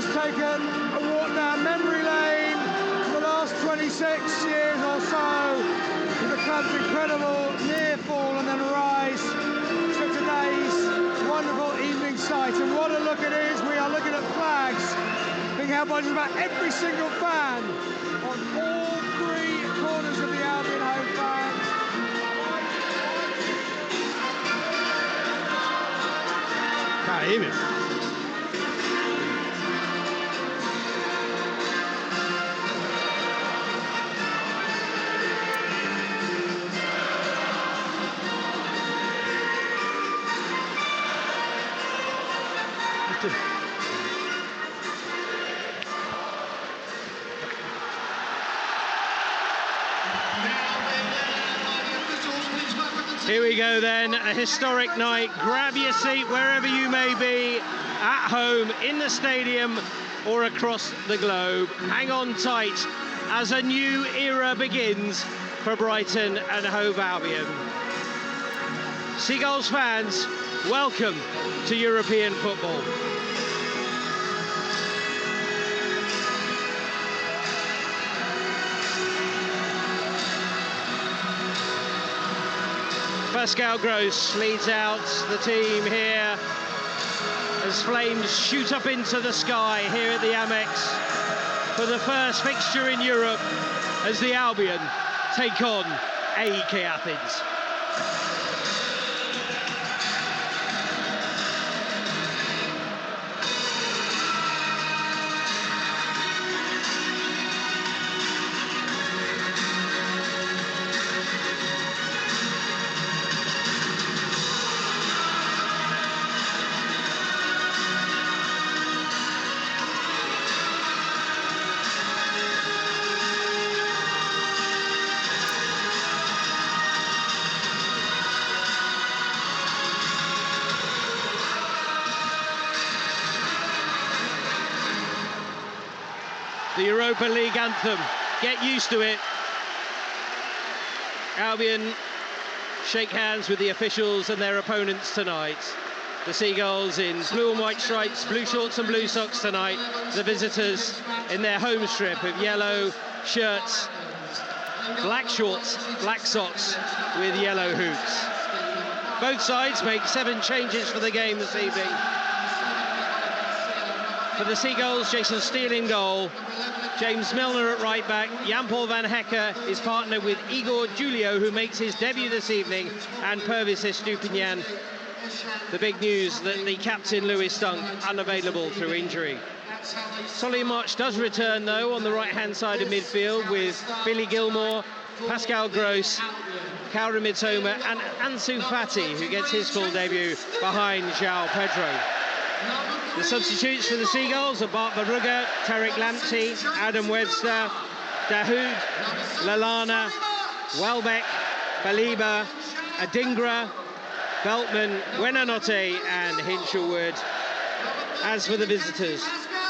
just taken a walk down memory lane for the last 26 years or so with the club's incredible near fall and then rise to today's wonderful evening sight. And what a look it is. We are looking at flags being held by just about every single fan on all three corners of the Albion home fans. Can't hear him. Here we go then, a historic night. Grab your seat wherever you may be, at home, in the stadium, or across the globe. Hang on tight as a new era begins for Brighton and Hove Albion. Seagulls fans, welcome to European football. Pascal Gross leads out the team here as flames shoot up into the sky here at the Amex for the first fixture in Europe as the Albion take on AEK Athens. The Europa League anthem, get used to it. Albion shake hands with the officials and their opponents tonight. The Seagulls in blue and white stripes, blue shorts and blue socks tonight. The visitors in their home strip of yellow shirts, black shorts, black socks with yellow hoops. Both sides make 7 changes for the game this evening. For the Seagulls, Jason Steele in goal, James Milner at right back, Jan-Paul van Hecke is partnered with Igor Julio, who makes his debut this evening, and Pervis Estupiñán. The big news that the captain, Lewis Dunk, unavailable through injury. Solly March does return, though, on the right-hand side of midfield with Billy Gilmore, Pascal Gross, Kaoru Mitoma, and Ansu Fati, who gets his full debut behind João Pedro. The substitutes for the Seagulls are Bart Verbrugge, Tarek Lamptey, Adam Webster, Dahoud, Lallana, Welbeck, Baliba, Adingra, Beltman, Buenanotte and Hinchelwood. As for the visitors,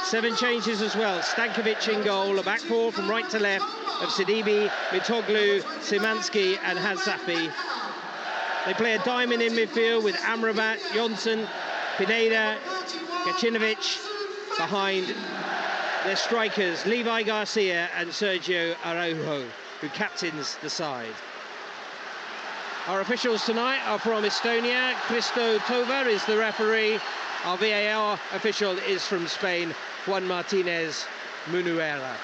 7 changes as well. Stankovic in goal, a back 4 from right to left of Sidibe, Mitoglu, Szymanski and Hadzafi. They play a diamond in midfield with Amrabat, Johnson, Pineda, Gacinovic behind their strikers Levi Garcia and Sergio Araujo, who captains the side. Our officials tonight are from Estonia. Christo Tovar is the referee. Our VAR official is from Spain, Juan Martinez Munuera.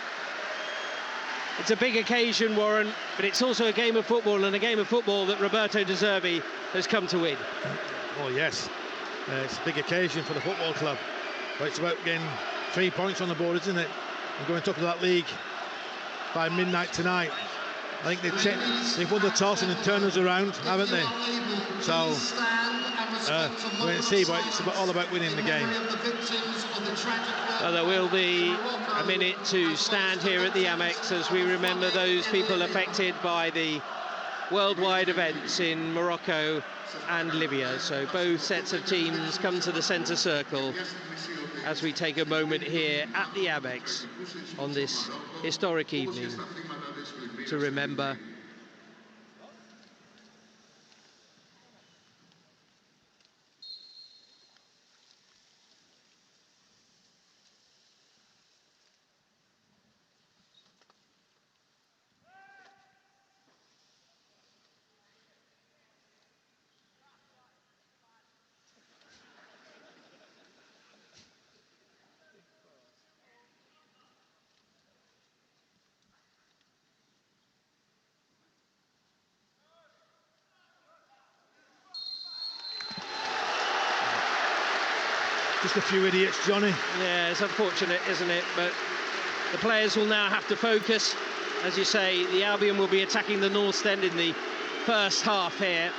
It's a big occasion, Warren, but it's also a game of football, and a game of football that Roberto De Zerbi has come to win. Oh yes, it's a big occasion for the football club, but it's about getting 3 points on the board, isn't it, and going top of that league by midnight tonight. I think they've won the toss and turned us around, haven't they? So we're going to see, but it's all about winning the game. Well, there will be a minute to stand here at the Amex as we remember those people affected by the worldwide events in Morocco and Libya. So both sets of teams come to the centre circle as we take a moment here at the Amex on this historic evening to remember Just a few idiots, Johnny. Yeah, it's unfortunate, isn't it? But the players will now have to focus. As you say, the Albion will be attacking the North End in the first half here.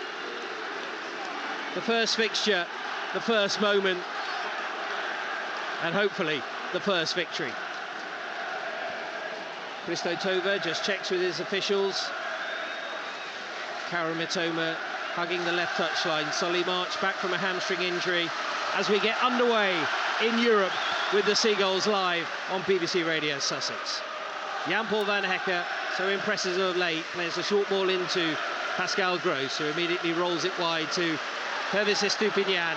The first fixture, the first moment, and hopefully the first victory. Christo Tova just checks with his officials. Kara Mitoma hugging the left touchline. Solly March back from a hamstring injury as we get underway in Europe with the Seagulls live on BBC Radio Sussex. Jan-Paul van Hecke, so impressive of late, plays a short ball into Pascal Gross, who immediately rolls it wide to Pervis Estupiñán,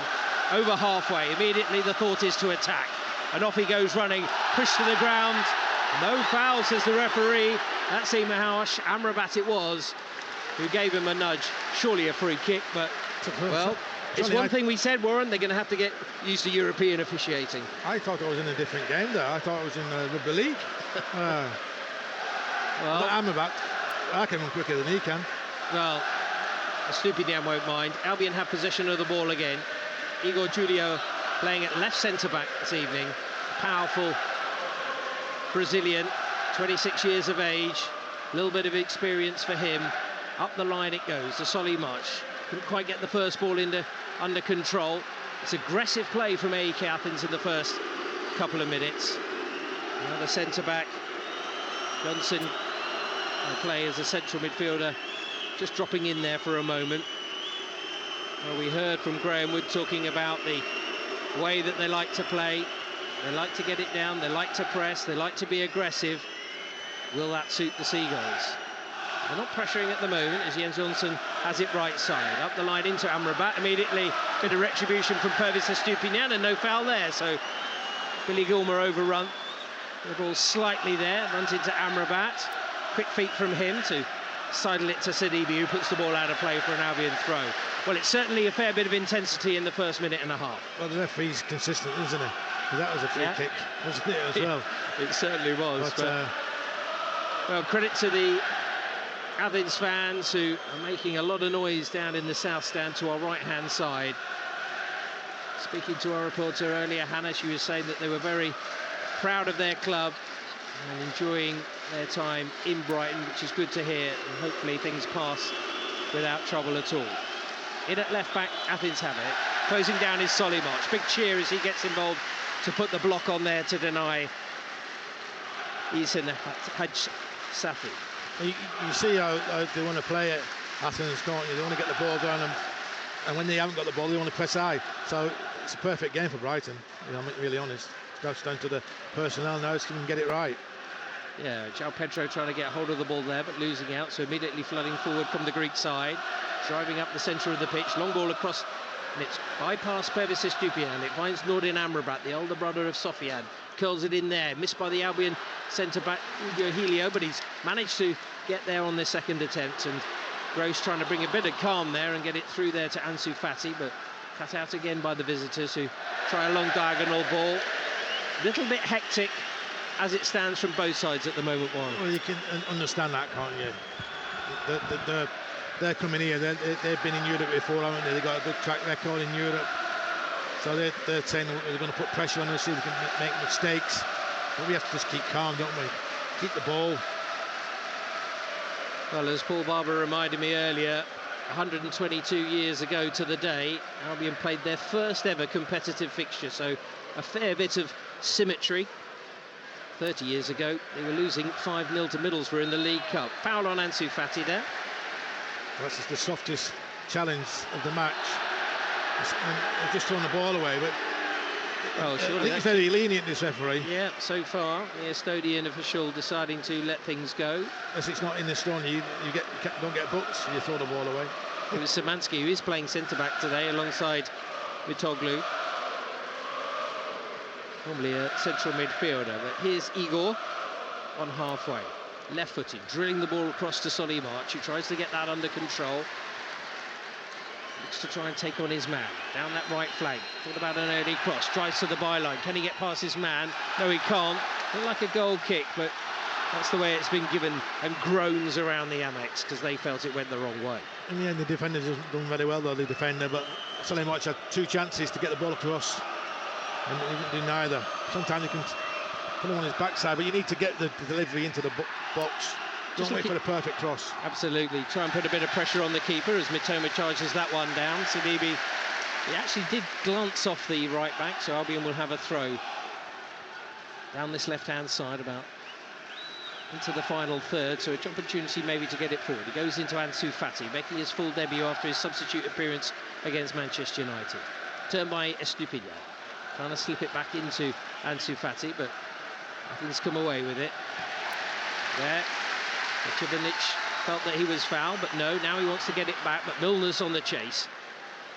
over halfway. Immediately the thought is to attack, and off he goes running, pushed to the ground. No foul, says the referee. That seemed how Amrabat it was who gave him a nudge. Surely a free kick, but, well, it's one thing we said, Warren, they're going to have to get used to European officiating. I thought I was in a different game there. I thought I was in Rugby League. Well, Amrabat, I can run quicker than he can. Well, Estupiñán won't mind. Albion have possession of the ball again. Igor Julio playing at left centre-back this evening. Powerful Brazilian, 26 years of age. A little bit of experience for him. Up the line it goes to Solly March. Couldn't quite get the first ball under control. It's aggressive play from AEK Athens in the first couple of minutes. Another centre-back, Johnson, play as a central midfielder, just dropping in there for a moment. Well, we heard from Graham Wood talking about the way that they like to play. They like to get it down, they like to press, they like to be aggressive. Will that suit the Seagulls? They're not pressuring at the moment as Jens Johnson has it right side. Up the line into Amrabat. Immediately, bit of retribution from Pervis Estupiñán, and no foul there. So Billy Gilmer overrun. The ball slightly there, runs into Amrabat. Quick feet from him to sidle it to Sidibe, who puts the ball out of play for an Albion throw. Well, it's certainly a fair bit of intensity in the first minute and a half. Well, the referee's consistent, isn't he? That was a free kick, wasn't it, as well? It certainly was. But well, credit to the Athens fans who are making a lot of noise down in the south stand to our right-hand side. Speaking to our reporter earlier, Hannah, she was saying that they were very proud of their club and enjoying their time in Brighton, which is good to hear, and hopefully things pass without trouble at all. In at left back, Athens have it. Closing down is Solly March. Big cheer as he gets involved to put the block on there to deny Isan Haj Safi. You see how they want to play it, Athens, can't you? They want to get the ball down, and when they haven't got the ball, they want to press high. So it's a perfect game for Brighton, you know, I'm really honest. It's down to the personnel now to get it right. Yeah, João Pedro trying to get hold of the ball there, but losing out, so immediately flooding forward from the Greek side. Driving up the centre of the pitch, long ball across, and it's bypassed Pervis Estupiñán. It finds Nordin Amrabat, the older brother of Sofiane. Curls it in there, missed by the Albion centre-back Ugo Helio, but he's managed to get there on the second attempt, and Gross trying to bring a bit of calm there and get it through there to Ansu Fati, but cut out again by the visitors who try a long diagonal ball. Little bit hectic as it stands from both sides at the moment, Warren. Well, you can understand that, can't you? They're coming here, they've been in Europe before, haven't they? They've got a good track record in Europe. So they're saying they're going to put pressure on us, see if we can make mistakes. But we have to just keep calm, don't we? Keep the ball. Well, as Paul Barber reminded me earlier, 122 years ago to the day, Albion played their first ever competitive fixture, so a fair bit of symmetry. 30 years ago, they were losing 5-0 to Middlesbrough in the League Cup. Foul on Ansu Fati there. Well, that's the softest challenge of the match. They've just thrown the ball away, but oh, surely I think he's very lenient, this referee. Yeah, so far, the Estonian official deciding to let things go. As it's not in the stone, you don't get booked, you throw the ball away. It was Szymanski, who is playing centre-back today alongside Vitoglu. Normally a central midfielder, but here's Igor on halfway. Left-footed, drilling the ball across to Solly March, who tries to get that under control. Looks to try and take on his man. Down that right flank. Thought about an early cross. Drives to the byline. Can he get past his man? No, he can't. Looked like a goal kick, but that's the way it's been given, and groans around the Amex because they felt it went the wrong way. In the end, the defender's done very well, though, the defender, but Solly March had 2 chances to get the ball across. and he didn't do neither. Sometimes you can put him on his backside, but you need to get the delivery into the box. Don't wait for the perfect cross. Absolutely. Try and put a bit of pressure on the keeper as Mitoma charges that one down. Sidibe, he actually did glance off the right back, so Albion will have a throw down this left-hand side about into the final third, so an opportunity maybe to get it forward. He goes into Ansu Fati, making his full debut after his substitute appearance against Manchester United. Turned by Estupiñán, trying to slip it back into Ansu Fati, but Athens come away with it. There, Mitrovic felt that he was fouled, but no, now he wants to get it back, but Milner's on the chase.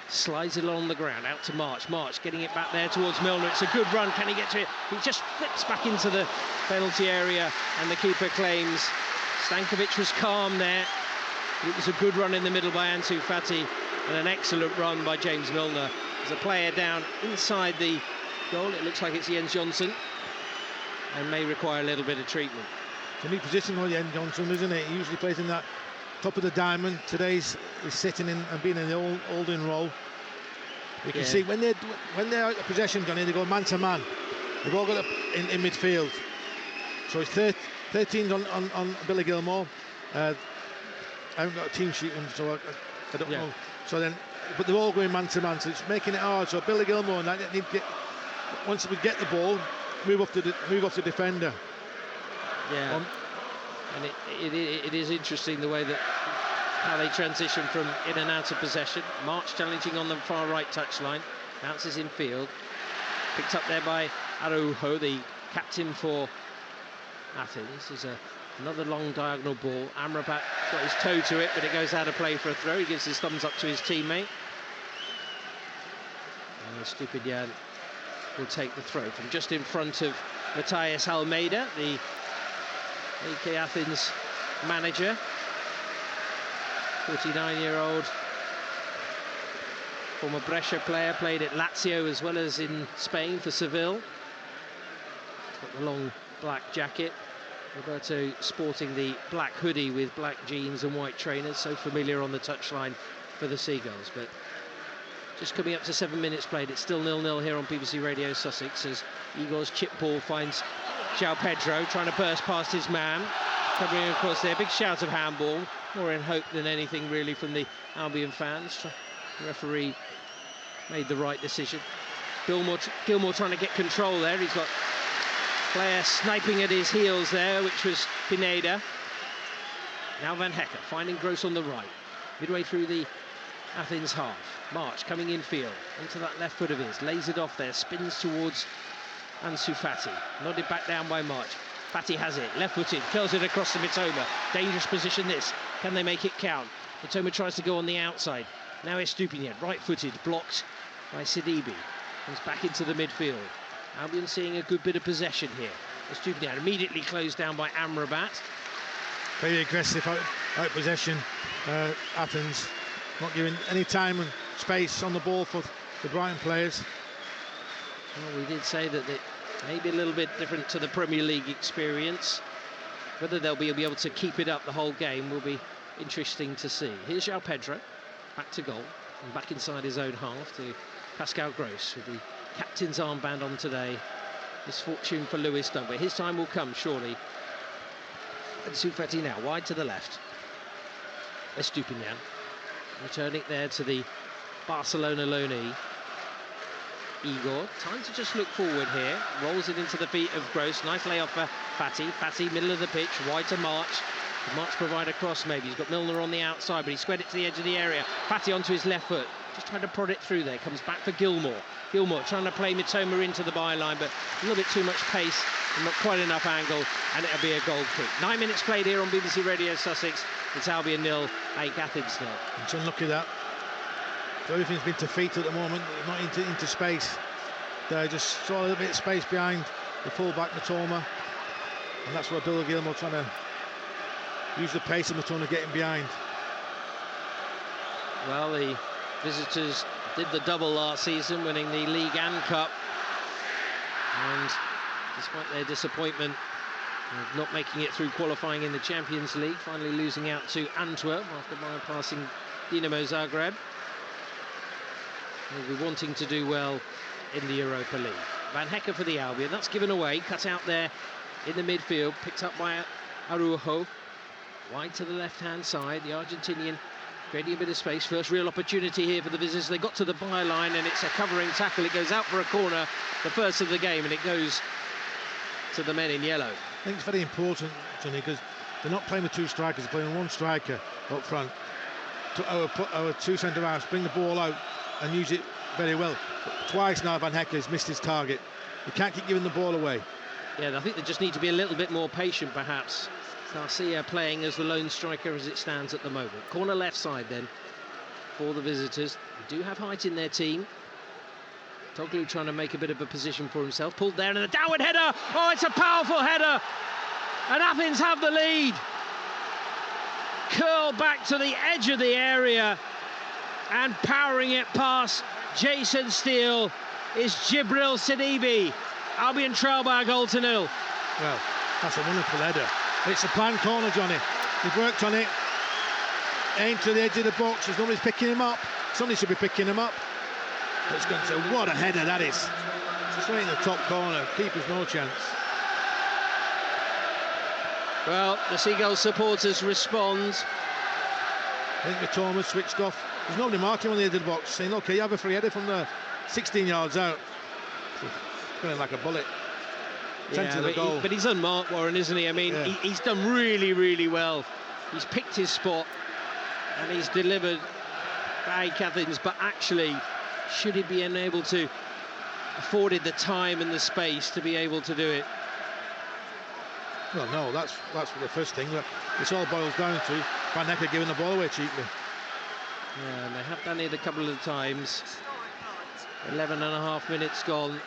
Slides it along the ground, out to March. March getting it back there towards Milner. It's a good run. Can he get to it? He just flips back into the penalty area, and the keeper claims. Stankovic was calm there. It was a good run in the middle by Ansu Fati, and an excellent run by James Milner. There's a player down inside the goal. It looks like it's Jens Johnson, and may require a little bit of treatment. It's a neat position for Jens Johnson, isn't it? He usually plays in that top of the diamond. Today's is sitting in and being in the holding role. You can see when they're out of possession, Johnny, they go man to man. They've all got in midfield. So it's 13 on Billy Gilmore. I haven't got a team sheet, so I don't know. So then, but they're all going man to man, so it's making it hard. So Billy Gilmore and that need to get, once we get the ball, move off the defender. Yeah. And it is interesting the way that how they transition from in and out of possession. March challenging on the far right touchline, bounces in field, picked up there by Araujo, the captain for Athens. This is another long diagonal ball. Amrabat got his toe to it, but it goes out of play for a throw. He gives his thumbs up to his teammate. And Estupiñán will take the throw from just in front of Matthias Almeida, the AEK Athens manager. 49-year-old former Brescia player, played at Lazio as well as in Spain for Seville. Got the long black jacket. Roberto sporting the black hoodie with black jeans and white trainers, so familiar on the touchline for the Seagulls. But just coming up to 7 minutes played, it's still 0-0 here on BBC Radio Sussex as Igor's chip ball finds João Pedro trying to burst past his man. Covering across there, big shout of handball, more in hope than anything really from the Albion fans. The referee made the right decision. Gilmore trying to get control there. He's got player sniping at his heels there, which was Pineda. Now Van Hecke finding Gross on the right. Midway through the Athens half. March coming in field, onto that left foot of his, lays it off there, spins towards Ansu Fati. Nodded back down by March. Fati has it, left-footed, curls it across to Mitoma. Dangerous position this. Can they make it count? Mitoma tries to go on the outside. Now Estupiñán, right-footed, blocked by Sidibe. Comes back into the midfield. Albion seeing a good bit of possession here. Estupiñán immediately closed down by Amrabat. Very aggressive out possession. Athens not giving any time and space on the ball for the Brighton players. Well, we did say that it may be a little bit different to the Premier League experience. Whether they'll be able to keep it up the whole game will be interesting to see. Here's João Pedro, back to goal, and back inside his own half to Pascal Gross with the captain's armband on today. Misfortune for Lewis Dunk, but his time will come, surely. Ansu Fati now, wide to the left. Estupiñán, returning there to the Barcelona loanee. Igor, time to just look forward here. Rolls it into the feet of Gross. Nice layoff for Fati. Fati, middle of the pitch, wide to March. March provide a cross maybe. He's got Milner on the outside, but he squared it to the edge of the area. Fati onto his left foot. Just trying to prod it through there. Comes back for Gilmore. Gilmore trying to play Mitoma into the byline, but a little bit too much pace and not quite enough angle, and it'll be a goal kick. 9 minutes played here on BBC Radio Sussex. It's Albion 0, AEK Athens 0. It's unlucky that. So everything's been to feet at the moment, not into space. They just saw a little bit of space behind the full-back Mitoma, and that's where Bill Gilmore trying to use the pace of Mitoma getting behind. Well, the visitors did the double last season, winning the league and cup, and despite their disappointment of not making it through qualifying in the Champions League, finally losing out to Antwerp after bypassing Dinamo Zagreb. They'll be wanting to do well in the Europa League. Van Hecke for the Albion, that's given away, cut out there in the midfield, picked up by Araujo. Wide to the left-hand side, the Argentinian creating a bit of space. First real opportunity here for the visitors. They got to the byline and it's a covering tackle. It goes out for a corner, the first of the game, and it goes to the men in yellow. I think it's very important, Johnny, because they're not playing with two strikers, they're playing with one striker up front. Our two centre-halves bring the ball out and use it very well. But twice now Van Hecke has missed his target. He can't keep giving the ball away. Yeah, I think they just need to be a little bit more patient, perhaps. Garcia playing as the lone striker as it stands at the moment. Corner left side then for the visitors. They do have height in their team. Toglu trying to make a bit of a position for himself. Pulled there and a downward header. Oh, it's a powerful header. And Athens have the lead. Curled back to the edge of the area and powering it past Jason Steele is Jibril Sidibe. Albion trail by a goal to nil. Well, that's a wonderful header. It's a planned corner, Johnny. They've worked on it. Aimed to the edge of the box. There's nobody's picking him up. Somebody should be picking him up. It's going to. What a header that is. Straight in the top corner. Keeper's no chance. Well, the Seagulls supporters respond. I think Matoma switched off. There's nobody marking on the edge of the box, saying, "Okay, you have a free header from the 16 yards out." Going like a bullet. Yeah, but he's unmarked, Warren, isn't he? I mean, yeah. He's done really, really well. He's picked his spot and he's delivered by Athens, but actually, should he be able to afforded the time and the space to be able to do it? Well, no, that's the first thing that this all boils down to. Van Hecke giving the ball away cheaply. Yeah, and they have done it a couple of times. 11 and a half minutes gone.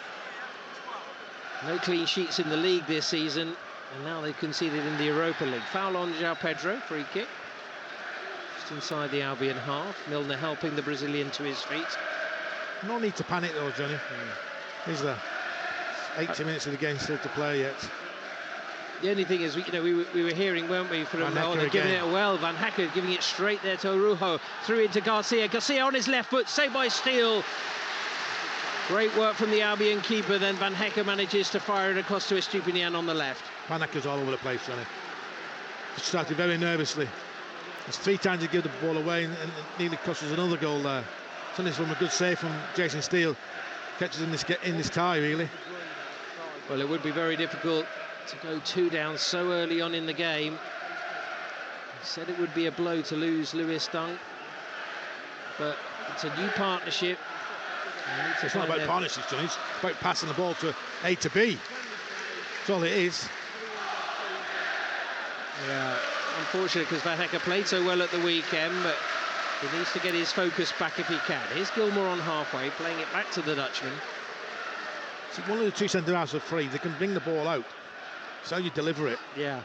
No clean sheets in the league this season, and now they've conceded in the Europa League. Foul on João Pedro, free kick. Just inside the Albion half. Milner helping the Brazilian to his feet. No need to panic though, Johnny. Is there? 80 minutes of the game still to play yet. The only thing is, we were hearing, weren't we, from they're giving it well. Van Hecke giving it straight there to Araujo. Through into Garcia. Garcia on his left foot, saved by Steele. Great work from the Albion keeper. Then Van Hecke manages to fire it across to Estupinian on the left. Van Hecke's all over the place, Johnny. He started very nervously. It's 3 times he gave the ball away and it nearly cost us another goal there. Something from a good save from Jason Steele. Catches in this tie, really. Well, it would be very difficult to go 2 down so early on in the game. He said it would be a blow to lose Lewis Dunk, but it's a new partnership. It's not about partnerships, Johnny. It's about passing the ball to A to B. That's all it is. Yeah, unfortunate because Van Hecke played so well at the weekend, but he needs to get his focus back if he can. Here's Gilmour on halfway, playing it back to the Dutchman. See, one of the 2 centre-halves are free. They can bring the ball out. It's how you deliver it. Yeah.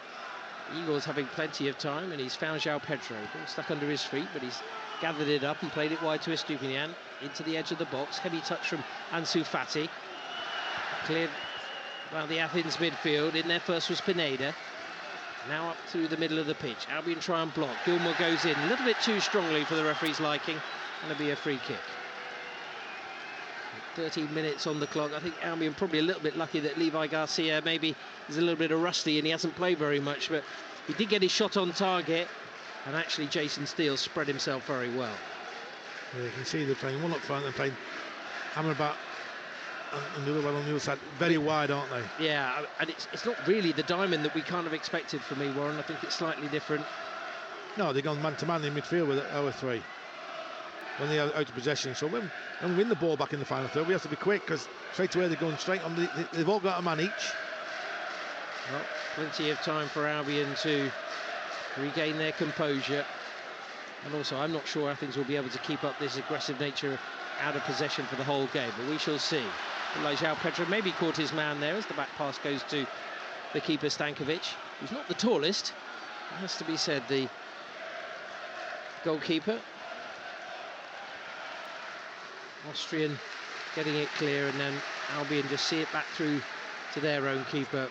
Eagles having plenty of time, and he's found João Pedro. Ball stuck under his feet, but he's gathered it up and played it wide to Estupinian. Into the edge of the box. Heavy touch from Ansu Fati. Cleared by the Athens midfield. In there first was Pineda. Now up through the middle of the pitch. Albion try and block. Gilmour goes in a little bit too strongly for the referee's liking. Going to be a free kick. 13 minutes on the clock. I think Albion probably a little bit lucky that Levi Garcia maybe is a little bit rusty and he hasn't played very much, but he did get his shot on target, and actually Jason Steele spread himself very well. Yeah, you can see they're playing one up front and playing Amrabat and the other one on the other side, very wide, aren't they? Yeah, and it's not really the diamond that we kind of expected from me, Warren. I think it's slightly different. No, they've gone man-to-man in midfield with our 3 when they're out of possession. So when we win the ball back in the final third, we have to be quick, because straight away they're going straight on. They've all got a man each. Well, plenty of time for Albion to regain their composure. And also, I'm not sure Athens will be able to keep up this aggressive nature out of possession for the whole game, but we shall see. Like João Pedro maybe caught his man there as the back pass goes to the keeper Stankovic, who's not the tallest, it has to be said, the goalkeeper. Austrian getting it clear, and then Albion just see it back through to their own keeper.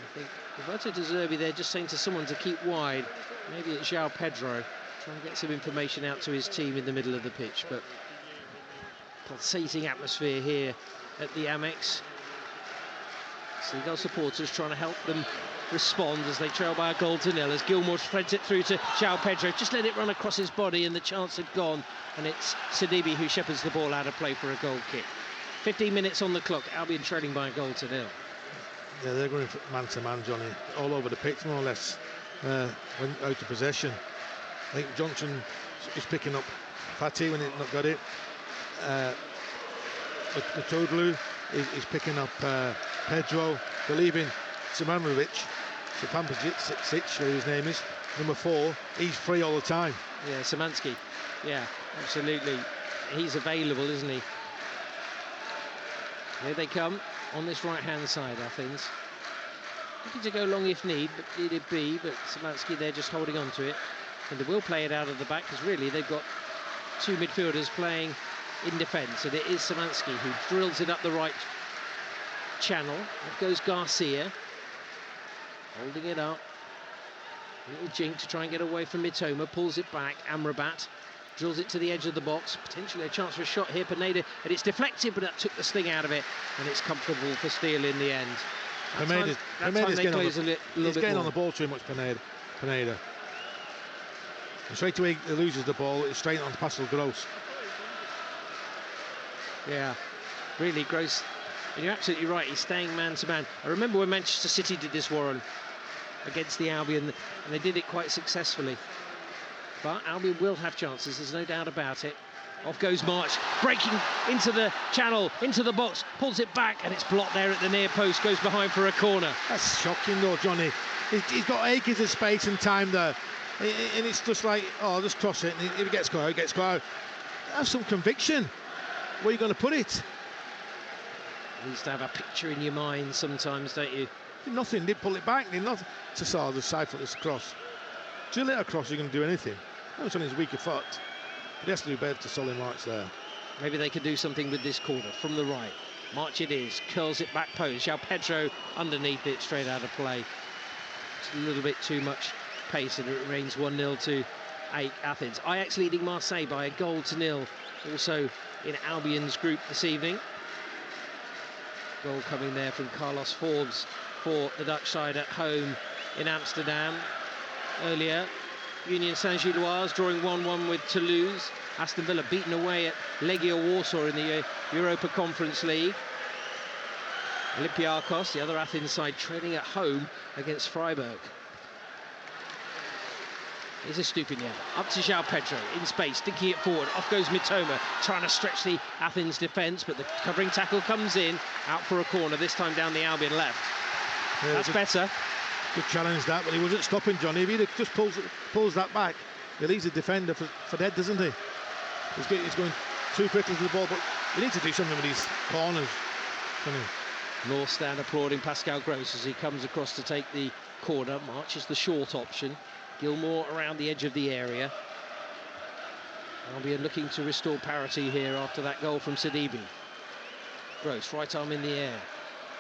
I think Roberto De Zerbi there just saying to someone to keep wide. Maybe it's João Pedro trying to get some information out to his team in the middle of the pitch, but pulsating atmosphere here at the Amex. Seagull supporters trying to help them respond as they trail by a goal to nil, as Gilmour threads it through to João Pedro. Just let it run across his body and the chance had gone, and it's Sidibe who shepherds the ball out of play for a goal kick. 15 minutes on the clock, Albion trailing by a goal to nil. Yeah, they're going man to man, Johnny, all over the pitch more or less, when out of possession. I think Johnson is picking up Fatih when he's not got it. Matodlu is picking up Pedro. They're leaving Samamovic, whatever his name is, number 4. He's free all the time. Yeah, Szymanski. Yeah, absolutely. He's available, isn't he? Here they come on this right-hand side, Athens. Looking to go long if need, but need it be. But Szymanski, they're just holding on to it. And they will play it out of the back, because really they've got 2 midfielders playing in defence. And it is Szymanski who drills it up the right channel. It goes Garcia, holding it up. Little jink to try and get away from Mitoma, pulls it back. Amrabat drills it to the edge of the box. Potentially a chance for a shot here. Pineda, and it's deflected, but that took the sting out of it, and it's comfortable for Steele in the end. Pineda's getting on the ball too much, Pineda. And straight away he loses the ball, it's straight on to Pascal Gross. Yeah, really Gross. And you're absolutely right, he's staying man to man. I remember when Manchester City did this, Warren, against the Albion, and they did it quite successfully. But Albion will have chances, there's no doubt about it. Off goes March, breaking into the channel, into the box, pulls it back, and it's blocked there at the near post, goes behind for a corner. That's shocking though, Johnny. He's got acres of space and time there, and it's just like, oh, just cross it, and if it gets go out, Have some conviction. Where are you going to put it? You used to have a picture in your mind sometimes, don't you? Nothing, did pull it back, did not. Tassar, the side foot this across. Drill it across, you're going to do anything. No, it's on his weaker foot. But he has to do better to Solly March there. Maybe they could do something with this corner from the right. March it is, curls it back post. João Pedro underneath it, straight out of play. It's a little bit too much pace, and it remains 1-0 to AEK Athens. Ajax leading Marseille by a goal to nil, also in Albion's group this evening. Goal coming there from Carlos Forbes for the Dutch side at home in Amsterdam. Earlier, Union Saint-Gilloise drawing 1-1 with Toulouse. Aston Villa beaten away at Legia Warsaw in the Europa Conference League. Olympiakos, the other Athens side, trailing at home against Freiburg. Here's Estupiñán, up to João Pedro, in space, dinking it forward, off goes Mitoma, trying to stretch the Athens defence, but the covering tackle comes in, out for a corner, this time down the Albion left. Yeah, that's better. Good challenge that, but he wasn't stopping, Johnny. If he just pulls that back, he leaves the defender for dead, doesn't he? He's going too quickly to the ball, but he needs to do something with these corners. North Stand applauding Pascal Gross as he comes across to take the corner. March is the short option. Gilmour around the edge of the area. Albion looking to restore parity here after that goal from Sidibe. Gross, right arm in the air.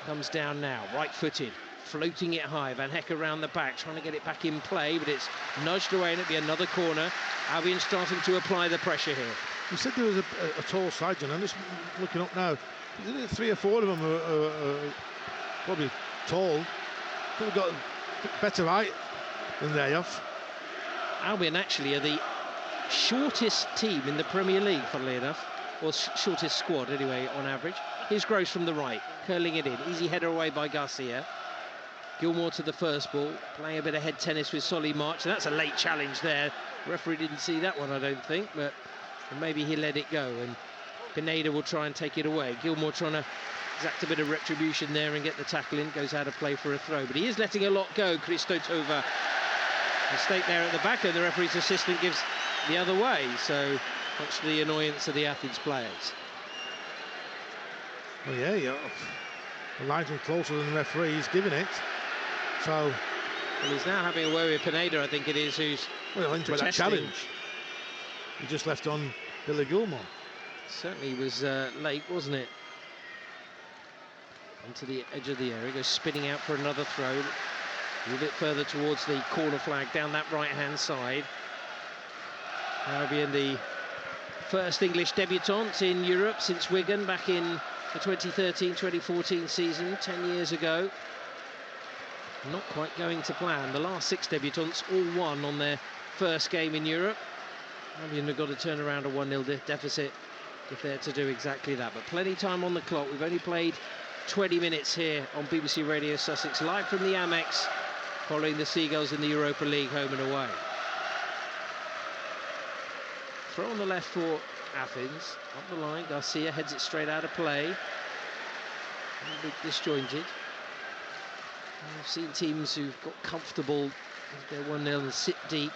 Comes down now, right-footed, floating it high. Van Hecke around the back, trying to get it back in play, but it's nudged away and it'll be another corner. Albion starting to apply the pressure here. You said there was a tall side, and I'm just looking up now. 3 or 4 of them are probably tall. Could have got better height than they have. Albion actually are the shortest team in the Premier League, funnily enough, or shortest squad anyway on average. Here's Gross from the right, curling it in, easy header away by Garcia. Gilmour to the first ball, playing a bit of head tennis with Solly March, and that's a late challenge there. The referee didn't see that one, I don't think, but maybe he let it go, and Pineda will try and take it away. Gilmour trying to exact a bit of retribution there and get the tackle in, goes out of play for a throw, but he is letting a lot go, Christotova. Mistake there at the back, and the referee's assistant gives the other way, so much to the annoyance of the Athens players. Well, yeah. The line's closer than the referee, he's giving it. So. Well, he's now having a word with Pineda, I think it is, who's into that challenge. He just left on Billy Gilmour. Certainly was late, wasn't it? Onto the edge of the area, goes spinning out for another throw. A little bit further towards the corner flag down that right-hand side. Albion, the First English debutant in Europe since Wigan back in the 2013-2014 season, 10 years ago. Not quite going to plan. The last 6 debutants all won on their first game in Europe. Albion have got to turn around a 1-0 deficit if they're to do exactly that. But plenty of time on the clock. We've only played 20 minutes here on BBC Radio Sussex, live from the Amex, following the Seagulls in the Europa League, home and away. Throw on the left for Athens, up the line. Garcia heads it straight out of play. A bit disjointed. We've seen teams who've got comfortable if they're 1-0 and sit deep.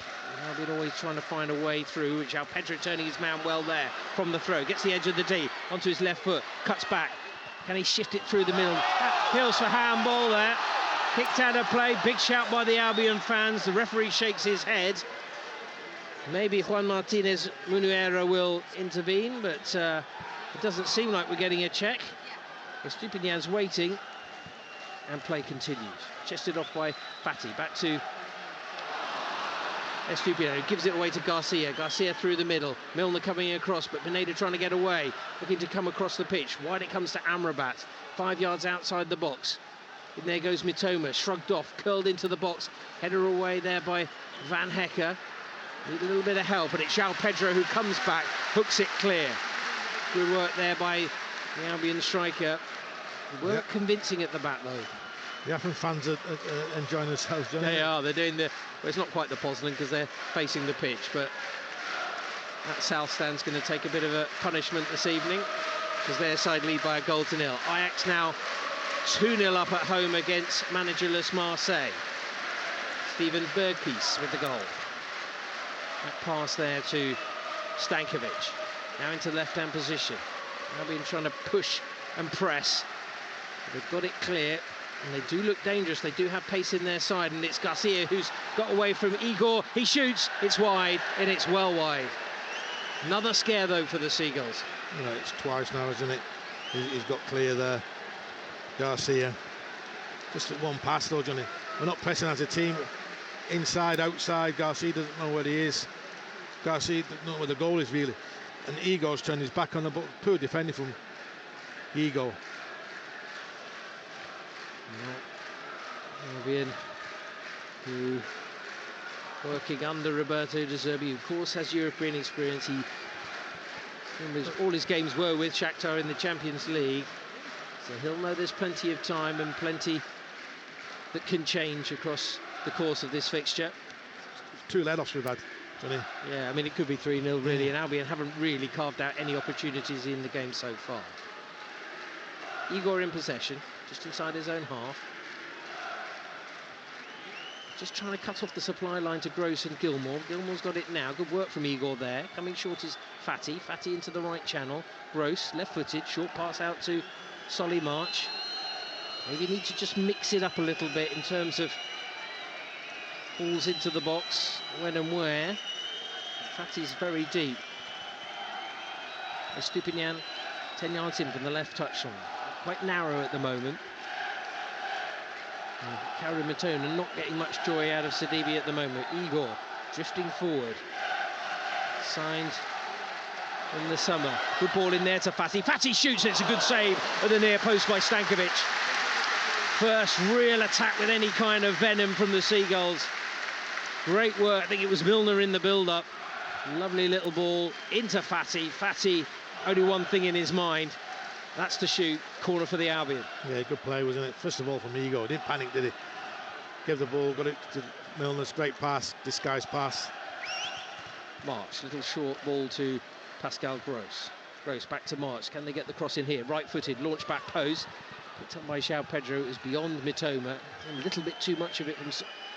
Albion always trying to find a way through, which Pedro turning his man well there from the throw. Gets the edge of the D onto his left foot, cuts back. Can he shift it through the middle? Appeals for handball there. Kicked out of play. Big shout by the Albion fans. The referee shakes his head. Maybe Juan Martinez Munuera will intervene, but it doesn't seem like we're getting a check. Estupinian's waiting, and play continues. Chested off by Fati. Back to Estupinian, who gives it away to Garcia. Garcia through the middle. Milner coming across, but Pineda trying to get away. Looking to come across the pitch. Wide it comes to Amrabat. 5 yards outside the box. And there goes Mitoma. Shrugged off, curled into the box. Header away there by Van Hecke. Need a little bit of help, and it's João Pedro who comes back, hooks it clear. Good work there by the Albion striker. Weren't convincing at the back, though. The Athens fans are enjoying themselves, don't they? They are. They're doing the... Well, it's not quite the Poznan because they're facing the pitch, but that south stand's going to take a bit of a punishment this evening because their side lead by a 1-0. Ajax now 2-0 up at home against managerless Marseille. Steven Berghuis with the goal. That pass there to Stankovic. Now into left-hand position. Albion trying to push and press. They've got it clear, and they do look dangerous. They do have pace in their side, and it's Garcia who's got away from Igor. He shoots, it's wide, and it's well wide. Another scare, though, for the Seagulls. You know, it's twice now, isn't it? He's got clear there. Garcia. Just at one pass, though, Johnny. We're not pressing as a team. Inside, outside, Garcia doesn't know where he is. Garcia doesn't know where the goal is, really. And Igor's turned his back on the ball. Poor defending from Igor. Albion, who working under Roberto De Zerbi, who of course has European experience. He remembers all his games were with Shakhtar in the Champions League, so he'll know there's plenty of time and plenty that can change across the course of this fixture. 2 let-offs we've had, Johnny. Yeah, I mean, it could be 3-0 really, and Albion haven't really carved out any opportunities in the game so far. Igor in possession, just inside his own half. Just trying to cut off the supply line to Gross and Gilmour. Gilmour's got it now. Good work from Igor there. Coming short is Fati. Fati into the right channel. Gross, left-footed. Short pass out to Solly March. Maybe need to just mix it up a little bit in terms of balls into the box, when and where. Fati's very deep. Estupinian 10 yards in from the left touchline. Quite narrow at the moment. Karim Mitoma not getting much joy out of Sidibe at the moment. Igor drifting forward. Signed in the summer. Good ball in there to Fati. Fati shoots, it's a good save at the near post by Stankovic. First real attack with any kind of venom from the Seagulls. Great work. I think it was Milner in the build-up. Lovely little ball into Fati. Fati, only one thing in his mind. That's to shoot. Corner for the Albion. Yeah, good play, wasn't it? First of all from Igor. Didn't panic, did he? Gave the ball, got it to Milner. Straight pass, disguised pass. March, little short ball to Pascal Gross. Gross back to March. Can they get the cross in here? Right-footed, launch back pose. Picked up by João Pedro. It was beyond Mitoma. A little bit too much of it from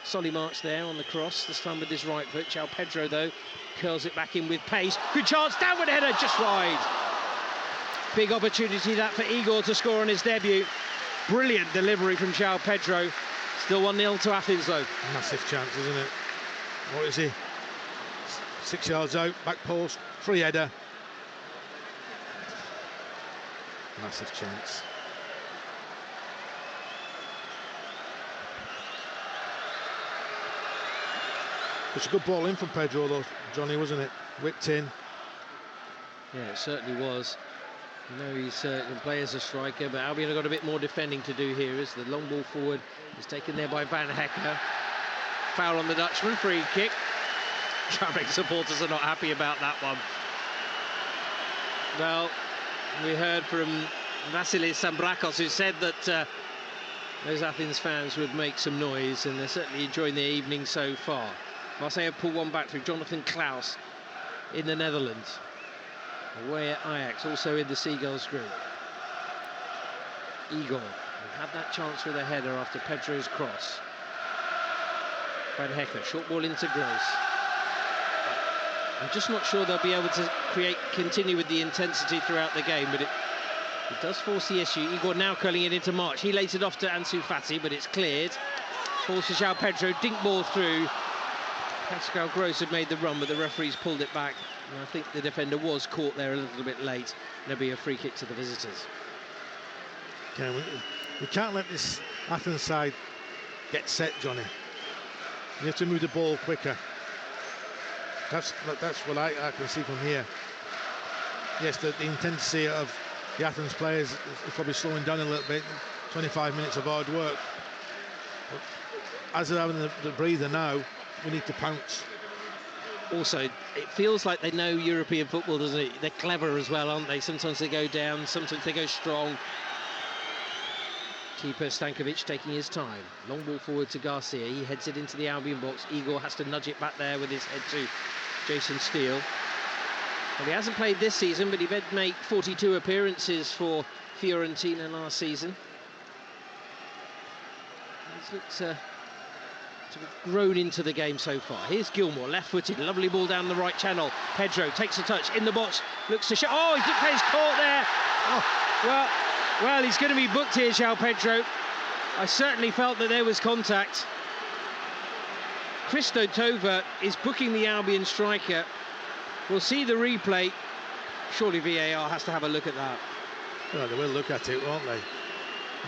Solly March there on the cross. This time with his right foot. João Pedro, though, curls it back in with pace. Good chance, downward header, just wide. Big opportunity that for Igor to score on his debut. Brilliant delivery from João Pedro. Still 1-0 to Athens, though. Massive chance, isn't it? What is he? 6 yards out, back post, free header. Massive chance. It's a good ball in from Pedro, though, Johnny, wasn't it? Whipped in. Yeah, it certainly was. You know, he's can play as a striker, but Albion have got a bit more defending to do here as the long ball forward is taken there by Van Hecker. Foul on the Dutchman, free kick. Traffic supporters are not happy about that one. Well, we heard from Vasilis Sambrakos, who said that those Athens fans would make some noise, and they're certainly enjoying their evening so far. Marseille pull one back through Jonathan Klaus in the Netherlands. Away at Ajax, also in the Seagulls group. Igor had that chance with a header after Pedro's cross. Van Hecker, short ball into Gross. I'm just not sure they'll be able to continue with the intensity throughout the game, but it does force the issue. Igor now curling it into March. He lays it off to Ansu Fati, but it's cleared. Falls to João Pedro, dink ball through. Pascal Gross had made the run, but the referee's pulled it back. And I think the defender was caught there a little bit late. There'll be a free kick to the visitors. Okay, we can't let this Athens side get set, Johnny. You have to move the ball quicker. That's what I can see from here. Yes, the intensity of the Athens players is probably slowing down a little bit. 25 minutes of hard work. But as they're having the breather now, we need to pounce. Also, it feels like they know European football, doesn't it? They're clever as well, aren't they? Sometimes they go down, sometimes they go strong. Keeper Stankovic taking his time. Long ball forward to Garcia. He heads it into the Albion box. Igor has to nudge it back there with his head to Jason Steele. Well, he hasn't played this season, but he did make 42 appearances for Fiorentina last season. He's looked to have grown into the game so far. Here's Gilmour, left-footed, lovely ball down the right channel. Pedro takes a touch in the box, looks to show. Oh, he didn't play his court there. Oh, well, he's going to be booked here, João Pedro. I certainly felt that there was contact. Christo Tova is booking the Albion striker. We'll see the replay. Surely VAR has to have a look at that. Well, they will look at it, won't they?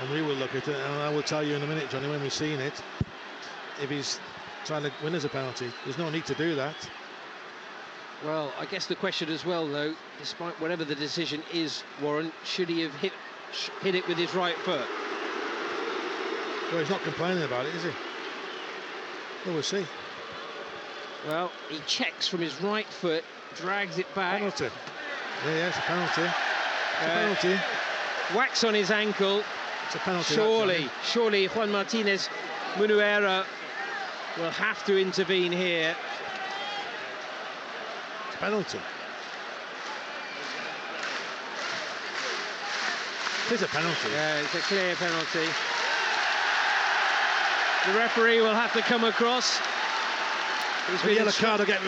And we will look at it, and I will tell you in a minute, Johnny, when we've seen it, if he's trying to win as a penalty. There's no need to do that. Well, I guess the question as well, though, despite whatever the decision is, Warren, should he have hit it with his right foot? Well, he's not complaining about it, is he? Well, we'll see. Well, he checks from his right foot, drags it back. Penalty. Yeah, it's a penalty. It's a penalty. Wax on his ankle. It's a penalty. Surely Juan Martinez Munuera will have to intervene here. It's a penalty. It is a penalty. Yeah, it's a clear penalty. The referee will have to come across. The yellow card will get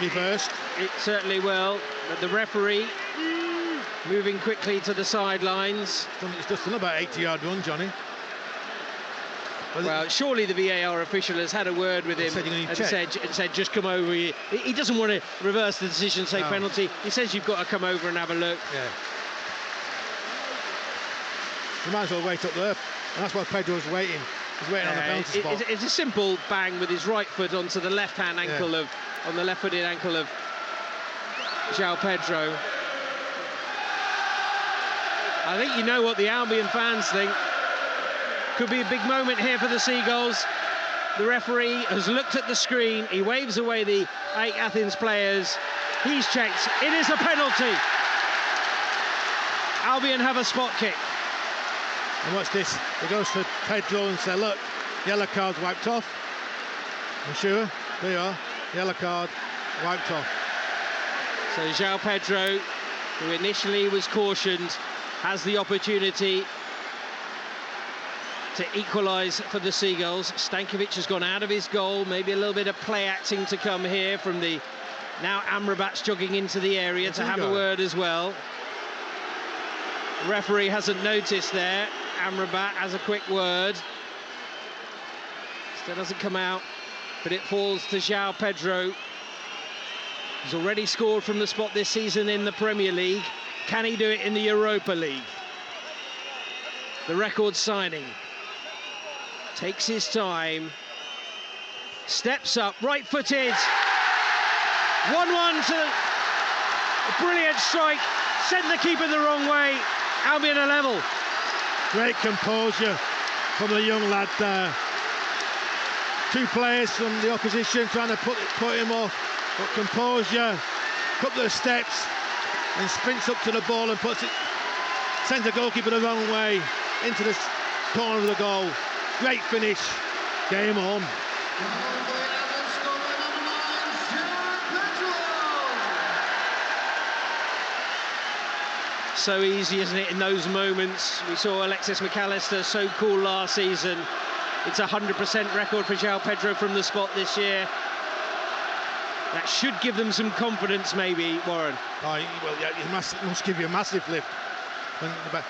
reversed. It certainly will. But the referee moving quickly to the sidelines. It's just about 80-yard run, Johnny. Well, surely the VAR official has had a word with him and said, just come over here. He doesn't want to reverse the decision, say penalty. He says you've got to come over and have a look. Yeah. You might as well wait up there. And that's why Pedro's waiting. He's waiting on the penalty spot. It's a simple bang with his right foot onto the left-hand ankle on the left-footed ankle of João Pedro. I think you know what the Albion fans think. Could be a big moment here for the Seagulls. The referee has looked at the screen. He waves away the AEK Athens players. He's checked. It is a penalty. Albion have a spot kick. And watch this. It goes to Pedro and says, look, yellow card's wiped off. I'm sure. There you are. Yellow card wiped off. So João Pedro, who initially was cautioned, has the opportunity to equalise for the Seagulls. Stankovic has gone out of his goal. Maybe a little bit of play acting to come here from the now Amrabat's jogging into the area to have a word as well. The referee hasn't noticed there. Amrabat has a quick word. Still doesn't come out, but it falls to João Pedro. He's already scored from the spot this season in the Premier League. Can he do it in the Europa League? The record signing. Takes his time. Steps up, right-footed. 1-1 to A brilliant strike, sent the keeper the wrong way. Albion a level. Great composure from the young lad there. Two players from the opposition trying to put him off, but composure, couple of steps, and sprints up to the ball and sends the goalkeeper the wrong way into the corner of the goal. Great finish. Game on. So easy, isn't it, in those moments? We saw Alexis McAllister so cool last season. It's a 100% record for João Pedro from the spot this year. That should give them some confidence, maybe, Warren. Oh, well, yeah, it must give you a massive lift. But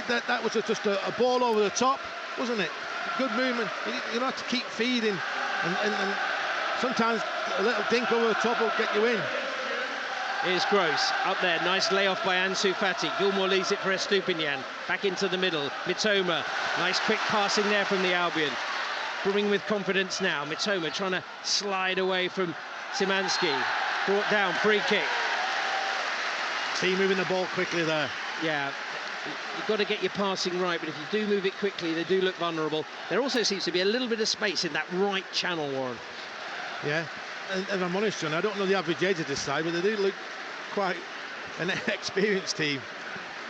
that was just a ball over the top, wasn't it? Good movement. You have to keep feeding, and sometimes a little dink over the top will get you in. Here's Gross up there, nice layoff by Ansu Fati. Gilmour leaves it for Estupinian, back into the middle. Mitoma, nice quick passing there from the Albion. Brewing with confidence now. Mitoma trying to slide away from Szymanski. Brought down, free kick. See, moving the ball quickly there. Yeah, you've got to get your passing right, but if you do move it quickly, they do look vulnerable. There also seems to be a little bit of space in that right channel, Warren. Yeah, and if I'm honest, John, I don't know the average age of this side, but they do look quite an experienced team.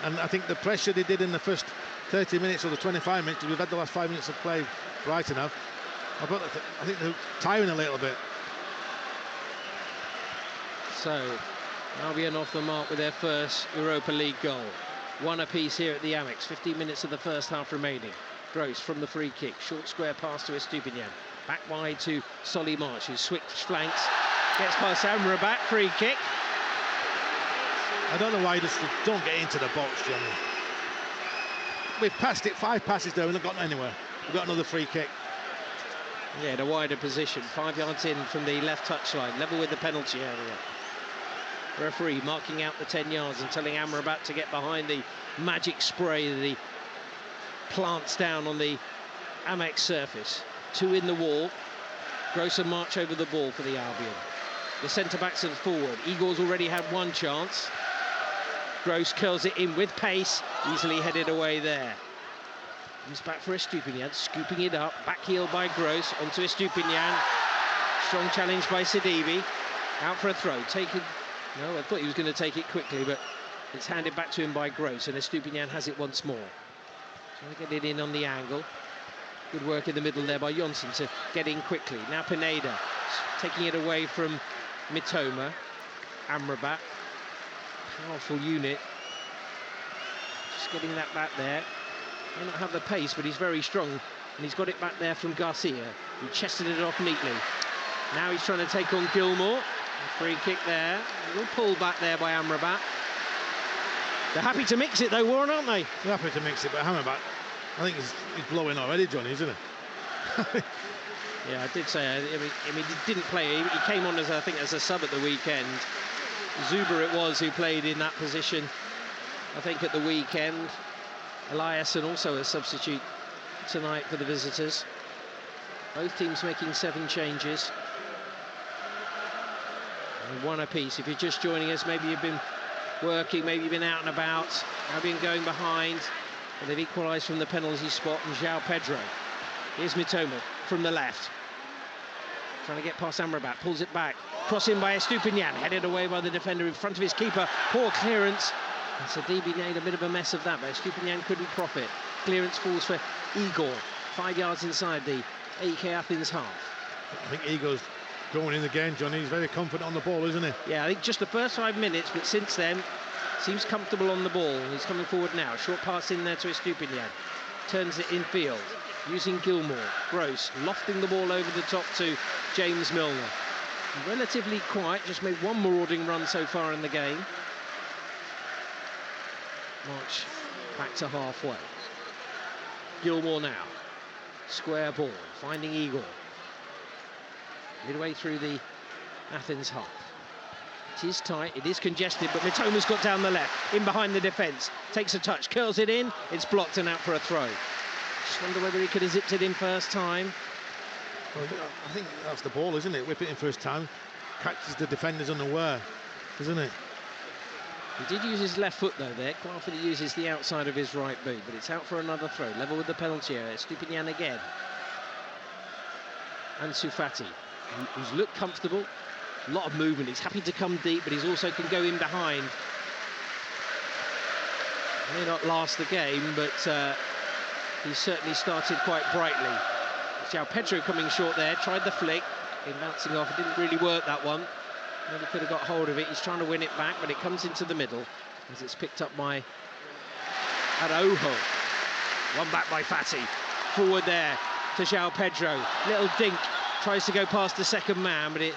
And I think the pressure they did in the first 30 minutes or the 25 minutes, we've had the last 5 minutes of play, Brighton have. I think they're tiring a little bit. So, Albion off the mark with their first Europa League goal. One apiece here at the Amex. 15 minutes of the first half remaining. Gross from the free kick. Short square pass to Estupinian. Back wide to Solly March, who switch flanks. Gets past Amrabat, free kick. I don't know why you just don't get into the box, Johnny. We've passed it, 5 passes there, we've not gotten anywhere. We've got another free kick. Yeah, in a wider position. 5 yards in from the left touchline, level with the penalty area. Referee marking out the 10 yards and telling Amrabat to get behind the magic spray that he plants down on the Amex surface. 2 in the wall. Gross and March over the ball for the Albion. The centre-backs are forward. Igor's already had 1 chance. Gross curls it in with pace, easily headed away there. He's back for Estupinian, scooping it up, back heel by Gross, onto Estupinian. Strong challenge by Sidibe. Out for a throw, taken. No, I thought he was going to take it quickly, but it's handed back to him by Gross, and Estupinian has it once more. Trying to get it in on the angle. Good work in the middle there by Jonsson to get in quickly. Now Pineda taking it away from Mitoma. Amrabat, powerful unit. Just getting that back there. May not have the pace, but he's very strong, and he's got it back there from Garcia, who chested it off neatly. Now he's trying to take on Gilmour. Free kick there. A little pull back there by Amrabat. They're happy to mix it though, Warren, aren't they? They're happy to mix it, but Amrabat, I think he's blowing already, Johnny, isn't he? Yeah, I did say. I mean, he didn't play. He came on as, I think, as a sub at the weekend. Zuber it was who played in that position, I think, at the weekend. Eliasson also a substitute tonight for the visitors. Both teams making 7 changes. And 1 apiece. If you're just joining us, maybe you've been working, maybe you've been out and about. Albion going behind. But they've equalised from the penalty spot, and João Pedro. Here's Mitoma from the left. Trying to get past Amrabat, pulls it back. Cross in by Estupinian, headed away by the defender in front of his keeper. Poor clearance. And Sidibe made a bit of a mess of that, but Estupinian couldn't profit. Clearance falls for Igor. 5 yards inside the AEK Athens half. I think Igor's going in the game, Johnny. He's very confident on the ball, isn't he? Yeah, I think just the first 5 minutes, but since then, seems comfortable on the ball. He's coming forward now. Short pass in there to Estupinian. Turns it in field. Using Gilmour. Gross lofting the ball over the top to James Milner. Relatively quiet, just made 1 marauding run so far in the game. March back to halfway. Gilmour now. Square ball, finding Igor. Midway through the Athens half. It is tight, it is congested, but Mitoma's got down the left, in behind the defence. Takes a touch, curls it in, it's blocked and out for a throw. Just wonder whether he could have zipped it in first time. Well, I think that's the ball, isn't it? Whip it in first time. Catches the defenders unaware, isn't it? He did use his left foot though there. Quite often he uses the outside of his right boot, but it's out for another throw. Level with the penalty area. Stupinian again. Ansu Fati, who's looked comfortable. A lot of movement. He's happy to come deep, but he's also can go in behind. May not last the game, but he certainly started quite brightly. João Pedro coming short there. Tried the flick. In bouncing off. It didn't really work, that one. Maybe could have got hold of it. He's trying to win it back, but it comes into the middle as it's picked up by Araujo. One back by Fati. Forward there to João Pedro. Little dink. Tries to go past the second man, but it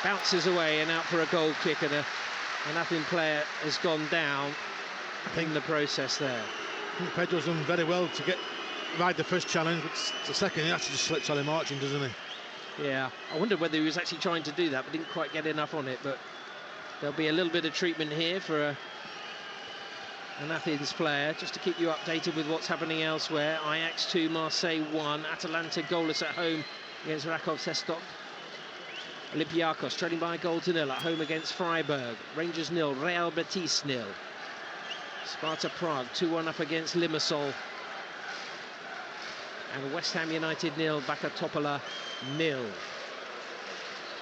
bounces away and out for a goal kick, and an Athens player has gone down in the process there. I think Pedro's done very well to ride the first challenge, but the second he actually just slips on him marching, doesn't he? Yeah, I wonder whether he was actually trying to do that, but didn't quite get enough on it. But there'll be a little bit of treatment here for an Athens player, just to keep you updated with what's happening elsewhere. Ajax 2, Marseille 1, Atalanta goalless at home against Rakov Sestok. Olympiacos trailing by a goal to nil at home against Freiburg. Rangers 0, Real Betis 0. Sparta Prague 2-1 up against Limassol. And West Ham United 0, Baka Topola 0.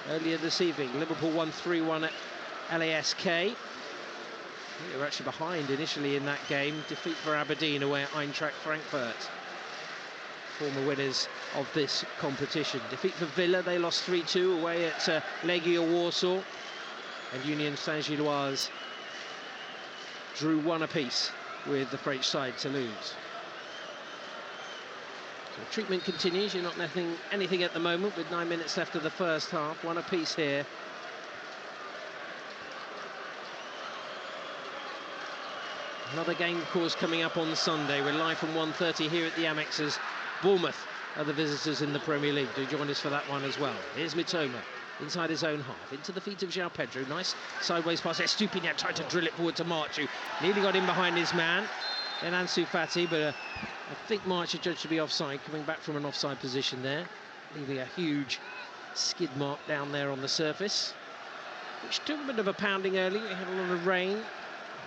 Earlier this evening, Liverpool won 3-1 at LASK. They were actually behind initially in that game. Defeat for Aberdeen away at Eintracht Frankfurt. Former winners of this competition. Defeat for Villa, they lost 3-2 away at Legia Warsaw. And Union Saint-Gilloise drew 1 apiece with the French side Toulouse. So treatment continues. You're not anything at the moment with 9 minutes left of the first half. 1 apiece here. Another game, of course, coming up on Sunday. We're live from 1:30 here at the Amexes. Bournemouth are the visitors in the Premier League. Do join us for that one as well. Here's Mitoma inside his own half, into the feet of João Pedro. Nice sideways pass there. Stupinian tried to drill it forward to Marchu. Nearly got in behind his man. Then Ansu Fati, but I think March is judged to be offside, coming back from an offside position there, leaving a huge skid mark down there on the surface, which took a bit of a pounding early. We had a lot of rain,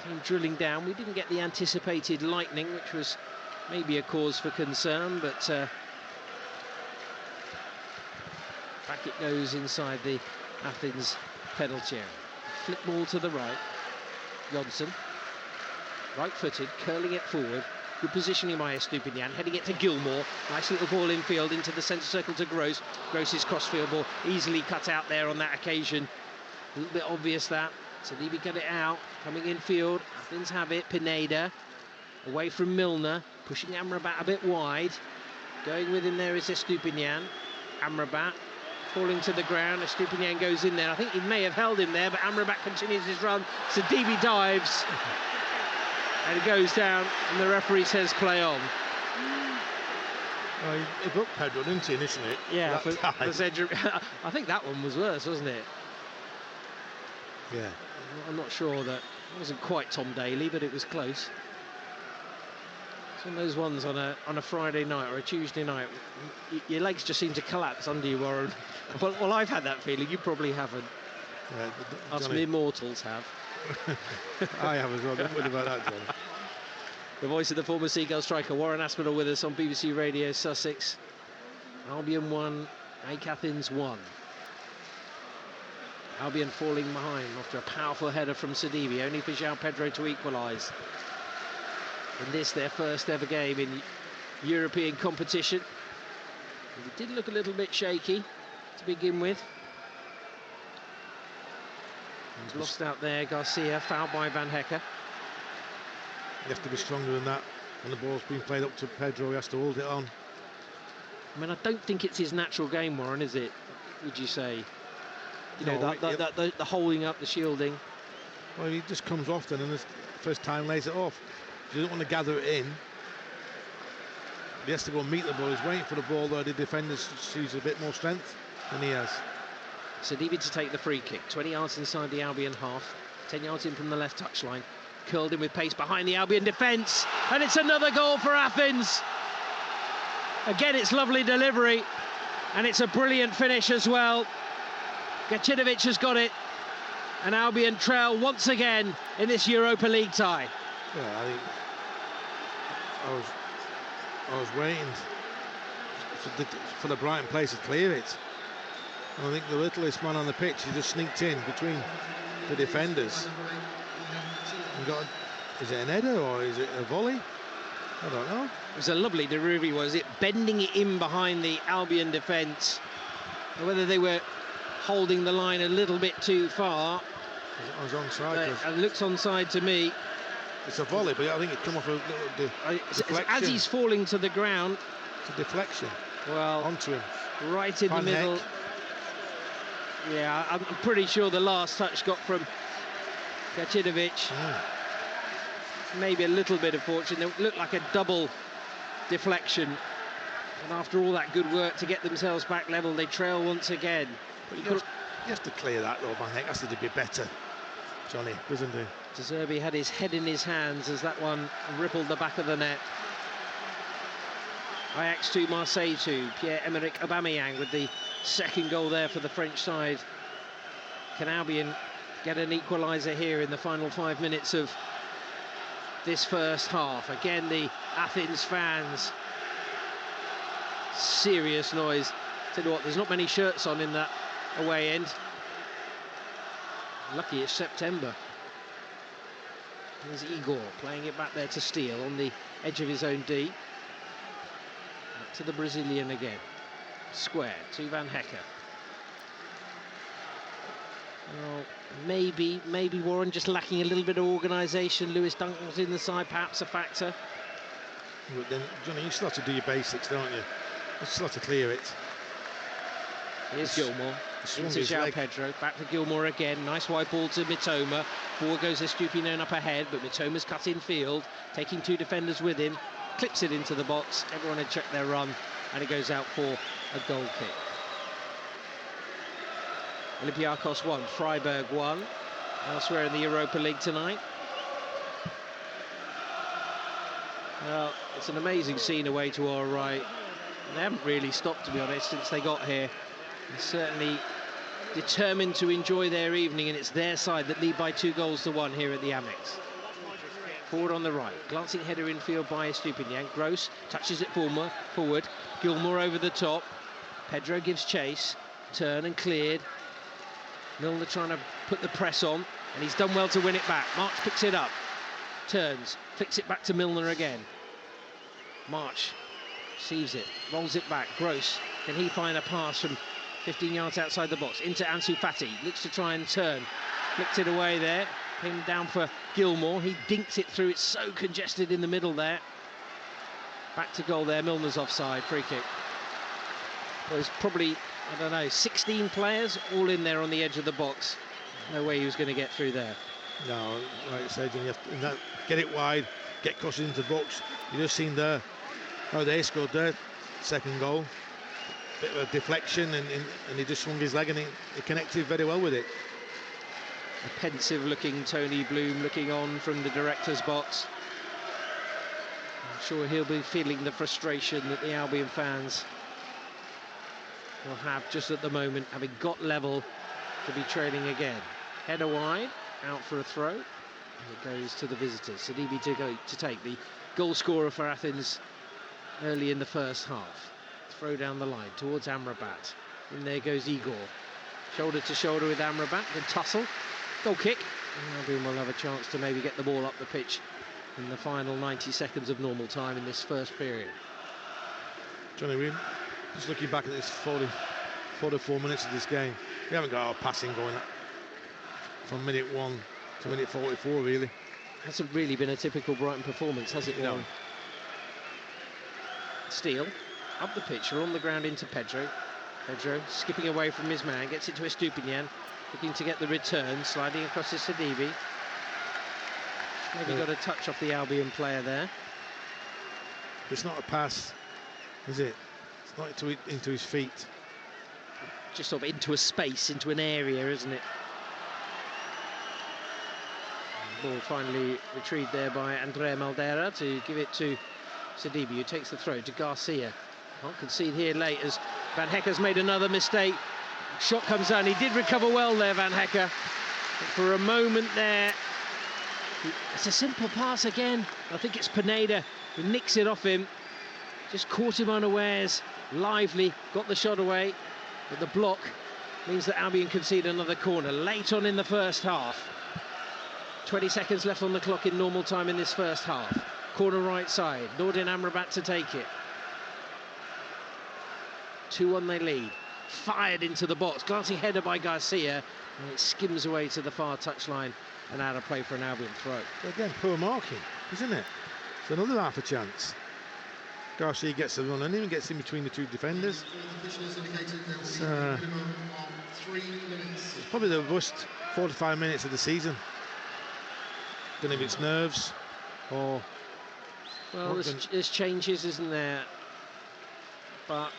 came drilling down. We didn't get the anticipated lightning, which was maybe a cause for concern, but back it goes inside the Athens penalty area. Flip ball to the right. Jonsson, right-footed, curling it forward. Good positioning by Estupinian, heading it to Gilmore. Nice little ball infield into the centre circle to Gross. Gross's crossfield ball easily cut out there on that occasion. A little bit obvious that. Sadibi got it out, coming infield. Athens have it. Pineda away from Milner, pushing Amrabat a bit wide. Going with him there is Estupinian. Amrabat falling to the ground. Estupinian goes in there. I think he may have held him there, but Amrabat continues his run. Sadibi dives. And it goes down, and the referee says play on. Well, he broke Pedro, didn't he, initially? Yeah, I think that one was worse, wasn't it? Yeah. I'm not sure that it wasn't quite Tom Daly, but it was close. It's one of those ones on a Friday night or a Tuesday night. Your legs just seem to collapse under you, Warren. Well, I've had that feeling. You probably haven't. Yeah, Us mere mortals have. I have as well. Don't worry about that, John. The voice of the former Seagull striker Warren Aspinall with us on BBC Radio Sussex. Albion 1, AEK Athens 1. Albion falling behind after a powerful header from Sadibi, only for João Pedro to equalise. In this, their first ever game in European competition. It did look a little bit shaky to begin with. He's lost out there, Garcia, fouled by Van Hecker. You have to be stronger than that. When the ball's being played up to Pedro, he has to hold it on. I mean, I don't think it's his natural game, Warren, is it? Would you say? You know, the holding up, the shielding. Well, he just comes off then, and the first time lays it off. He doesn't want to gather it in. He has to go and meet the ball. He's waiting for the ball, though. The defenders use a bit more strength than he has. Sadibi to take the free kick, 20 yards inside the Albion half, 10 yards in from the left touchline, curled in with pace behind the Albion defence, and it's another goal for Athens. Again, it's lovely delivery, and it's a brilliant finish as well. Gacinovic has got it, And Albion trail once again in this Europa League tie. Yeah, I think I was waiting for the Brighton players to clear it. I think the littlest man on the pitch, he just sneaked in between the defenders. And got, is it an header or is it a volley? I don't know. It was a lovely delivery, was it? Bending it in behind the Albion defence. Whether they were holding the line a little bit too far. I was onside. It looks onside to me. It's a volley, but I think it come off a little deflection. As he's falling to the ground. It's a deflection. Well, onto him. Right in the middle. Yeah, I'm pretty sure the last touch got from Gacinovic. Maybe a little bit of fortune. It looked like a double deflection. And after all that good work to get themselves back level, they trail once again. But you have to clear that though, Van Hecke has to be better, Johnny, doesn't he? De Zerbi had his head in his hands as that one rippled the back of the net. Ajax 2, Marseille 2. Pierre-Emerick Aubameyang with the second goal there for the French side. Can Albion get an equaliser here in the final 5 minutes of this first half? Again, the Athens fans. Serious noise. Tell you what, there's not many shirts on in that away end. Lucky it's September. There's Igor playing it back there to Steele on the edge of his own D. Back to the Brazilian again. Square to Van Hecke. Well, maybe Warren just lacking a little bit of organisation. Lewis Duncan's in the side, perhaps a factor. But then, Johnny, you still have to do your basics, don't you? You still have to clear it. Here's Gilmour. Into João Pedro. Back to Gilmour again. Nice wide ball to Mitoma. Forward goes Estupiñán up ahead, but Mitoma's cut in field, taking two defenders with him. Clips it into the box. Everyone had checked their run, and it goes out for a goal kick. Olympiacos 1, Freiburg 1. Elsewhere in the Europa League tonight. Well, it's an amazing scene away to our right. They haven't really stopped, to be honest, since they got here. They're certainly determined to enjoy their evening, and it's their side that lead by 2-1 here at the Amex. Forward on the right, glancing header in field by Estupiñán. Gross touches it forward. Gilmour over the top. Pedro gives chase. Turn and cleared. Milner trying to put the press on, and he's done well to win it back. March picks it up. Turns, flicks it back to Milner again. March receives it, rolls it back. Gross, can he find a pass from 15 yards outside the box into Ansu Fati? Looks to try and turn, flicked it away there. Came down for Gilmour. He dinks it through. It's so congested in the middle there. Back to goal there. Milner's offside. Free kick. Well, there's probably, I don't know, 16 players all in there on the edge of the box. No way he was going to get through there. No, like I said, you have to get it wide, get crosses into the box. You just seen there how they scored their second goal. Bit of a deflection, and he just swung his leg, and he connected very well with it. A pensive-looking Tony Bloom looking on from the director's box. I'm sure he'll be feeling the frustration that the Albion fans will have just at the moment, having got level to be trailing again. Header wide, out for a throw, and it goes to the visitors. Sidibe to take the goal scorer for Athens early in the first half. Throw down the line towards Amrabat. And there goes Igor. Shoulder to shoulder with Amrabat, then tussle. Goal kick. And Albion will have a chance to maybe get the ball up the pitch in the final 90 seconds of normal time in this first period. Johnny, we're just looking back at this 44 minutes of this game. We haven't got our passing going from minute 1 to minute 44, really. Hasn't really been a typical Brighton performance, has it, Warren? No. Steele, up the pitch, or on the ground into Pedro. Pedro skipping away from his man, gets it to Estupiñán, looking to get the return, sliding across to Sidibe. Maybe got a touch off the Albion player there. It's not a pass, is it? It's not into his feet. Just sort of into a space, into an area, isn't it? Ball finally retrieved there by Andrea Maldera to give it to Sidibe, who takes the throw to Garcia. Can't concede here late as Van Hecke's made another mistake. Shot comes down. He did recover well there, Van Hecke. For a moment there, it's a simple pass again. I think it's Pineda who nicks it off him. Just caught him unawares. Lively, got the shot away. But the block means that Albion concede another corner late on in the first half. 20 seconds left on the clock in normal time in this first half. Corner right side, Nordin Amrabat to take it. 2-1 they lead. Fired into the box, glancing header by Garcia, and it skims away to the far touchline and out of play for an Albion throw. Again, poor marking, isn't it? It's another half a chance. Garcia gets the run and even gets in between the two defenders. It's probably the worst 45 minutes of the season. Don't know if it's nerves or... Well, there's changes, isn't there? But,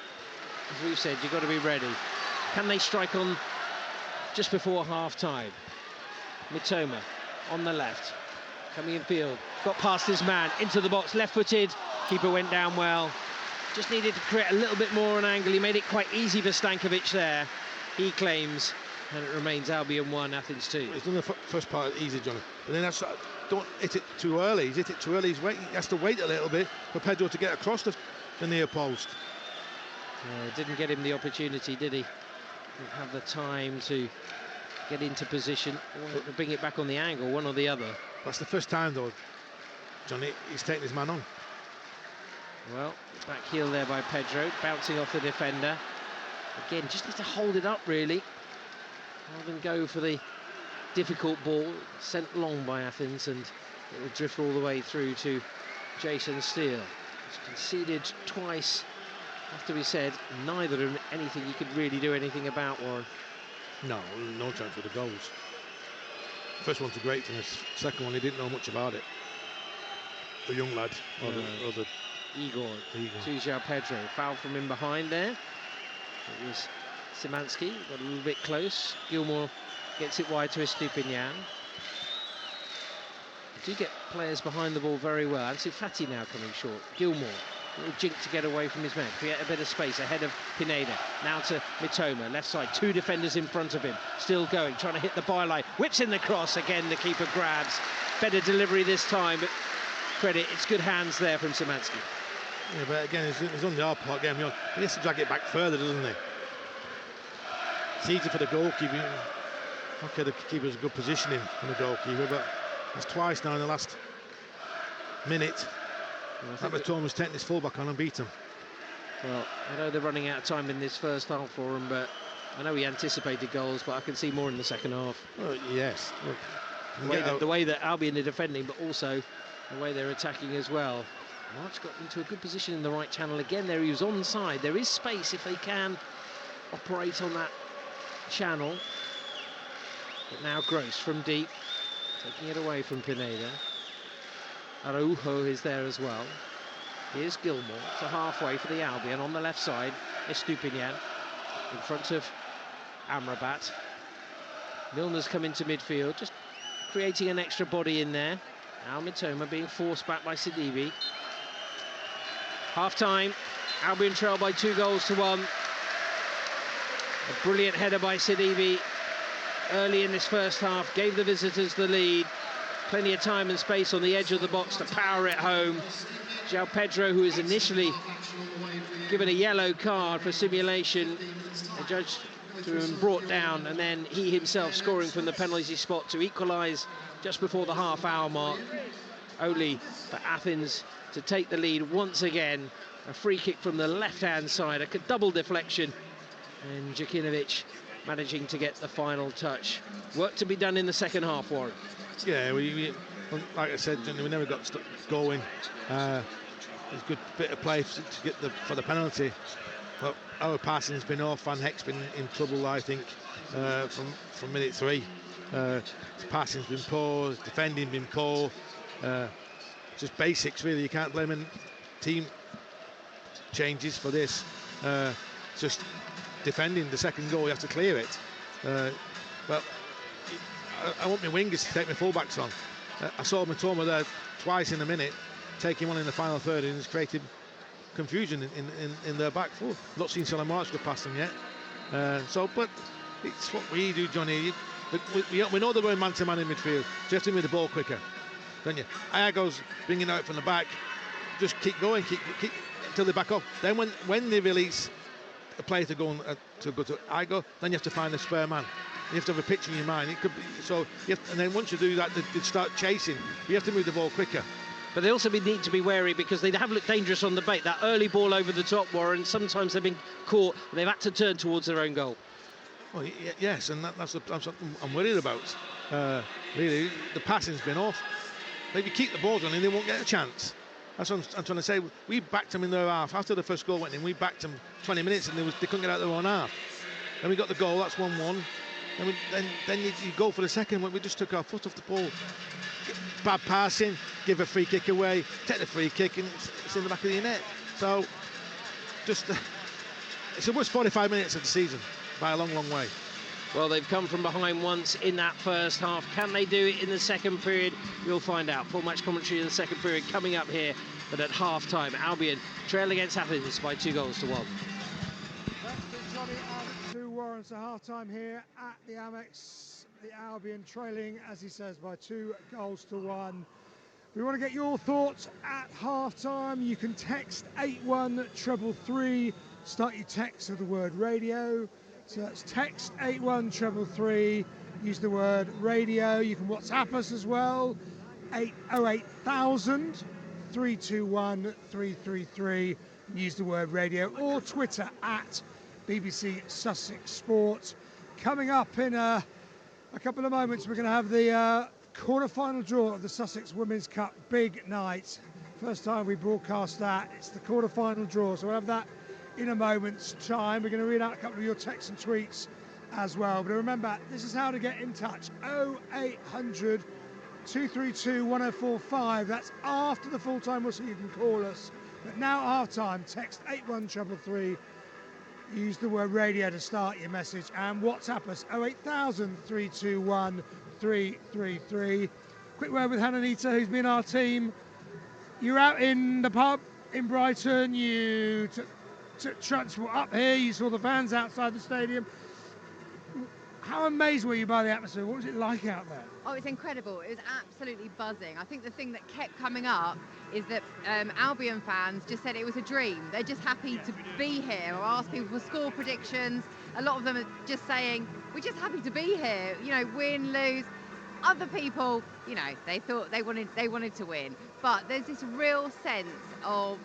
as we've said, you've got to be ready. Can they strike on just before half-time? Mitoma on the left, coming in field. Got past his man, into the box, left-footed. Keeper went down well. Just needed to create a little bit more an angle. He made it quite easy for Stankovic there, he claims. And it remains Albion 1, Athens 2. He's done the first part easy, Johnny. But then don't hit it too early. He's hit it too early. He has to wait a little bit for Pedro to get across the near post. Didn't get him the opportunity, did he? Didn't have the time to get into position or to bring it back on the angle, one or the other. That's the first time, though, Johnny, he's taken his man on. Well, back heel there by Pedro, bouncing off the defender. Again, just need to hold it up, really, rather than go for the difficult ball sent long by Athens, and it will drift all the way through to Jason Steele. He's conceded twice. Have to be said, neither of them anything you could really do anything about, Warren. No chance for the goals. First one's a great finish. Second one, he didn't know much about it. The young lad, or the Igor to João Pedro. Foul from in behind there. It was Szymanski, got a little bit close. Gilmour gets it wide to Estupinian. Do get players behind the ball very well. Ansu Fati now coming short. Gilmour, a little jink to get away from his man. Create a bit of space ahead of Pineda. Now to Mitoma, left side. Two defenders in front of him. Still going, trying to hit the byline. Whips in the cross again. The keeper grabs. Better delivery this time, but credit, it's good hands there from Szymanski. Yeah, but again, he's on the hard part again. He has to drag it back further, doesn't he? It's easy for the goalkeeper. Okay, the keeper's a good positioning from the goalkeeper, but it's twice now in the last minute that Mitoma's taken his fullback on and beat him. Well, I know they're running out of time in this first half for him, but I know he anticipated goals, but I can see more in the second half. Oh, yes. Look, the way that Albion are defending, but also the way they're attacking as well. March got into a good position in the right channel again there. He was onside. There is space if they can operate on that channel. But now Gross from deep, taking it away from Pineda. Araujo is there as well. Here's Gilmour to halfway for the Albion on the left side. Estupinian in front of Amrabat. Milner's come into midfield, just creating an extra body in there. Now Mitoma being forced back by Sidibe. Half-time, Albion trail by 2-1. A brilliant header by Sidibe early in this first half, gave the visitors the lead. Plenty of time and space on the edge of the box to power it home. João Pedro, who was initially given a yellow card for simulation, the judge to him brought down, and then he himself scoring from the penalty spot to equalise just before the half-hour mark. Only for Athens to take the lead once again. A free kick from the left-hand side, a double deflection, and Jokinovic managing to get the final touch. Work to be done in the second half, Warren. Yeah, we like I said, we never got going. It's a good bit of play to get for the penalty, but our passing's been off. Van Heck's been in trouble, I think, from minute 3. His passing's been poor, his defending been poor. Just basics, really. You can't blame any team changes for this. Just defending the second goal, you have to clear it. But I want my wingers to take my fullbacks on. I saw Mitoma there twice in a minute, taking one in the final third, and it's created confusion in their back four. Not seen March go past them yet. But it's what we do, Johnny. We know they're going man-to-man in midfield, so you have to move the ball quicker, don't you? Iago's bringing it out from the back. Just keep going, keep until they back off. Then when they release a player to go to Iago, then you have to find the spare man. You have to have a picture in your mind. It could be so. And then once you do that, they start chasing. You have to move the ball quicker. But they also need to be wary because they have looked dangerous on the bait. That early ball over the top, Warren, sometimes they've been caught and they've had to turn towards their own goal. Well, yes, and that's what I'm worried about. Really, the passing's been off. If you keep the ball running, they won't get a chance. That's what I'm trying to say. We backed them in their half. After the first goal went in, we backed them 20 minutes and they couldn't get out of their own half. Then we got the goal, that's 1-1. Then you go for the second one. We just took our foot off the ball. Bad passing, give a free kick away, take the free kick, and it's in the back of the net. So, just it's the worst 45 minutes of the season by a long, long way. Well, they've come from behind once in that first half. Can they do it in the second period? We'll find out. Full match commentary in the second period coming up here. But at half-time, Albion trail against Athens by 2-1. Thanks to Johnny and to Warren. So half-time here at the Amex. The Albion trailing, as he says, by 2-1. We want to get your thoughts at half-time. You can text 81333. Start your text with the word radio. So that's text 81333. Use the word radio. You can WhatsApp us as well. 08,000 321 333. Use the word radio, or Twitter at BBC Sussex Sport. Coming up in a couple of moments, we're going to have the quarter-final draw of the Sussex Women's Cup. Big night. First time we broadcast that. It's the quarter-final draw, so we'll have that in a moment's time. We're going to read out a couple of your texts and tweets as well. But remember, this is how to get in touch. 0800 232 1045. That's after the full-time whistle. You can call us. But now at half-time, text 81333. Use the word radio to start your message, and WhatsApp us 08,000 321 333. Quick word with Hannah Nita, who's been our team. You're out in the pub in Brighton. You took transport up here. You saw the fans outside the stadium. How amazed were you by the atmosphere? What was it like out there? Oh, it's incredible. It was absolutely buzzing. I think the thing that kept coming up is that Albion fans just said it was a dream. They're just happy to be here, or ask people for score predictions. A lot of them are just saying, we're just happy to be here, you know, win, lose. Other people, you know, they thought they wanted to win. But there's this real sense of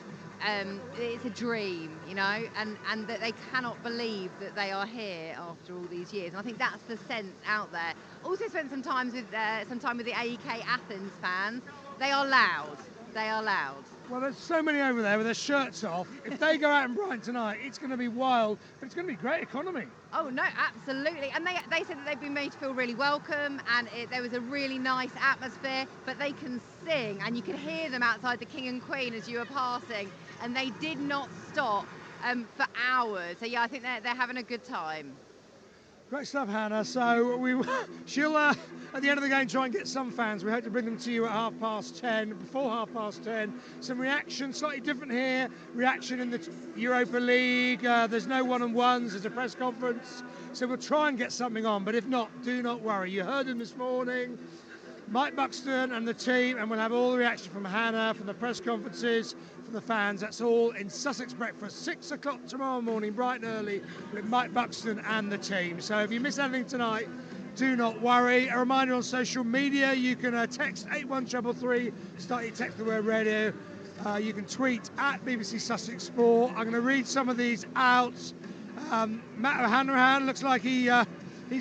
it's a dream, you know, and that they cannot believe that they are here after all these years. And I think that's the sense out there. Also spent some time with the AEK Athens fans. They are loud. They are loud. Well, there's so many over there with their shirts off. If they go out in Brighton tonight, it's going to be wild, but it's going to be great economy. Oh, no, absolutely. And they said that they've been made to feel really welcome, and there was a really nice atmosphere, but they can sing, and you could hear them outside the King and Queen as you were passing, and they did not stop for hours. So, yeah, I think they're having a good time. Great stuff, Hannah. So she'll, at the end of the game, try and get some fans. We hope to bring them to you at 10:30, before 10:30. Some reaction, slightly different here. Reaction in the Europa League. There's no one-on-ones. There's a press conference. So we'll try and get something on. But if not, do not worry. You heard him this morning. Mike Buxton and the team, and we'll have all the reaction from Hannah, from the press conferences, from the fans. That's all in Sussex Breakfast, 6 o'clock tomorrow morning, bright and early, with Mike Buxton and the team. So if you miss anything tonight, do not worry. A reminder on social media, you can text 81333, start your text the word radio. You can tweet at BBC Sussex Sport. I'm going to read some of these out. Matt O'Hanrahan looks like he's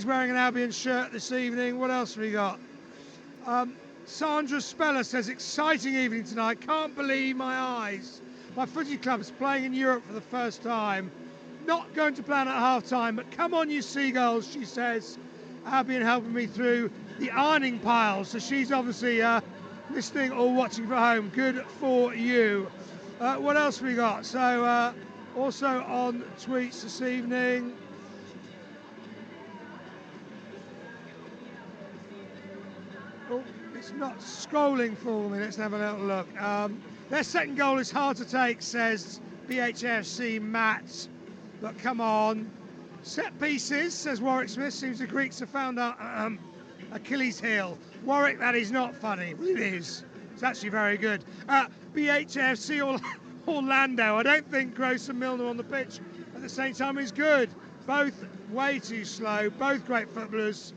wearing an Albion shirt this evening. What else have we got? Sandra Speller says, exciting evening tonight. Can't believe my eyes. My footy club's playing in Europe for the first time. Not going to plan at half-time, but come on, you seagulls, she says. Albion helping me through the ironing pile. So she's obviously listening or watching from home. Good for you. What else we got? So also on tweets this evening. Oh, it's not scrolling for me. Let's have a little look. Their second goal is hard to take, says BHFC Matt. But come on. Set pieces, says Warwick Smith, seems the Greeks have found out Achilles' heel. Warwick, that is not funny. It is. It's actually very good. BHFC Orlando, I don't think Gross and Milner on the pitch at the same time is good. Both way too slow, both great footballers.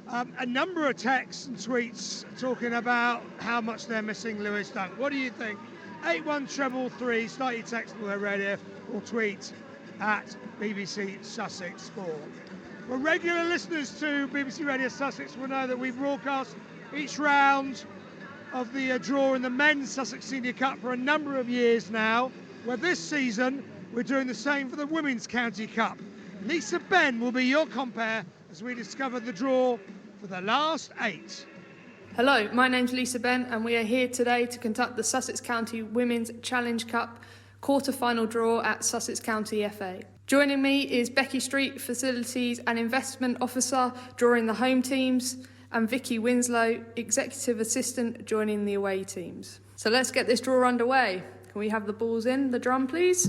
A number of texts and tweets talking about how much they're missing Lewis Dunk. What do you think? 81333, start your text on the radio or tweet at BBC Sussex Sport. Well, regular listeners to BBC Radio Sussex will know that we broadcast each round of the draw in the Men's Sussex Senior Cup for a number of years now, where this season we're doing the same for the Women's County Cup. Lisa Ben will be your compere as we discover the draw for the last 8. Hello, my name's Lisa Ben and we are here today to conduct the Sussex County Women's Challenge Cup quarter-final draw at Sussex County FA. Joining me is Becky Street, Facilities and Investment Officer, drawing the home teams, and Vicky Winslow, Executive Assistant, joining the away teams. So let's get this draw underway. Can we have the balls in the drum, please?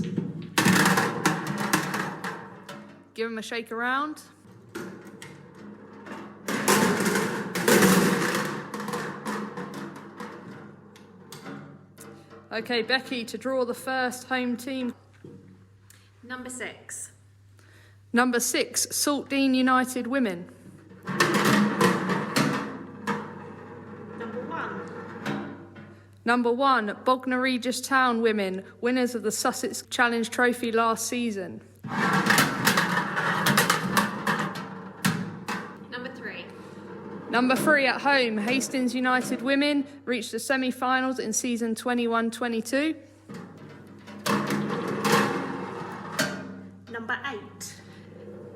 Give them a shake around. Okay, Becky, to draw the first home team. Number 6. Number 6, Saltdean United Women. Number 1. Number 1, Bognor Regis Town Women, winners of the Sussex Challenge Trophy last season. Number 3. Number 3 at home, Hastings United Women, reached the semi-finals in season 21-22. Number 8.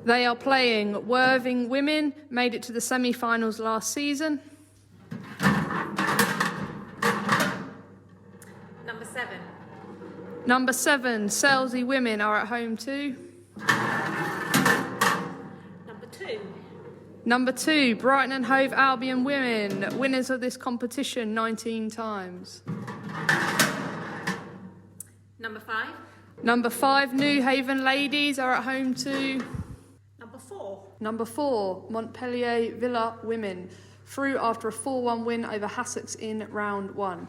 They are playing Worthing Women, made it to the semi-finals last season. Number 7. Number 7, Selsey Women are at home too. Number 2. Number 2, Brighton and Hove Albion Women, winners of this competition 19 times. Number 5. Number 5, New Haven Ladies are at home too. Number 4. Number 4, Montpellier Villa Women, through after a 4-1 win over Sussex in round 1.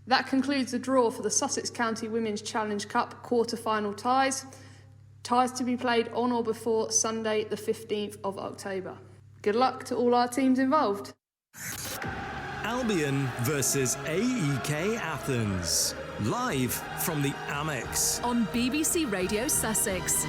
That concludes the draw for the Sussex County Women's Challenge Cup quarter-final ties. Ties to be played on or before Sunday the 15th of October. Good luck to all our teams involved. Albion versus AEK Athens. Live from the Amex. On BBC Radio Sussex.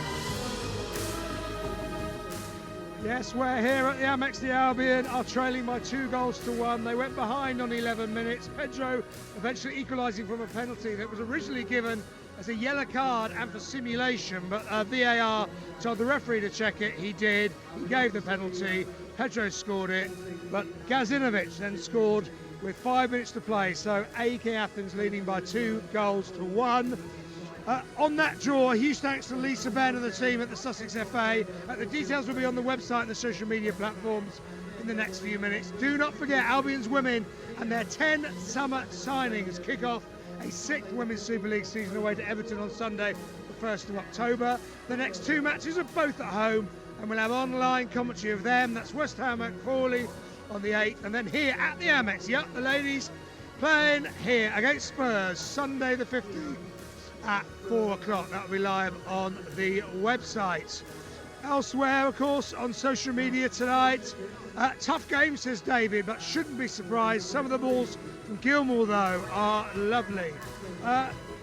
Yes, we're here at the Amex. The Albion are trailing by 2-1. They went behind on 11 minutes. Pedro eventually equalising from a penalty that was originally given as a yellow card and for simulation, but VAR told the referee to check it. He did. He gave the penalty. Pedro scored it, but Gazinovic then scored with 5 minutes to play. So AEK Athens leading by 2-1. On that draw, huge thanks to Lisa Ben and the team at the Sussex FA. The details will be on the website and the social media platforms in the next few minutes. Do not forget Albion's women and their 10 summer signings kick off a 6th Women's Super League season away to Everton on Sunday, the 1st of October. The next 2 matches are both at home, and we'll have online commentary of them. That's West Ham at Crawley on the 8th, and then here at the Amex, yep, the ladies playing here against Spurs Sunday the 15th at 4 o'clock. That'll be live on the website. Elsewhere, of course, on social media tonight, tough game, says David, but shouldn't be surprised. Some of the balls from Gilmore, though, are lovely.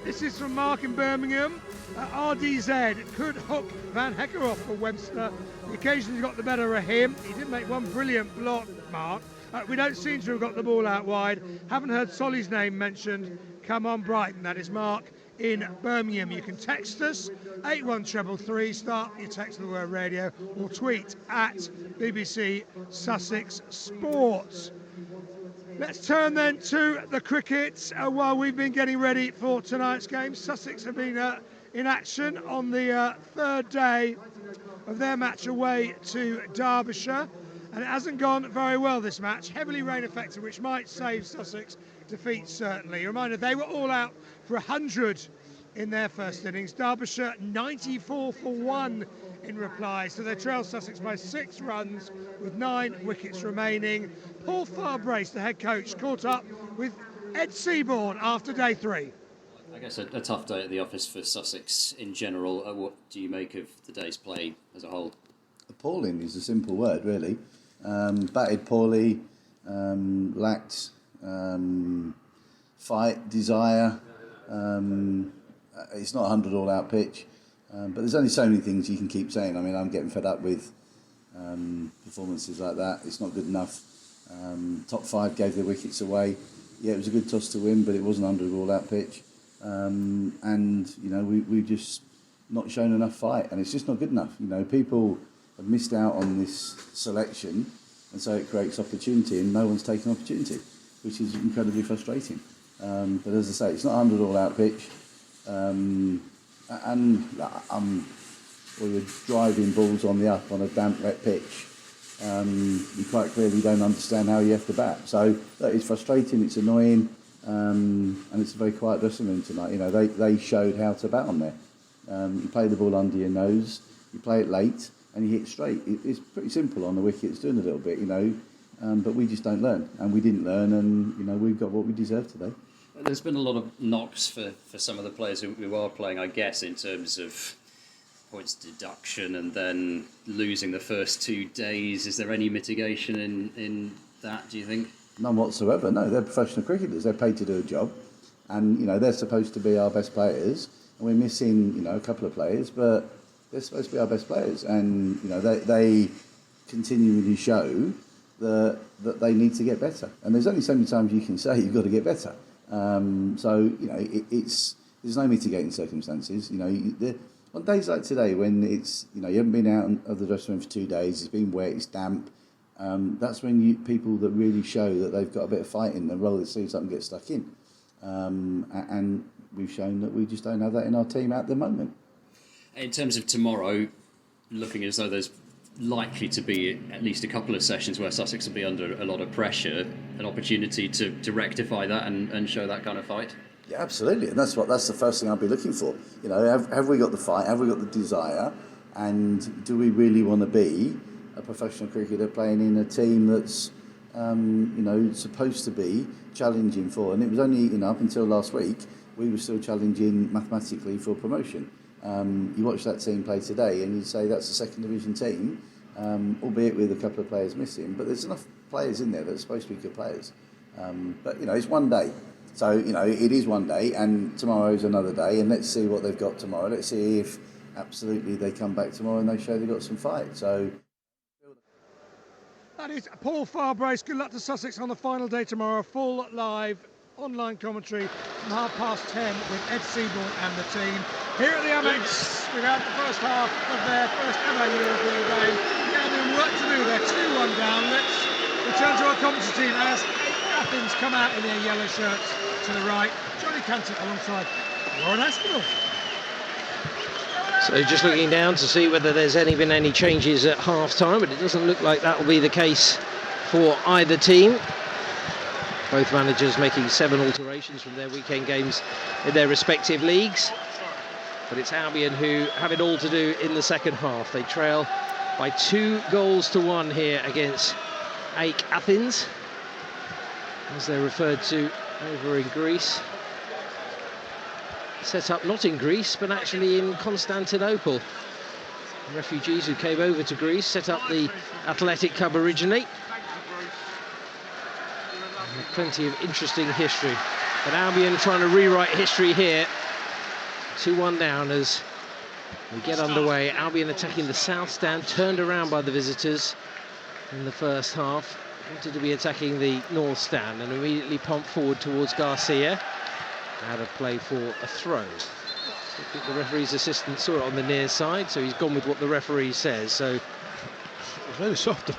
This is from Mark in Birmingham. RDZ could hook Van Hecker off for Webster. The occasion's got the better of him. He did make one brilliant block, Mark. We don't seem to have got the ball out wide. Haven't heard Solly's name mentioned. Come on, Brighton. That is Mark in Birmingham. You can text us 81333, start your text with the word radio, or tweet at BBC Sussex Sports. Let's turn then to the cricket. While we've been getting ready for tonight's game, Sussex have been in action on the 3rd day of their match away to Derbyshire, and it hasn't gone very well, this match. Heavily rain affected, which might save Sussex defeat, certainly. A reminder, they were all out for 100 in their first innings. Derbyshire 94 for 1 in reply. So they trail Sussex by 6 runs with 9 wickets remaining. Paul Farbrace, the head coach, caught up with Ed Seaborn after day 3. I guess a tough day at the office for Sussex in general. What do you make of the day's play as a whole? Appalling is a simple word, really. Batted poorly, lacked fight, desire. It's not a 100 all-out pitch, but there's only so many things you can keep saying. I mean, I'm getting fed up with performances like that. It's not good enough. Top 5 gave their wickets away. Yeah, it was a good toss to win, but it wasn't 100 all-out pitch. And, you know, we've just not shown enough fight, and it's just not good enough. You know, people have missed out on this selection, and so it creates opportunity, and no one's taken opportunity, which is incredibly frustrating. But as I say, it's not 100 all-out pitch, and you're driving balls on the up on a damp, wet pitch. You quite clearly don't understand how you have to bat. So that is frustrating, it's annoying, and it's a very quiet dressing room tonight. You know, they showed how to bat on there. You play the ball under your nose, you play it late, and you hit straight. It's pretty simple on the wicket. It's doing a little bit, you know, but we just don't learn, and we didn't learn, and you know we've got what we deserve today. There's been a lot of knocks for some of the players who are playing, I guess, in terms of points deduction and then losing the first 2 days. Is there any mitigation in that, do you think? None whatsoever. No, they're professional cricketers. They're paid to do a job, and you know they're supposed to be our best players, and we're missing, you know, a couple of players, but they're supposed to be our best players, and you know they continually show that they need to get better. And there's only so many times you can say you've got to get better. So you know there's no mitigating circumstances. You know, on days like today when it's, you know, you haven't been out of the dressing room for 2 days, it's been wet, it's damp. That's when people that really show that they've got a bit of fight in them roll their sleeves up and get stuck in. And we've shown that we just don't have that in our team at the moment. In terms of tomorrow, looking as though there's likely to be at least a couple of sessions where Sussex will be under a lot of pressure, an opportunity to rectify that and show that kind of fight? Yeah, absolutely, and that's the first thing I'll be looking for. You know, have we got the fight? Have we got the desire? And do we really want to be a professional cricketer playing in a team that's you know, supposed to be challenging for? And it was only, you know, up until last week we were still challenging mathematically for promotion. You watch that team play today and you say that's a second division team, albeit with a couple of players missing, but there's enough players in there that are supposed to be good players. But you know, it's one day. So, you know, it is one day, and tomorrow's another day, and let's see what they've got tomorrow. Let's see if absolutely they come back tomorrow and they show they've got some fight. So that is Paul Farbrace. Good luck to Sussex on the final day tomorrow. Full live online commentary from 10:30 with Ed Seaborn and the team here at the Amex. We've had the first half of their first ever European game. Yeah, there's work to do there. 2-1 down. Let's return to our commentary team as Athens come out in their yellow shirts. To the right, Johnny Cantor alongside Warren Aspinall. So just looking down to see whether there's been any changes at half-time, but it doesn't look like that will be the case for either team. Both managers making 7 alterations from their weekend games in their respective leagues. But it's Albion who have it all to do in the second half. They trail by 2-1 here against AEK Athens, as they're referred to over in Greece. Set up not in Greece, but actually in Constantinople. Refugees who came over to Greece set up the Athletic Club originally. Plenty of interesting history. But Albion trying to rewrite history here. 2-1 down as we get underway. Albion attacking the south stand, turned around by the visitors in the first half. Wanted to be attacking the north stand and immediately pumped forward towards Garcia. Out of play for a throw. I think the referee's assistant saw it on the near side, so he's gone with what the referee says. So it's very soft,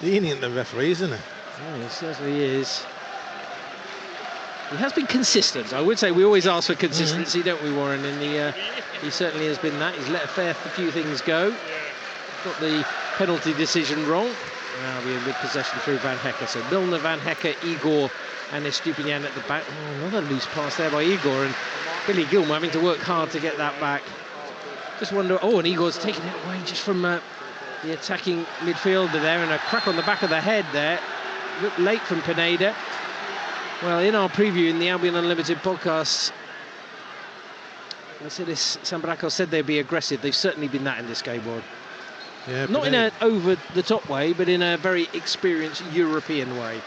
lenient, the referee, isn't it? Oh, it certainly is. He has been consistent. I would say we always ask for consistency, don't we, Warren? And he certainly has been that. He's let a few things go. Got the penalty decision wrong. Albion with possession through Van Hecker. So Milner, Van Hecker, Igor and Estupinian at the back. Oh, another loose pass there by Igor, and Billy Gilmour having to work hard to get that back. Just wonder, oh, and Igor's taking it away just from the attacking midfielder there, and a crack on the back of the head there. Looked late from Pineda. Well, in our preview in the Albion Unlimited podcast, Sambraco said they'd be aggressive. They've certainly been that in this game, Ward. Yeah, not in an over-the-top way, but in a very experienced European way.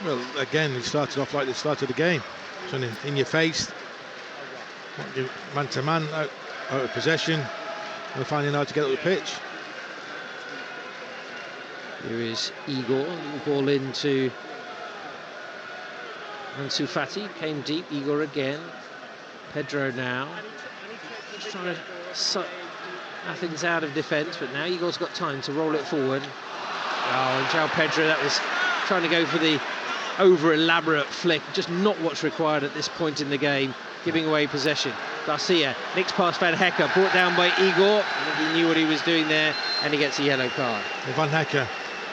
Well, again, he started off like they started the game. So in your face, man-to-man, out of possession. We're finding out to get up the pitch. Here is Igor, ball into Ansu Fati, came deep, Igor again. Pedro now, just trying to suck Athens out of defence, but now Igor's got time to roll it forward. Oh, and João Pedro, that was trying to go for the over-elaborate flick, just not what's required at this point in the game, giving away possession. Garcia, nicks past Van Hecke, brought down by Igor. I think he knew what he was doing there, and he gets a yellow card. Van Hecke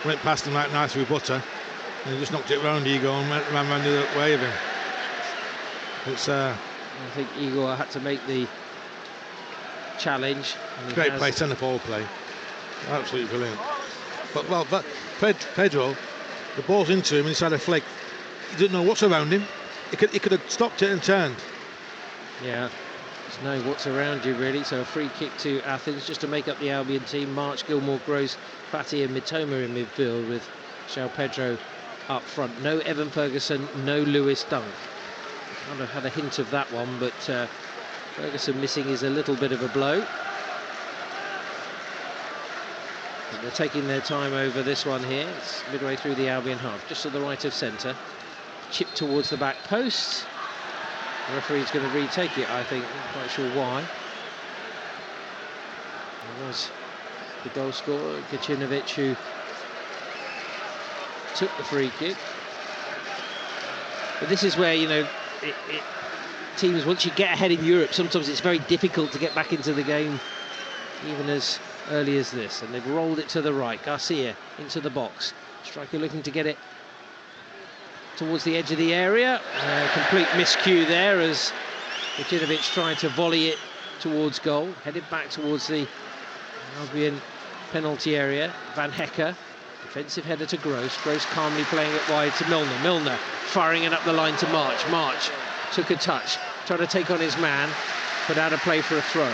went past him like nice with butter, and he just knocked it round Igor and ran round the other way of him. It's I think Igor had to make the challenge. Great play, centre forward play. Absolutely brilliant. But Pedro, the ball's into him and he's had a flick. He didn't know what's around him. He could have stopped it and turned. Yeah, just know what's around you really. So a free kick to Athens just to make up the Albion team. March, Gilmore, Gross, Fati and Mitoma in midfield with João Pedro up front. No Evan Ferguson, no Lewis Dunk. Kind of had a hint of that one, but Ferguson missing is a little bit of a blow. But they're taking their time over this one here. It's midway through the Albion half, just to the right of centre. Chip towards the back post. The referee's going to retake it, I think. Not quite sure why. It was the goal scorer, Kacinovic, who took the free kick. But this is where, you know, teams, once you get ahead in Europe, sometimes it's very difficult to get back into the game, even as early as this. And they've rolled it to the right. Garcia into the box. Striker looking to get it towards the edge of the area. Complete miscue there as Kacinovic tried to volley it towards goal. Headed back towards the Albion penalty area. Van Hecke, defensive header to Gross. Gross calmly playing it wide to Milner. Milner firing it up the line to March. March took a touch, tried to take on his man, but out of play for a throw.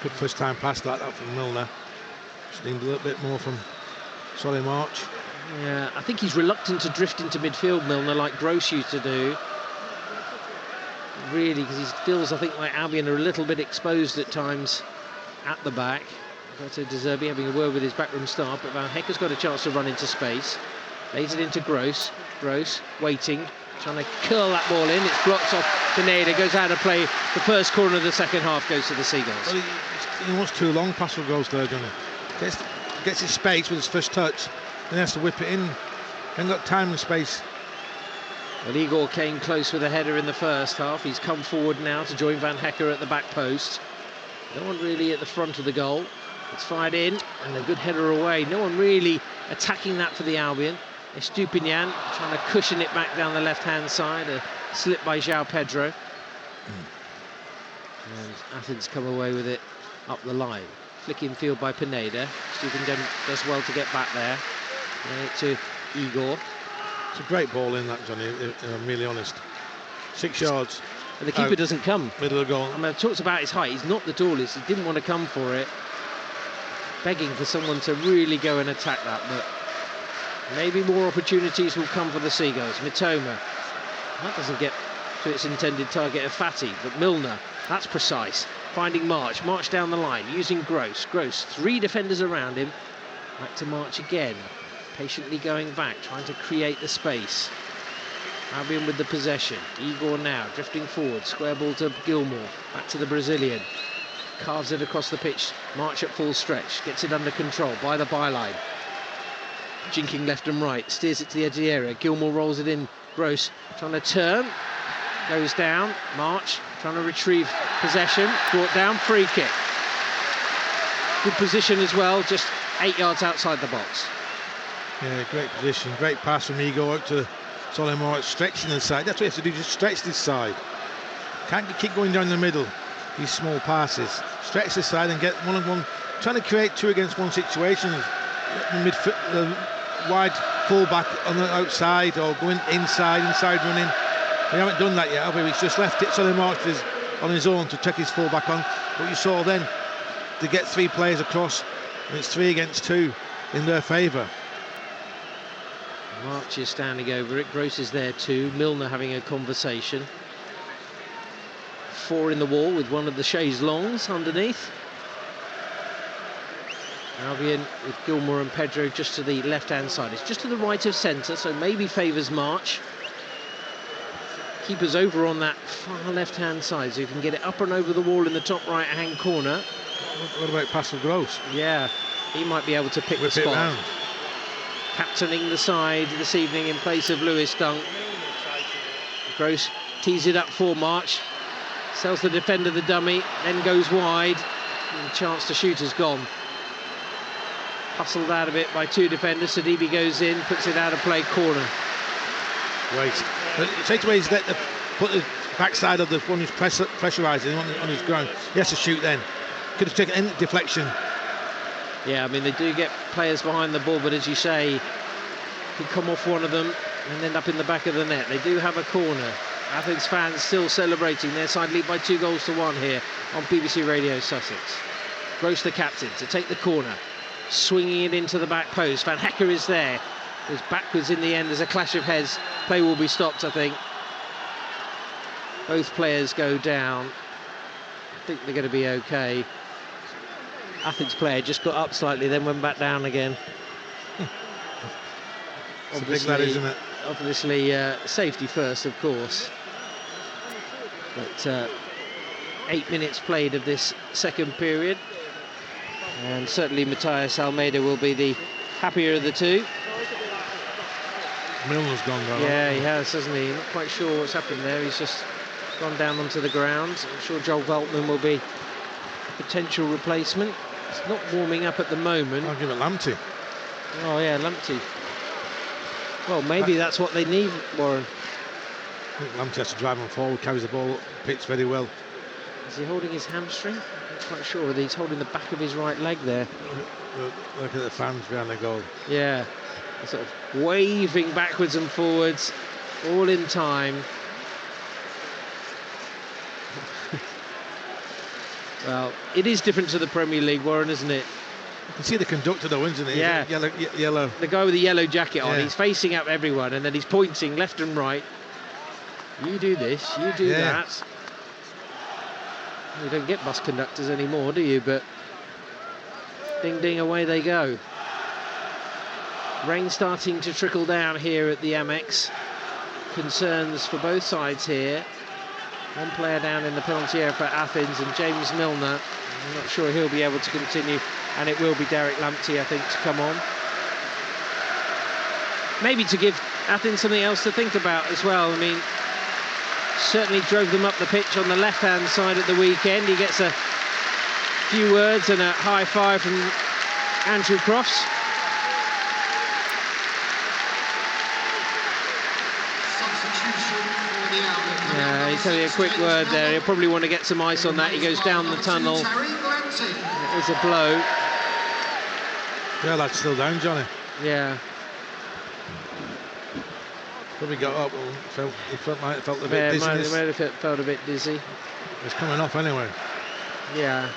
Good first time pass that from Milner. Just needed a little bit more from Solly March. Yeah, I think he's reluctant to drift into midfield, Milner, like Gross used to do. Really, because he feels, I think, like Albion are a little bit exposed at times at the back. Roberto De Zerbi having a word with his backroom staff, but Van Hecke's got a chance to run into space. Lays it into Gross. Gross waiting, trying to curl that ball in. It's blocked off Pineda, goes out of play. The first corner of the second half goes to the Seagulls. Well, he wants too long pass for goals there, Johnny. Gets his space with his first touch, then has to whip it in. Ain't got time and space. Well, Igor came close with a header in the first half. He's come forward now to join Van Hecke at the back post. No one really at the front of the goal. It's fired in, and a good header away. No one really attacking that for the Albion. Estupinian trying to cushion it back down the left-hand side. A slip by João Pedro. And Athens come away with it up the line. Flick in field by Pineda. Estupinian does well to get back there. And it to Igor. It's a great ball in that, Johnny, if I'm really honest. 6 yards. And the keeper doesn't come. Middle of the goal. I mean, I've talked about his height. He's not the tallest. He didn't want to come for it. Begging for someone to really go and attack that, but maybe more opportunities will come for the Seagulls. Mitoma, that doesn't get to its intended target of Fati, but Milner, that's precise. Finding March, March down the line, using Gross. Gross, 3 defenders around him. Back to March again, patiently going back, trying to create the space. Albion with the possession. Igor now drifting forward, square ball to Gilmore, back to the Brazilian. Carves it across the pitch. March at full stretch, gets it under control by the byline. Jinking left and right, steers it to the edge of the area. Gilmore rolls it in. Gross trying to turn, goes down. March trying to retrieve possession, brought down. Free kick. Good position as well, just 8 yards outside the box. Yeah, great position, great pass from Igor out to Solly March, stretching the side. That's what he has to do, just stretch this side. Can't keep going down the middle. These small passes. Stretch the side and get one-on-one. Trying to create 2 against 1 situations. Wide full-back on the outside or going inside running. We haven't done that yet, have we? He's just left it Solly March on his own to check his full-back on. But you saw then, to get 3 players across, and it's 3 against 2 in their favour. March is standing over it. Gross is there too. Milner having a conversation. 4 in the wall with one of the chaise longs underneath. Albion with Gilmour and Pedro just to the left-hand side. It's just to the right of centre, so maybe favours March. Keeper's over on that far left-hand side, so you can get it up and over the wall in the top right-hand corner. What about Pascal Gross? Yeah, he might be able to pick the spot. Captaining the side this evening in place of Lewis Dunk. Gross tees it up for March. Sells the defender the dummy, then goes wide. And the chance to shoot is gone. Hustled out of it by 2 defenders. Sidibe goes in, puts it out of play, corner. Right. Straight away he's put the backside of the one who's pressurising on his ground. He has to shoot then. Could have taken any deflection. Yeah, I mean, they do get players behind the ball, but as you say, could come off one of them and end up in the back of the net. They do have a corner. Athens fans still celebrating their side lead by 2-1 here on BBC Radio Sussex. Gross, the captain, to take the corner. Swinging it into the back post. Van Hecker is there. Goes backwards in the end. There's a clash of heads. Play will be stopped, I think. Both players go down. I think they're going to be okay. Athens player just got up slightly, then went back down again. It's a big lad, isn't it? Obviously, safety first, of course. But 8 minutes played of this second period. And certainly Matthias Almeida will be the happier of the 2. Milner's gone down. Yeah, he has, hasn't he? Not quite sure what's happened there. He's just gone down onto the ground. I'm sure Joel Veltman will be a potential replacement. It's not warming up at the moment. I'll give it Lamptey. Oh yeah, Lamptey. Well, maybe that's what they need, Warren. I think Lamptey has to drive him forward, carries the ball up pitch very well. Is he holding his hamstring? I'm not quite sure. He's holding the back of his right leg there. Look at the fans behind the goal. Yeah, they're sort of waving backwards and forwards, all in time. Well, it is different to the Premier League, Warren, isn't it? You can see the conductor though, isn't it? Yeah. Yellow. The guy with the yellow jacket on, Yeah. he's facing up everyone and then he's pointing left and right. You do this, you do that. You don't get bus conductors anymore, do you? But ding, ding, away they go. Rain starting to trickle down here at the Amex. Concerns for both sides here. One player down in the penalty area for Athens, and James Milner. I'm not sure he'll be able to continue, and it will be Derek Lamptey, I think, to come on. Maybe to give Athens something else to think about as well. I mean, certainly drove them up the pitch on the left-hand side at the weekend. He gets a few words and a high five from Andrew Crofts. Yeah, he'll tell you a quick word there. He'll probably want to get some ice on that. He goes down the tunnel. It is a blow. Yeah, that's still down, Johnny. Yeah. Probably got up and felt a bit dizzy. Might have felt a bit dizzy. It's coming off anyway. Yeah.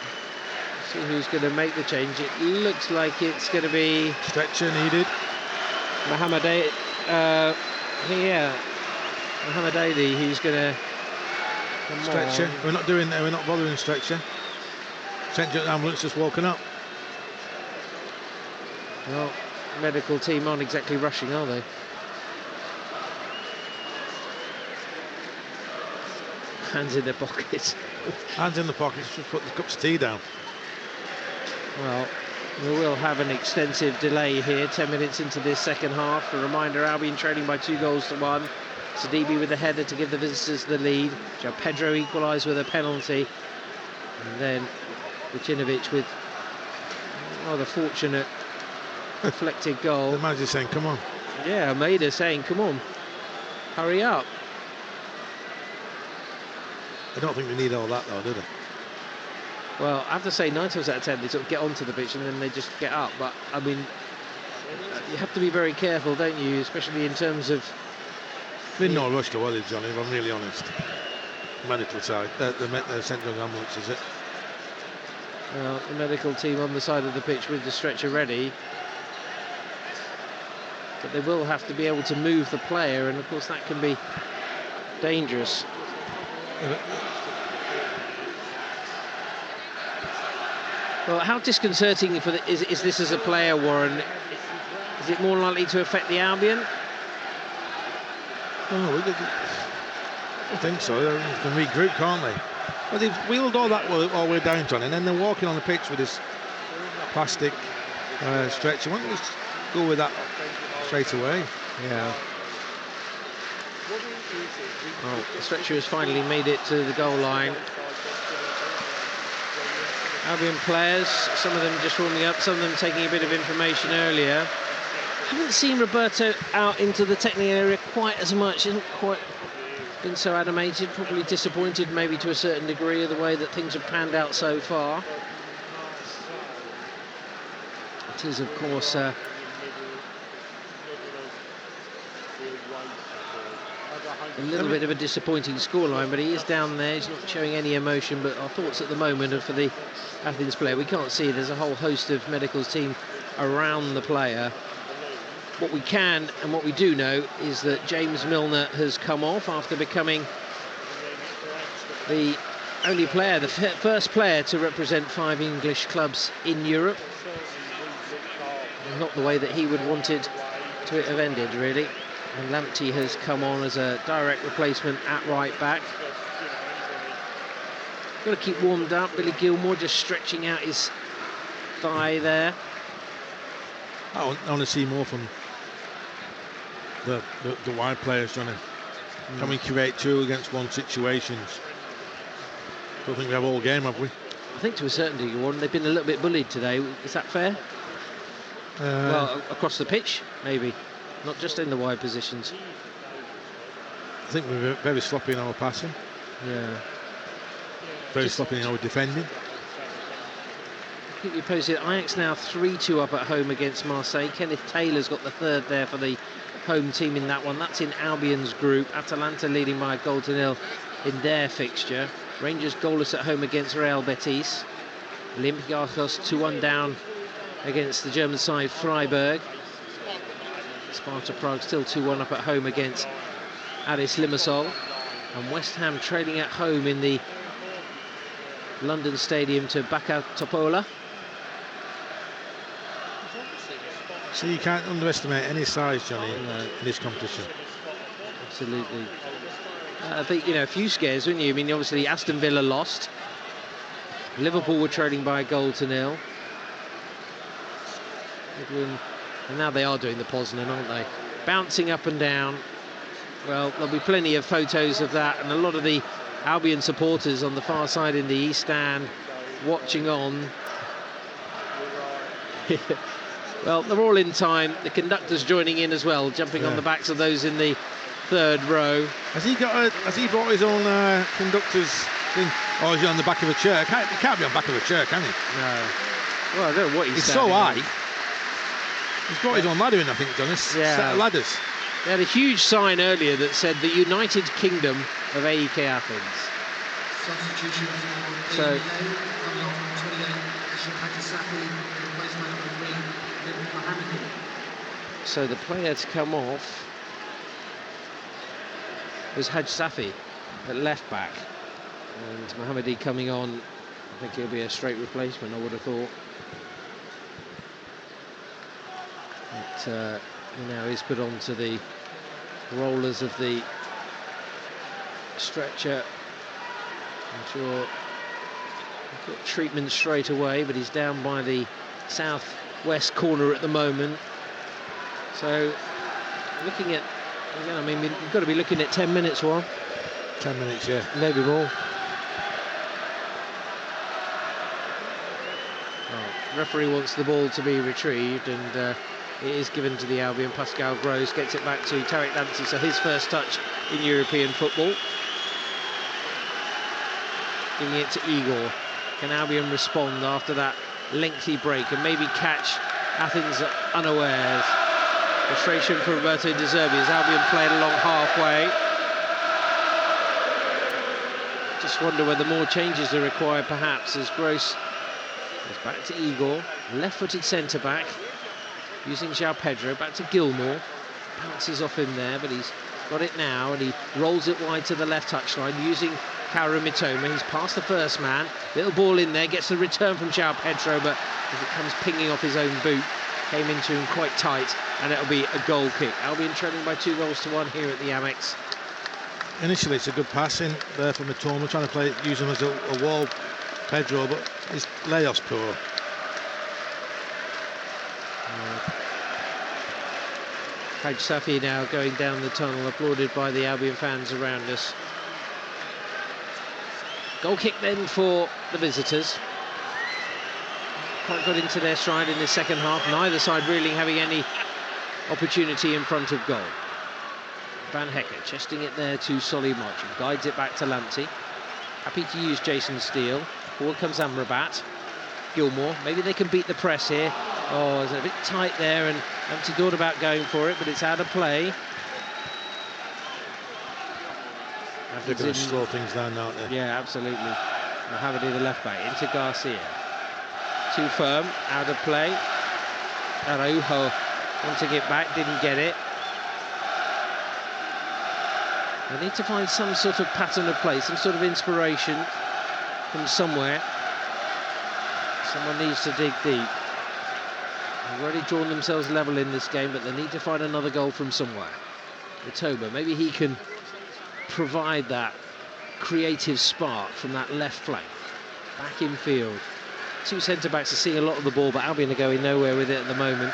See who's going to make the change. It looks like it's going to be stretcher needed. Mohamed Ali, who's going to come stretcher. on. We're not bothering stretcher. St. John's ambulance just walking up. Well, medical team aren't exactly rushing, are they? Hands in their pockets. Hands in the pockets, just put the cups of tea down. Well, we will have an extensive delay here, 10 minutes into this second half. A reminder, Albion trailing by 2-1. Sidibe with the header to give the visitors the lead. João Pedro equalised with a penalty. And then Vucinovic with rather fortunate deflected goal. The manager saying, come on. Yeah, Almeida saying, come on, hurry up. I don't think they need all that though, do they? Well, I have to say 9 times out of 10 they sort of get onto the pitch and then they just get up. But I mean, you have to be very careful, don't you? Especially in terms of. There's no rush to worry, Johnny, if I'm really honest. Medical side, the central ambulance, is it? Well, the medical team on the side of the pitch with the stretcher ready. But they will have to be able to move the player, and of course that can be dangerous. Well, how disconcerting is this as a player, Warren? Is it more likely to affect the Albion? Oh, I think so. They can regroup, can't they? But they've wheeled all the way down, John, and then they're walking on the pitch with this plastic stretcher. Why don't we just go with that straight away? Yeah. Well, the stretcher has finally made it to the goal line. Albion players, some of them just warming up, some of them taking a bit of information earlier. Haven't seen Roberto out into the technical area quite as much. Hasn't quite been so animated. Probably disappointed, maybe to a certain degree, of the way that things have panned out so far. It is, of course, a little bit of a disappointing scoreline, but he is down there. He's not showing any emotion. But our thoughts at the moment are for the Athens player. We can't see. There's a whole host of medicals team around the player. What we can and what we do know is that James Milner has come off after becoming the only player, the first player to represent 5 English clubs in Europe. Not the way that he would want it to have ended, really. And Lamptey has come on as a direct replacement at right back. Got to keep warmed up. Billy Gilmore just stretching out his thigh there. I want to see more from the wide players, Johnny. Can we create 2 against 1 situations? Don't think we have all game, have we? I think to a certain degree, Warren, they've been a little bit bullied today. Is that fair? Well, across the pitch, maybe. Not just in the wide positions. I think we're very sloppy in our passing. Yeah. Very sloppy in our defending. Keep you posted. Ajax now 3-2 up at home against Marseille. Kenneth Taylor's got the 3rd there for the home team in that one. That's in Albion's group. Atalanta leading by a 1-0 in their fixture. Rangers goalless at home against Real Betis. Olympiacos 2-1 down against the German side Freiburg. Sparta Prague still 2-1 up at home against Aris Limassol. And West Ham trailing at home in the London Stadium to Baka Topola. So you can't underestimate any size, Johnny, in this competition. Absolutely. I think, a few scares, wouldn't you? I mean, obviously Aston Villa lost. Liverpool were trailing by 1-0. And now they are doing the Poznan, aren't they? Bouncing up and down. Well, there'll be plenty of photos of that, and a lot of the Albion supporters on the far side in the East Stand watching on. Well, they're all in time. The conductor's joining in as well, jumping on the backs of those in the 3rd row. Has he brought his own conductor's thing? Or is he on the back of a chair? He can't be on the back of a chair, can he? No. Well, I don't know what he's so high. He's brought his own ladder in, I think, Dennis. Set of ladders. They had a huge sign earlier that said the United Kingdom of AEK Athens. So So the player to come off was Haj Safi at left back, and Mohammadi coming on. I think he'll be a straight replacement, I would have thought. But he now is put onto the rollers of the stretcher. I'm sure he'll get treatment straight away, but he's down by the south-west corner at the moment. So looking at, again, I mean, we've got to be looking at 10 minutes, Warren. 10 minutes, yeah. Maybe more. The referee wants the ball to be retrieved, and it is given to the Albion. Pascal Gross gets it back to Tariq Lamptey, so his first touch in European football. giving it to Igor. Can Albion respond after that lengthy break and maybe catch Athens unawares? Frustration for Roberto De Zerbi as Albion played along halfway. Just wonder whether more changes are required, perhaps, as Gross goes back to Igor, left-footed centre-back, using João Pedro, back to Gilmour. Bounces off him there, but he's got it now, and he rolls it wide to the left touchline, using Kaoru Mitoma. He's past the first man, little ball in there, gets the return from João Pedro, but as it comes pinging off his own boot, came into him quite tight, and it'll be a goal kick. Albion trailing by 2-1 here at the Amex. Initially, it's a good pass in there for Mitoma, trying to use him as a wall, Pedro, but his layoff's poor. Haj Safi now going down the tunnel, applauded by the Albion fans around us. Goal kick then for the visitors. Quite got into their stride in the second half, neither side really having any opportunity in front of goal. Van Hecker chesting it there to Solly Marching, guides it back to Lamptey. Happy to use Jason Steele. Forward comes Amrabat. Gilmour, maybe they can beat the press here. Oh, it's a bit tight there, and Lamptey thought about going for it, but it's out of play. They're going to slow things down, aren't they? Yeah, absolutely. Mohamedi, the left back, into Garcia. Too firm, out of play. Araujo wanting it back, didn't get it. They need to find some sort of pattern of play, some sort of inspiration from somewhere. Someone needs to dig deep. They've already drawn themselves level in this game, but they need to find another goal from somewhere. Mitoma, maybe he can provide that creative spark from that left flank. Back in field. Two centre-backs are seeing a lot of the ball, but Albion are going nowhere with it at the moment.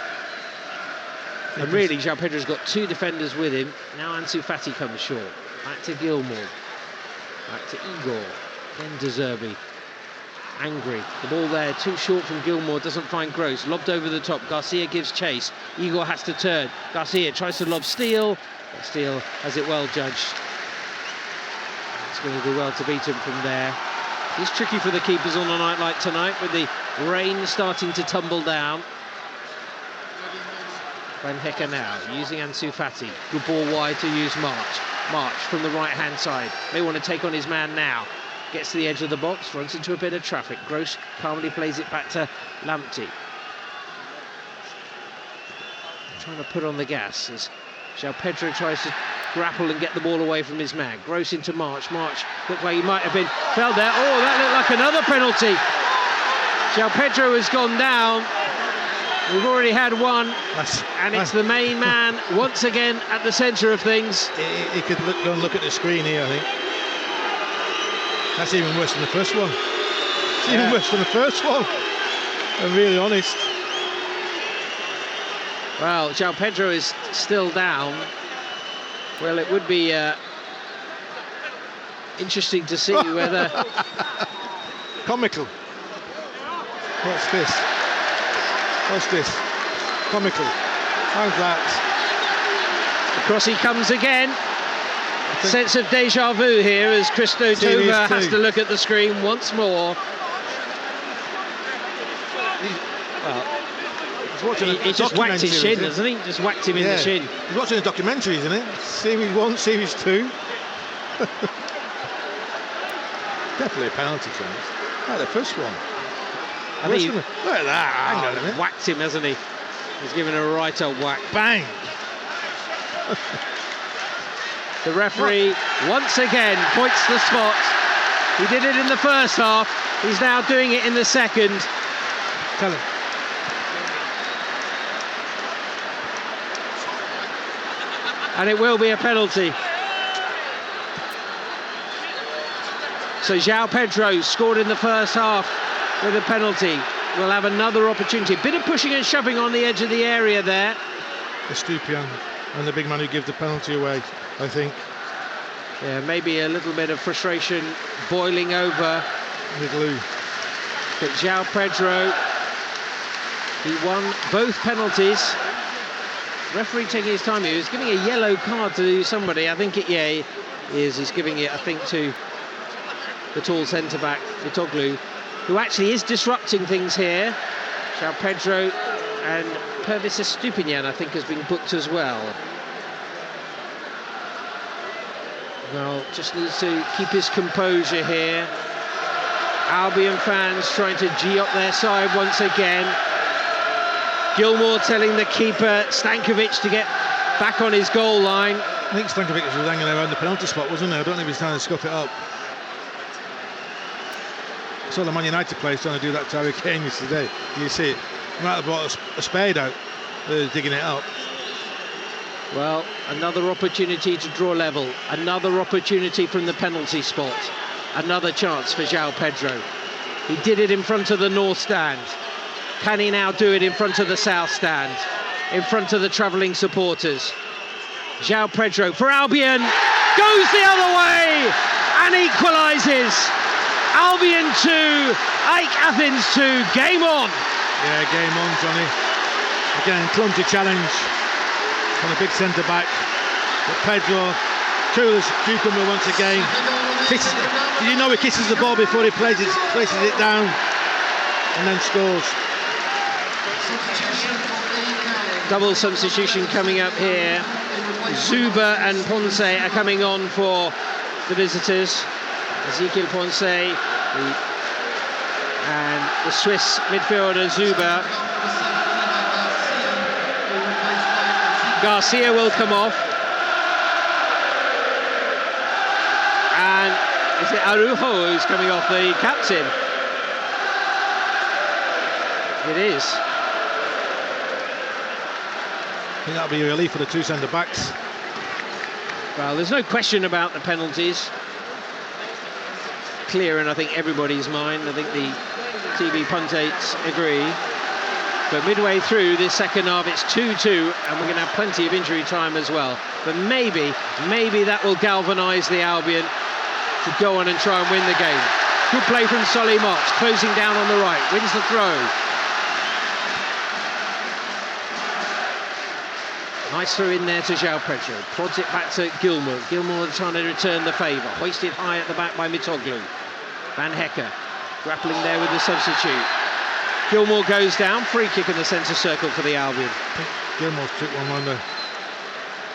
And really, João Pedro's got two defenders with him. Now Ansu Fati comes short. Back to Gilmour. Back to Igor. Then De Zerbi. Angry. The ball there, too short from Gilmour, doesn't find Gross. Lobbed over the top. Garcia gives chase. Igor has to turn. Garcia tries to lob Steele. But Steele has it well judged. It's going to do well to beat him from there. It's tricky for the keepers on a night like tonight, with the rain starting to tumble down. Van Hecker now, using Ansu Fati. Good ball wide to use March. March from the right-hand side. May want to take on his man now. Gets to the edge of the box, runs into a bit of traffic. Gross calmly plays it back to Lamptey. Trying to put on the gas as João Pedro tries to grapple and get the ball away from his man. Gross into March. March looked like he might have been fell there. Oh, that looked like another penalty. João Pedro has gone down. We've already had one, and it's the main man once again at the centre of things. He could go and look at the screen here, I think. That's even worse than the first one. It's even worse than the first one. I'm really honest. Well, João Pedro is still down. Well, it would be interesting to see whether... Comical. What's this? What's this? Comical. How's that? Across he comes again. Sense of deja vu here as Christo Tova has to look at the screen once more. He just whacked his shin, doesn't he? Just whacked him in the shin. He's watching a documentary, isn't it? Series 1, Series 2. Definitely a penalty, friends. Like the first one. Look at that. Hang on a minute. Whacked him, hasn't he? He's given a right old whack. Bang! The referee once again points the spot. He did it in the first half. He's now doing it in the second. Tell him. And it will be a penalty. So João Pedro scored in the first half with a penalty. We'll have another opportunity. A bit of pushing and shoving on the edge of the area there. Estupiñán and the big man who gives the penalty away, I think. Yeah, maybe a little bit of frustration boiling over. But João Pedro, he won both penalties. Referee taking his time here. He's giving a yellow card to somebody. I think he is. He's giving it, I think, to the tall centre-back, Mitoglu, who actually is disrupting things here. João Pedro and Pervis Estupiñán, I think, has been booked as well. Well, just needs to keep his composure here. Albion fans trying to G up their side once again. Gilmour telling the keeper, Stankovic, to get back on his goal line. I think Stankovic was hanging around the penalty spot, wasn't he? I don't know if he's trying to scuff it up. I saw the Man United players trying to do that to Harry Kane yesterday. You see it? He might have brought a spade out, digging it up. Well, another opportunity to draw level. Another opportunity from the penalty spot. Another chance for João Pedro. He did it in front of the north stand. Can he now do it in front of the south stand? In front of the travelling supporters? João Pedro for Albion. Goes the other way and equalises. Albion 2, AEK Athens 2. Game on. Yeah, game on, Johnny. Again, clumsy challenge from the big centre-back. But Pedro, cool as cucumber once again. Kisses, you know, he kisses the ball before he places it down and then scores. Double substitution coming up here. Zuba and Ponce are coming on for the visitors. Ezequiel Ponce and the Swiss midfielder Zuba. Garcia will come off. And is it Araujo who's coming off, the captain? It is. I think that'll be a relief for the two centre-backs. Well, there's no question about the penalties. Clear in, I think, everybody's mind. I think the TV pundits agree. But midway through this second half, it's 2-2, and we're going to have plenty of injury time as well. But maybe that will galvanise the Albion to go on and try and win the game. Good play from Solly March, closing down on the right, wins the throw. Nice throw in there to João Pedro, prods it back to Gilmour. Gilmour trying to return the favour, hoisted high at the back by Mitoglu. Van Hecke grappling there with the substitute. Gilmour goes down, free kick in the centre circle for the Albion. I think Gilmour took one under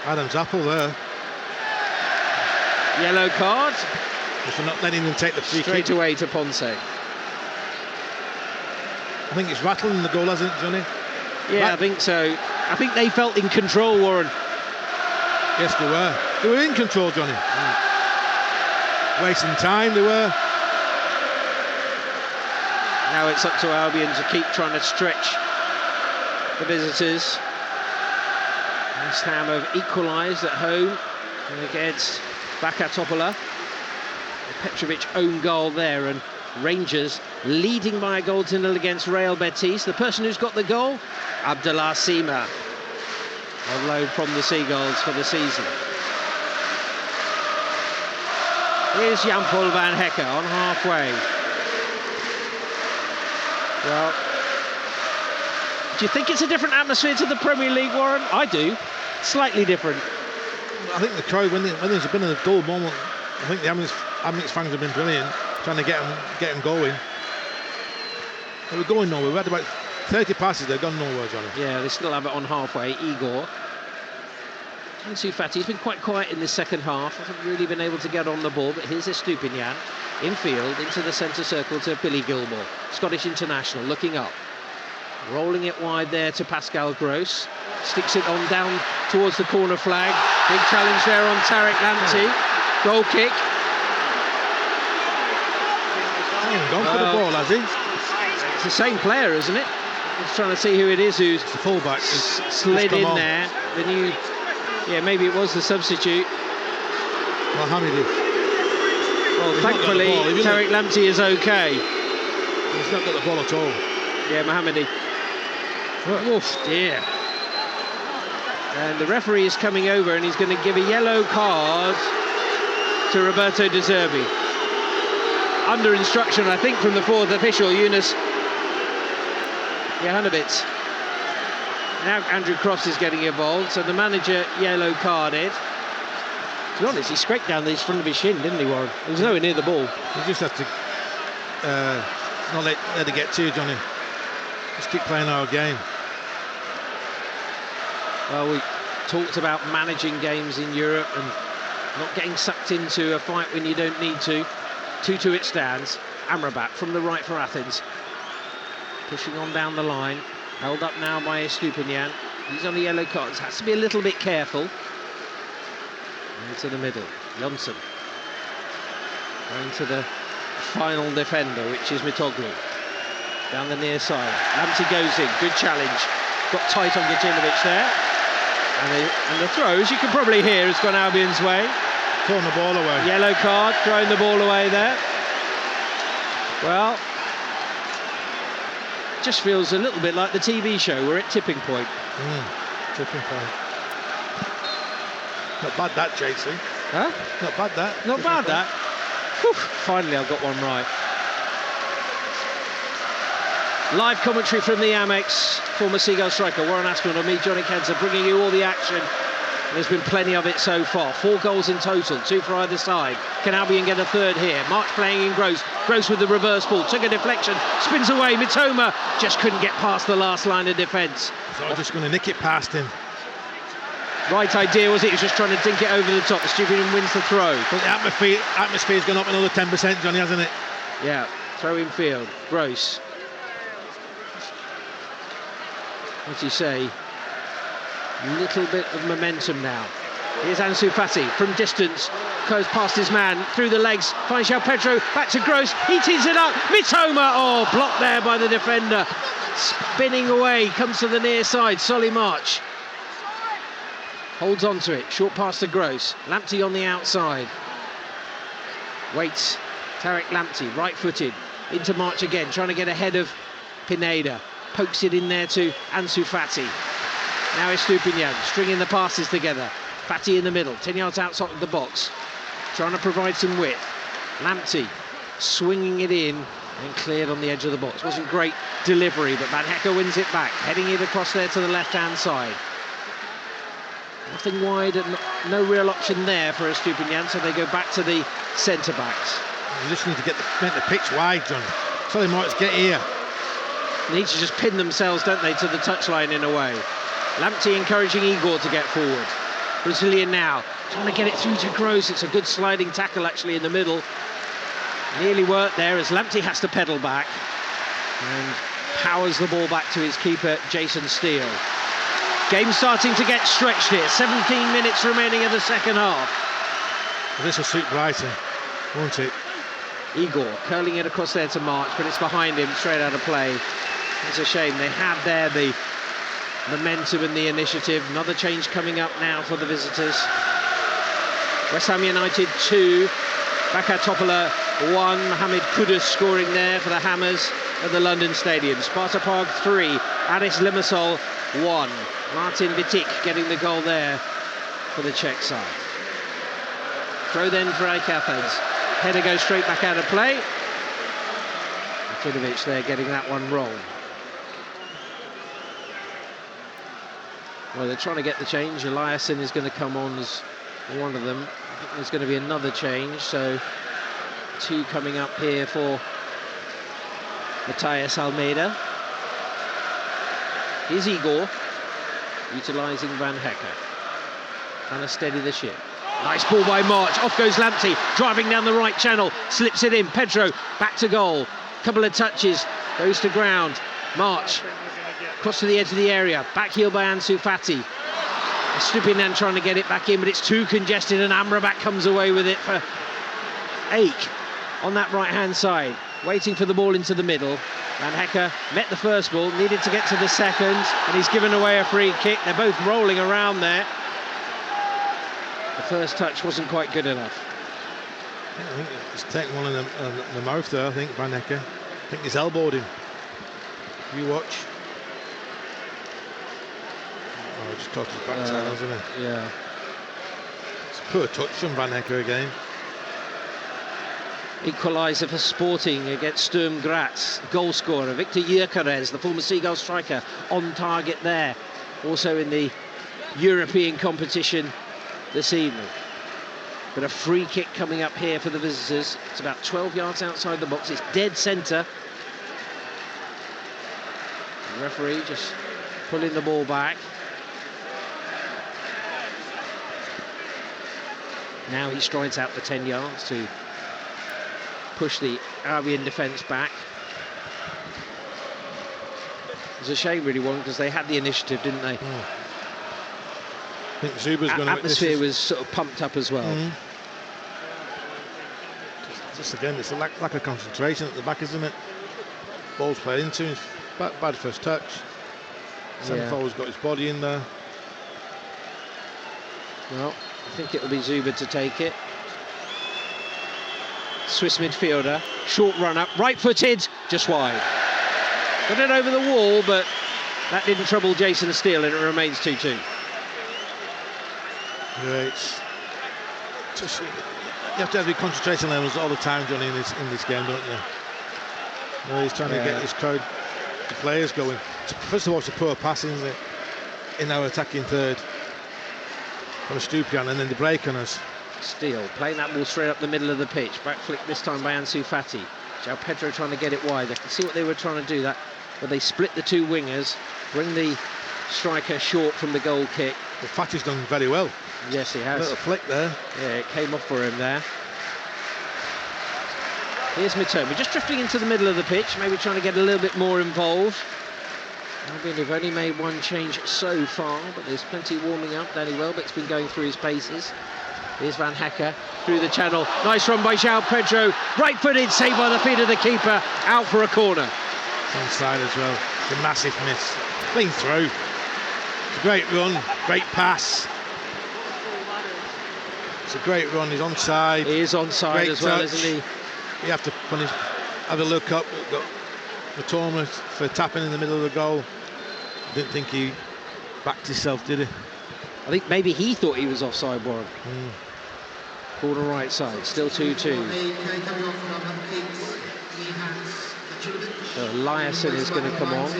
Adam's apple there. Yellow card. For not letting them take the free kick. Straight away to Ponce. I think it's rattling the goal, hasn't it, Johnny? Yeah, I think so. I think they felt in control, Warren. Yes, they were. They were in control, Johnny. Wasting time, they were. Now it's up to Albion to keep trying to stretch the visitors. West Ham have equalised at home against Bakatopola. Petrovic own goal there, and Rangers leading by a goal to nil against Real Betis. The person who's got the goal, Abdallah Sima, on loan from the Seagulls for the season. Here's Jan-Paul van Hecke on halfway. Well, do you think it's a different atmosphere to the Premier League, Warren? I do. Slightly different. I think the crowd, when there's been a goal moment, I think the Amiens fans have been brilliant, trying to get them going. They were going nowhere. We had about 30 passes, they've gone nowhere, Johnny. Yeah, they still have it on halfway. Igor. Ansu Fati's been quite quiet in this second half. Hasn't really been able to get on the ball, but here's Estupiñán infield into the centre circle to Billy Gilmour. Scottish international looking up. Rolling it wide there to Pascal Gross. Sticks it on down towards the corner flag. Big challenge there on Tarek Lamptey. Goal kick. He hasn't gone for the ball, has he? It's the same player, isn't it? Just trying to see who it is who's the fullback slid in there. The new, yeah, maybe it was the substitute. Mohamedi. Well, thankfully, Tarek Lamptey is okay. He's not got the ball at all. Yeah, Mohamedi. Oof, dear. And the referee is coming over and he's going to give a yellow card to Roberto De Zerbi. Under instruction, I think, from the fourth official, Yunus Jahanovic. Now Andrew Cross is getting involved, so the manager yellow carded. To be honest, he scraped down the front of his shin, didn't he, Warren? He was nowhere near the ball. You just have to not let it get to you, Johnny. Just keep playing our game. Well, we talked about managing games in Europe and not getting sucked into a fight when you don't need to. 2-2 it stands. Amrabat from the right for Athens. Pushing on down the line. Held up now by Estupinian. He's on the yellow cards. Has to be a little bit careful. Into the middle. Johnson. Going to the final defender, which is Mitoglu. Down the near side. Lamptey goes in. Good challenge. Got tight on Gacinovic there. And the throw, as you can probably hear, has gone Albion's way. Throwing the ball away. Yellow card, throwing the ball away there. Well, just feels a little bit like the TV show. We're at tipping point. Tipping point. Not bad that, JC. Huh? Not bad that. Not bad that. Whew, finally, I've got one right. Live commentary from the Amex. Former Seagull striker Warren Aspinall and me, Johnny Kenser, bringing you all the action. There's been plenty of it so far. 4 goals in total, 2 for either side. Can Albion get a third here? March playing in Gross. Gross with the reverse ball. Took a deflection. Spins away. Mitoma just couldn't get past the last line of defence. So I'm just going to nick it past him. Right idea, was it? He was just trying to dink it over the top. Estupinian wins the throw. But the atmosphere's gone up another 10%, Johnny, hasn't it? Yeah, throw in field. Gross. What do you say? Little bit of momentum now. Here's Ansu Fati from distance, goes past his man, through the legs, finds João Pedro, back to Gross, he tees it up, Mitoma, oh, blocked there by the defender, spinning away, comes to the near side, Solly March. Holds on to it, short pass to Gross, Lamptey on the outside. Waits, Tarek Lamptey, right-footed, into March again, trying to get ahead of Pineda. Pokes it in there to Ansu Fati. Now Estupinian stringing the passes together. Fati in the middle, 10 yards outside of the box. Trying to provide some width. Lamptey swinging it in and cleared on the edge of the box. Wasn't great delivery, but Van Hecke wins it back. Heading it across there to the left-hand side. Nothing wide and no real option there for Estupinian, so they go back to the centre-backs. You just need to make the pitch wide, John. Tell him what, get here. They need to just pin themselves, don't they, to the touchline in a way. Lamptey encouraging Igor to get forward. Brazilian now, trying to get it through to Gross. It's a good sliding tackle actually in the middle. Nearly worked there as Lamptey has to pedal back and powers the ball back to his keeper, Jason Steele. Game starting to get stretched here. 17 minutes remaining of the second half. Well, this will suit Brighton, won't it? Igor curling it across there to March, but it's behind him, straight out of play. It's a shame. They had there the momentum and the initiative. Another change coming up now for the visitors. West Ham United 2, Bakar Topola 1, Mohamed Kudus scoring there for the Hammers at the London Stadium. Sparta Prague 3, Aris Limassol 1. Martin Vitic getting the goal there for the Czech side. Throw then for AEK Athens. Header goes straight back out of play. Gacinovic there getting that one wrong. Well, they're trying to get the change. Eliasson is going to come on as one of them. I think there's going to be another change, so 2 coming up here for Matthias Almeida. Here's Igor, utilising Van Hecke. Trying to steady the ship. Nice ball by March. Off goes Lamptey, driving down the right channel. Slips it in. Pedro back to goal. Couple of touches. Goes to ground. March across to the edge of the area. Back heel by Ansu Fati. Estupinian trying to get it back in, but it's too congested, and Amrabat comes away with it for AEK on that right-hand side. Waiting for the ball into the middle. Van Hecke met the first ball, needed to get to the second, and he's given away a free kick. They're both rolling around there. The first touch wasn't quite good enough. Yeah, I think he's taken one in the mouth there, I think, Van Hecke. I think he's elbowed him. You watch. Oh, just caught his backside, hasn't he? Yeah. It's a poor touch from Van Hecke again. Equaliser for Sporting against Sturm Graz. Goal scorer Victor Gyökeres, the former Seagull striker, on target there. Also in the European competition this evening. But a free kick coming up here for the visitors. It's about 12 yards outside the box. It's dead centre. The referee just pulling the ball back. Now he strides out the 10 yards to push the Albion defence back. It's a shame, really, one, because they had the initiative, didn't they? I think Zuba's going to... Atmosphere was sort of pumped up as well. Just again, it's a lack of concentration at the back, isn't it? Ball's played into him. Bad first touch. Centre forward's got his body in there. Well, I think it'll be Zuba to take it. Swiss midfielder, short run up, right-footed, just wide. Got it over the wall, but that didn't trouble Jason Steele, and it remains 2-2. Yeah, it's just, you have to have your concentration levels all the time, Johnny, in this game, don't you? You know, he's trying to get his crowd, the players going. First of all, it's a poor passing in our attacking third from Stupian, and then the break on us. Steele playing that ball straight up the middle of the pitch. Back flick this time by Ansu Fati. João Pedro trying to get it wide. I can see what they were trying to do, that, but they split the two wingers, bring the striker short from the goal kick. Well, Fati's done very well. Yes, he has. A little flick there. Yeah, it came off for him there. Here's Mitoma, just drifting into the middle of the pitch, maybe trying to get a little bit more involved. Albion have only made one change so far, but there's plenty warming up. Danny Welbeck's been going through his paces. Here's Van Hecke through the channel. Nice run by João Pedro. Right-footed, saved by the feet of the keeper. Out for a corner. It's onside as well. It's a massive miss. Clean through. It's a great run, great pass. It's a great run. He's onside. He is onside great as well, touch. isn't he? You have to punish. Have a look up. Got Mitoma for tapping in the middle of the goal. Didn't think he backed himself, did he? I think maybe he thought he was offside, Warren. Corner right side, still 2-2. So Eliasson is going to come on.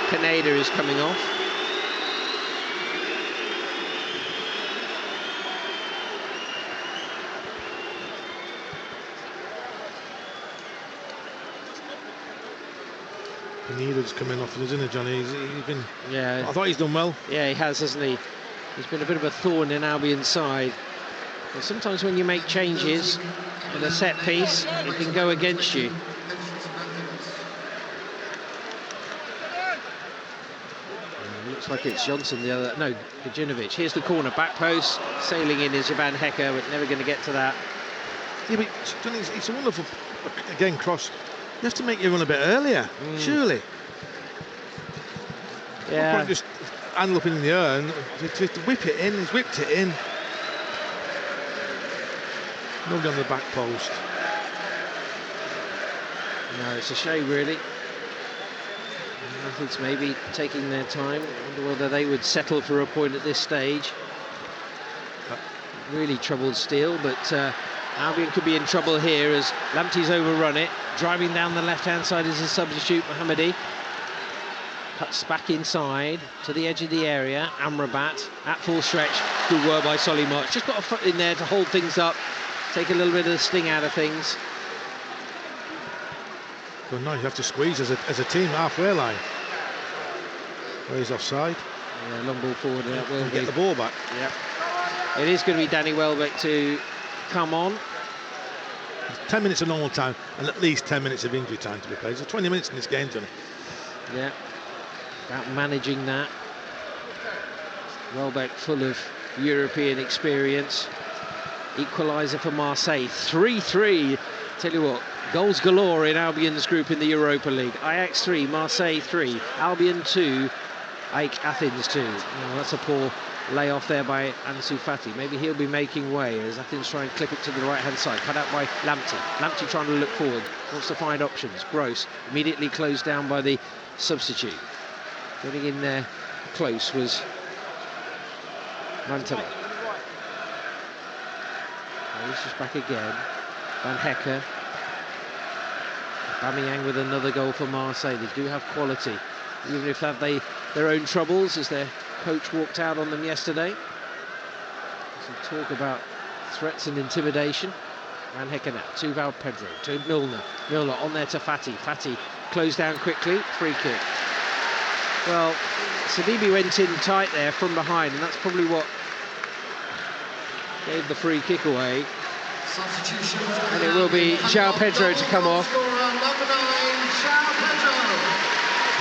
Pineda is coming off. Pineda's coming off, isn't it, Johnny? He's been. Yeah. I thought he's done well. Yeah, he has, hasn't he? He's been a bit of a thorn in Albion's side. But sometimes when you make changes in a set piece, it can go against you. Looks like it's Johnson, the other. No, Gajinovic. Here's the corner, back post, sailing in is Van Hecke, but never going to get to that. Yeah, but Johnny, it's a wonderful, again, cross. You have to make your run a bit earlier, surely. Yeah. Just handle up in the air and just whip it in. He's whipped it in. Nobody on the back post. No, it's a shame, really. Athletes maybe taking their time. I wonder whether they would settle for a point at this stage. Really troubled Steele, but Albion could be in trouble here as Lamptey's overrun it. Driving down the left-hand side is a substitute, Mohammadi. Cuts back inside to the edge of the area. Amrabat at full stretch. Good work by Solimarch. Just got a foot in there to hold things up, take a little bit of the sting out of things. Well, no, you have to squeeze as a team, halfway line. Where he's offside. Yeah, long ball forward. That will get the ball back. Yep. It is going to be Danny Welbeck to come on. 10 minutes of normal time and at least 10 minutes of injury time to be played. So 20 minutes in this game, Johnny. Yeah, about managing that. Welbeck full of European experience. Equaliser for Marseille, 3-3. Tell you what, goals galore in Albion's group in the Europa League. Ajax 3, Marseille 3, Albion 2, AEK Athens 2. Oh, that's a poor layoff there by Ansu Fati. Maybe he'll be making way as Athens try and clip it to the right-hand side. Cut out by Lamptey. Lamptey trying to look forward. Wants to find options. Gross immediately closed down by the substitute. Getting in there close was Mantala. He's just back again. Van Hecke. Aubameyang with another goal for Marseille. They do have quality. Even if they their own troubles as their coach walked out on them yesterday. Some talk about threats and intimidation. Van Hekken now to Val Pedro, to Milner. Milner on there to Fati. Fati closed down quickly, free kick. Well, Sidibe went in tight there from behind, and that's probably what gave the free kick away. And it will be João Pedro to come off.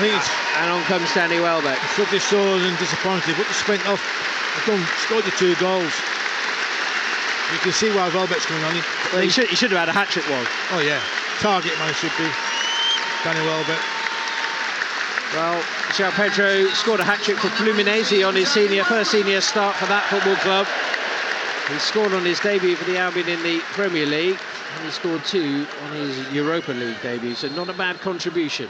And on comes Danny Welbeck. Shrugged his shoulders and disappointed, but the sprint off, scored the 2 goals. You can see why Welbeck's coming on. He should have had a hat-trick one. Oh yeah, target man should be Danny Welbeck. Well, João Pedro scored a hat-trick for Fluminense on his first senior start for that football club. He scored on his debut for the Albion in the Premier League, and he scored 2 on his Europa League debut, so not a bad contribution.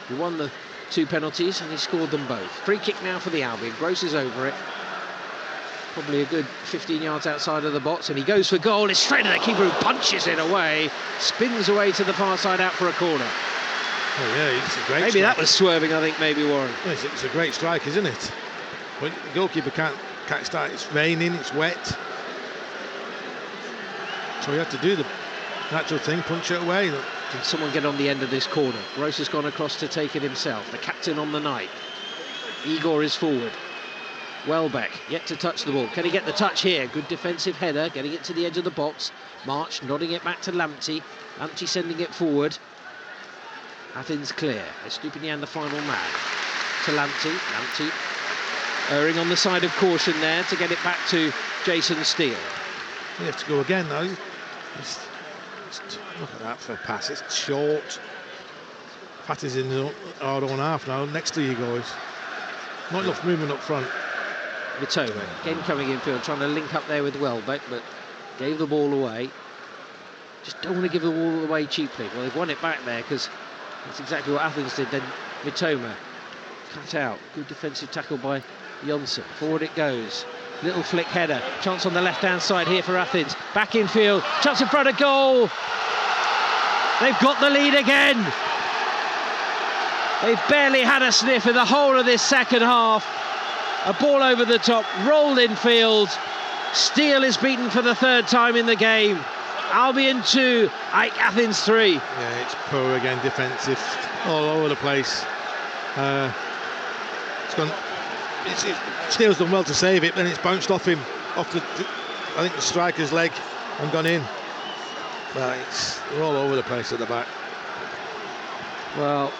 He won the 2 penalties and he scored them both. Free kick now for the Albion. Gross is over it. Probably a good 15 yards outside of the box, and he goes for goal. It's straight at the keeper, who punches it away, spins away to the far side out for a corner. Oh yeah, it's a great Maybe strike. That was swerving, I think, maybe, Warren. Well, it's a great strike, isn't it? But the goalkeeper can't start. It's raining, it's wet. So he had to do the natural thing, punch it away. Can someone get on the end of this corner? Gross has gone across to take it himself. The captain on the night. Igor is forward. Welbeck yet to touch the ball. Can he get the touch here? Good defensive header, getting it to the edge of the box. March nodding it back to Lamptey. Lamptey sending it forward. Athens clear. Estupinian the final man. To Lamptey. Lamptey erring on the side of caution there to get it back to Jason Steele. You have to go again though. Look at that for a pass. It's short. Fatty's in our own half now. Next to you guys. Not enough movement up front. Mitoma again coming infield, trying to link up there with Welbeck, but gave the ball away. Just don't want to give the ball away cheaply. Well, they've won it back there because that's exactly what Athens did. Then Mitoma cut out. Good defensive tackle by Jonsson. Forward it goes. Little flick header. Chance on the left-hand side here for Athens. Back infield. Chance in front of goal. They've got the lead again. They've barely had a sniff in the whole of this second half. A ball over the top, rolled in field. Steele is beaten for the 3rd time in the game. Albion 2, AEK Athens 3. Yeah, it's poor again, defensive, all over the place. Steele's done well to save it, then it's bounced off him, off I think the striker's leg, and gone in. Well, they're all over the place at the back. Well,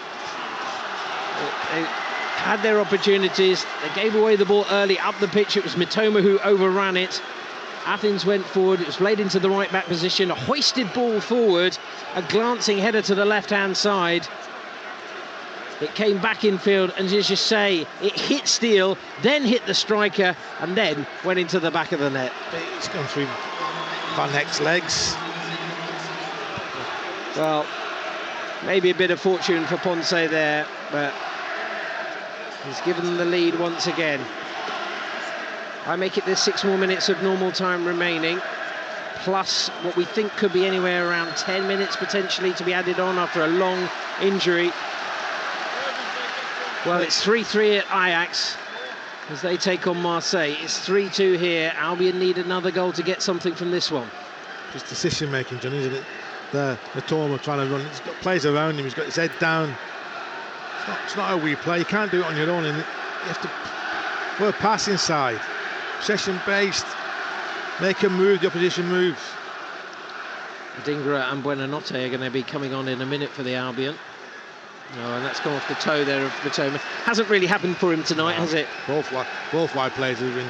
they had their opportunities. They gave away the ball early up the pitch. It was Mitoma who overran it. Athens went forward. It was played into the right back position. A hoisted ball forward. A glancing header to the left-hand side. It came back in field, and as you say, it hit Steele, then hit the striker, and then went into the back of the net. It's gone through Van Hek's legs. Well, maybe a bit of fortune for Ponce there, but he's given them the lead once again. I make it there's 6 more minutes of normal time remaining, plus what we think could be anywhere around 10 minutes potentially to be added on after a long injury. Well, it's 3-3 at Ajax as they take on Marseille. It's 3-2 here. Albion need another goal to get something from this one. Just decision making, John, isn't it? The Mitoma trying to run. He's got players around him. He's got his head down. It's not how we play. You can't do it on your own. And you have to. We're pass inside, possession based. Make them move. The opposition moves. Dingra and Buonanotte are going to be coming on in a minute for the Albion. No, and that's gone off the toe there of Mitoma. Hasn't really happened for him tonight, has it? Both wide players have been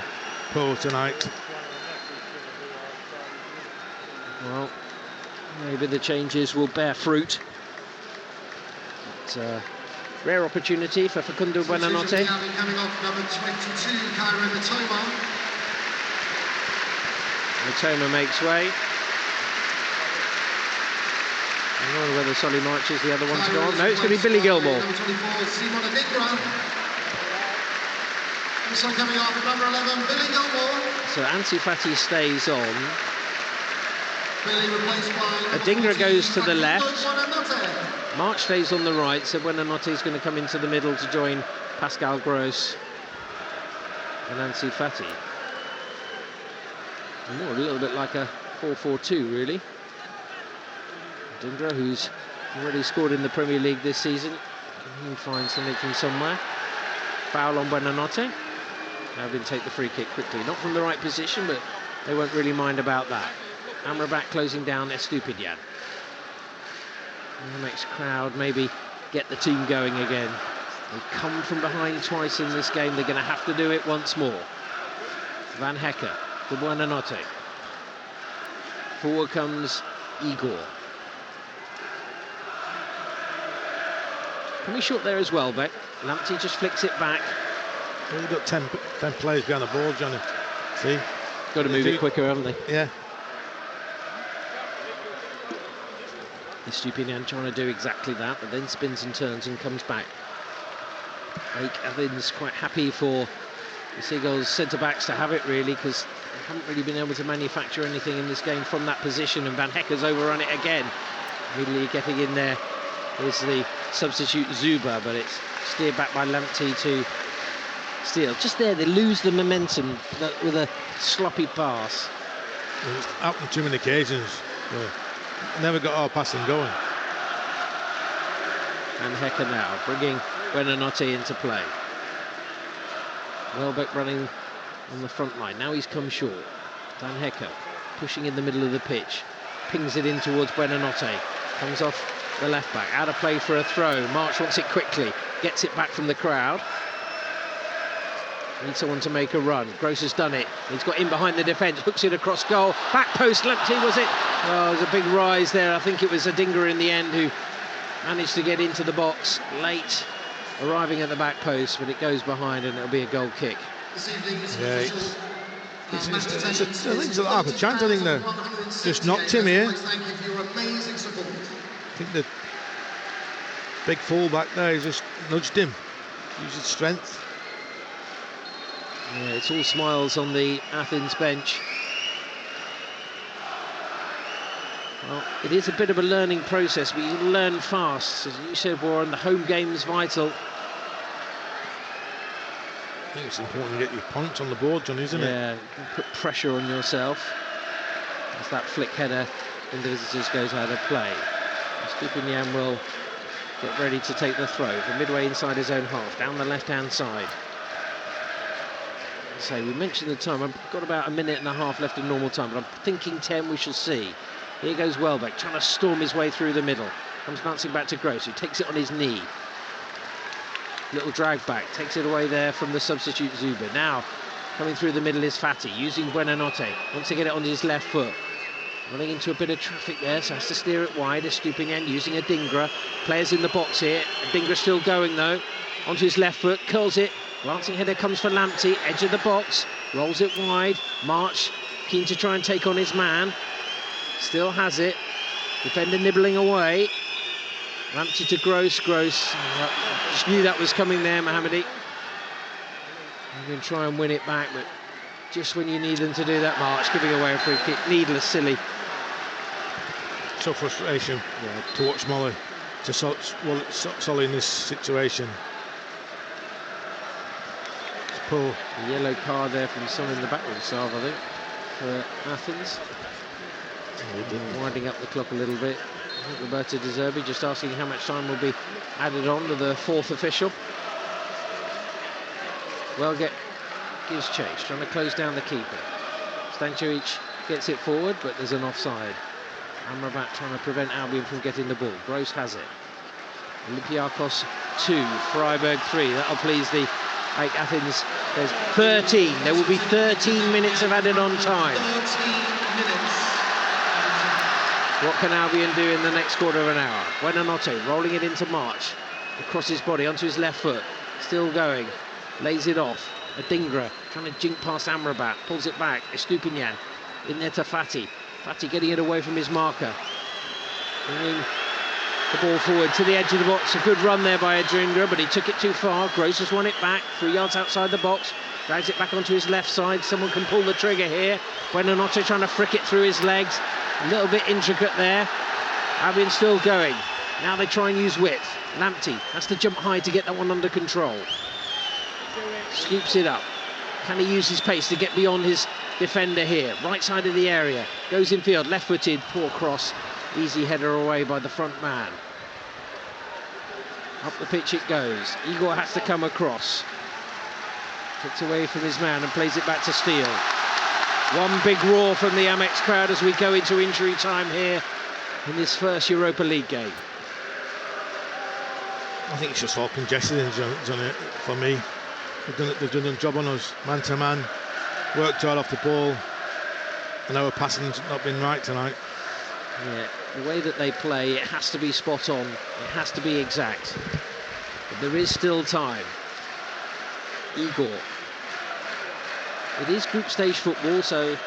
poor tonight. Well, maybe the changes will bear fruit. It's a rare opportunity for Facundo Buonanotte. Coming off number 22, Cairo Mitoma. Mitoma makes way. I don't know whether Solly March is the other one to go on. No, it's going to be Billy Gilmore. Number 24, Simon Adingra. Also coming off number 11, Billy Gilmore. So Ansu Fati stays on. Billy replaced by Adingra goes to the left. Buonanotte. March stays on the right, so Buonanotte is going to come into the middle to join Pascal Gross and Ansu Fati. More a little bit like a 4-4-2, really. Dingra, who's already scored in the Premier League this season, can he find something from somewhere? Foul on Buonanotte. Albion take the free kick quickly, not from the right position, but they won't really mind about that. Amrabat closing down Estupiñán. The next crowd maybe get the team going again. They've come from behind twice in this game. They're going to have to do it once more. Van Hecke to Buonanotte. Forward comes Igor. Coming short there as well, Beck. Lamptey just flicks it back. Well, they've got 10 players behind the ball, Johnny. See? Got to move it quicker, haven't they? Yeah. Estupiñán trying to do exactly that, but then spins and turns and comes back. AEK Athens quite happy for the Seagulls centre-backs to have it, really, because they haven't really been able to manufacture anything in this game from that position, and Van Hecke's overrun it again. Immediately getting in there is the substitute Zuba, but it's steered back by Lamptey to Steele. Just there, they lose the momentum with a sloppy pass. It's happened too many occasions. Never got our passing going. And Hecke now bringing Buonanotte into play. Welbeck running on the front line. Now he's come short. Van Hecke pushing in the middle of the pitch. Pings it in towards Buonanotte. Comes off the left back. Out of play for a throw. March wants it quickly. Gets it back from the crowd. Needs someone to make a run. Gross has done it. He's got in behind the defence. Hooks it across goal. Back post. Lamptey, was it? Oh, there's a big rise there. I think it was Adingra in the end who managed to get into the box late, arriving at the back post, but it goes behind and it'll be a goal kick. Yeah, I think it's a half a chance. I think they just knocked him here. I think the big fullback there, he just nudged him. Used his strength. Yeah, it's all smiles on the Athens bench. Well, it is a bit of a learning process, but you learn fast. As you said, Warren, the home game's vital. I think it's important to get your points on the board, John, isn't it? Yeah, you can put pressure on yourself. As that flick header in the visitors goes out of play. Estupiñán will get ready to take the throw from midway inside his own half, down the left-hand side. So we mentioned the time. I've got about a minute and a half left of normal time, but I'm thinking 10. We shall see. Here goes Welbeck, trying to storm his way through the middle. Comes bouncing back to Gross, who takes it on his knee. Little drag back, takes it away there from the substitute Zuba. Now, coming through the middle is Fati, using Buonanotte. Wants to get it on his left foot. Running into a bit of traffic there, so has to steer it wide. Estupiñán using Adingra. Players in the box here. Adingra still going, though. Onto his left foot, curls it. Glancing header comes for Lamptey, edge of the box. Rolls it wide. March, keen to try and take on his man. Still has it. Defender nibbling away. Lamptey to Gross. Just knew that was coming there, Mohammadi. You can try and win it back, but just when you need them to do that, March giving away a free kick. Needless, silly. So frustration to watch Molly to Solly in this situation. It's poor. A yellow card there from someone in the back of the Sav, I think, for Athens. Winding up the clock a little bit. I think Roberto De Zerbi just asking how much time will be added on to the fourth official. Welbeck gives chase, trying to close down the keeper. Stankovic gets it forward, but there's an offside. Amrabat trying to prevent Albion from getting the ball. Gross has it. Olympiacos 2, Freiburg 3. That'll please the AEK Athens. There's 13. There will be 13 minutes of added on time. What can Albion do in the next quarter of an hour? Buonanotte rolling it into March. Across his body, onto his left foot. Still going. Lays it off. Adingra trying to jink past Amrabat. Pulls it back. Estupiñán in there to Fati. Fati getting it away from his marker. Bringing the ball forward to the edge of the box. A good run there by Adingra, but he took it too far. Gross has won it back. 3 yards outside the box. Drags it back onto his left side. Someone can pull the trigger here. Buonanotte trying to frick it through his legs. A little bit intricate there. Albion still going. Now they try and use width. Lamptey has to jump high to get that one under control. Scoops it up. Can he use his pace to get beyond his defender here? Right side of the area. Goes in field, left-footed, poor cross. Easy header away by the front man. Up the pitch it goes. Igor has to come across. Gets away from his man and plays it back to Steele. One big roar from the Amex crowd as we go into injury time here in this first Europa League game. I think it's just all congested for me. They've done a job on us, man to man, worked hard off the ball, and our passing's not been right tonight. Yeah, the way that they play, it has to be spot on, it has to be exact. But there is still time. Igor. It is group stage football, so you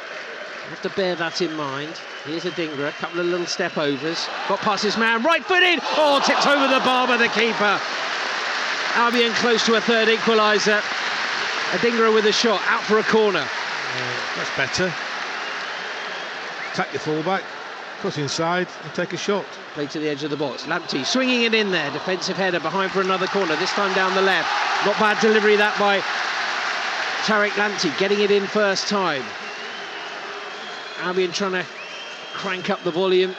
have to bear that in mind. Here's Adingra, a couple of little step overs. Got past his man, right foot in! Oh, tipped over the bar by the keeper. Albion close to a third equaliser. Adingra with a shot, out for a corner. That's better. Attack your fullback, cut inside and take a shot. Play to the edge of the box. Lamptey swinging it in there. Defensive header behind for another corner, this time down the left. Not bad delivery that by Tarek Lamptey, getting it in first time. Albion trying to crank up the volume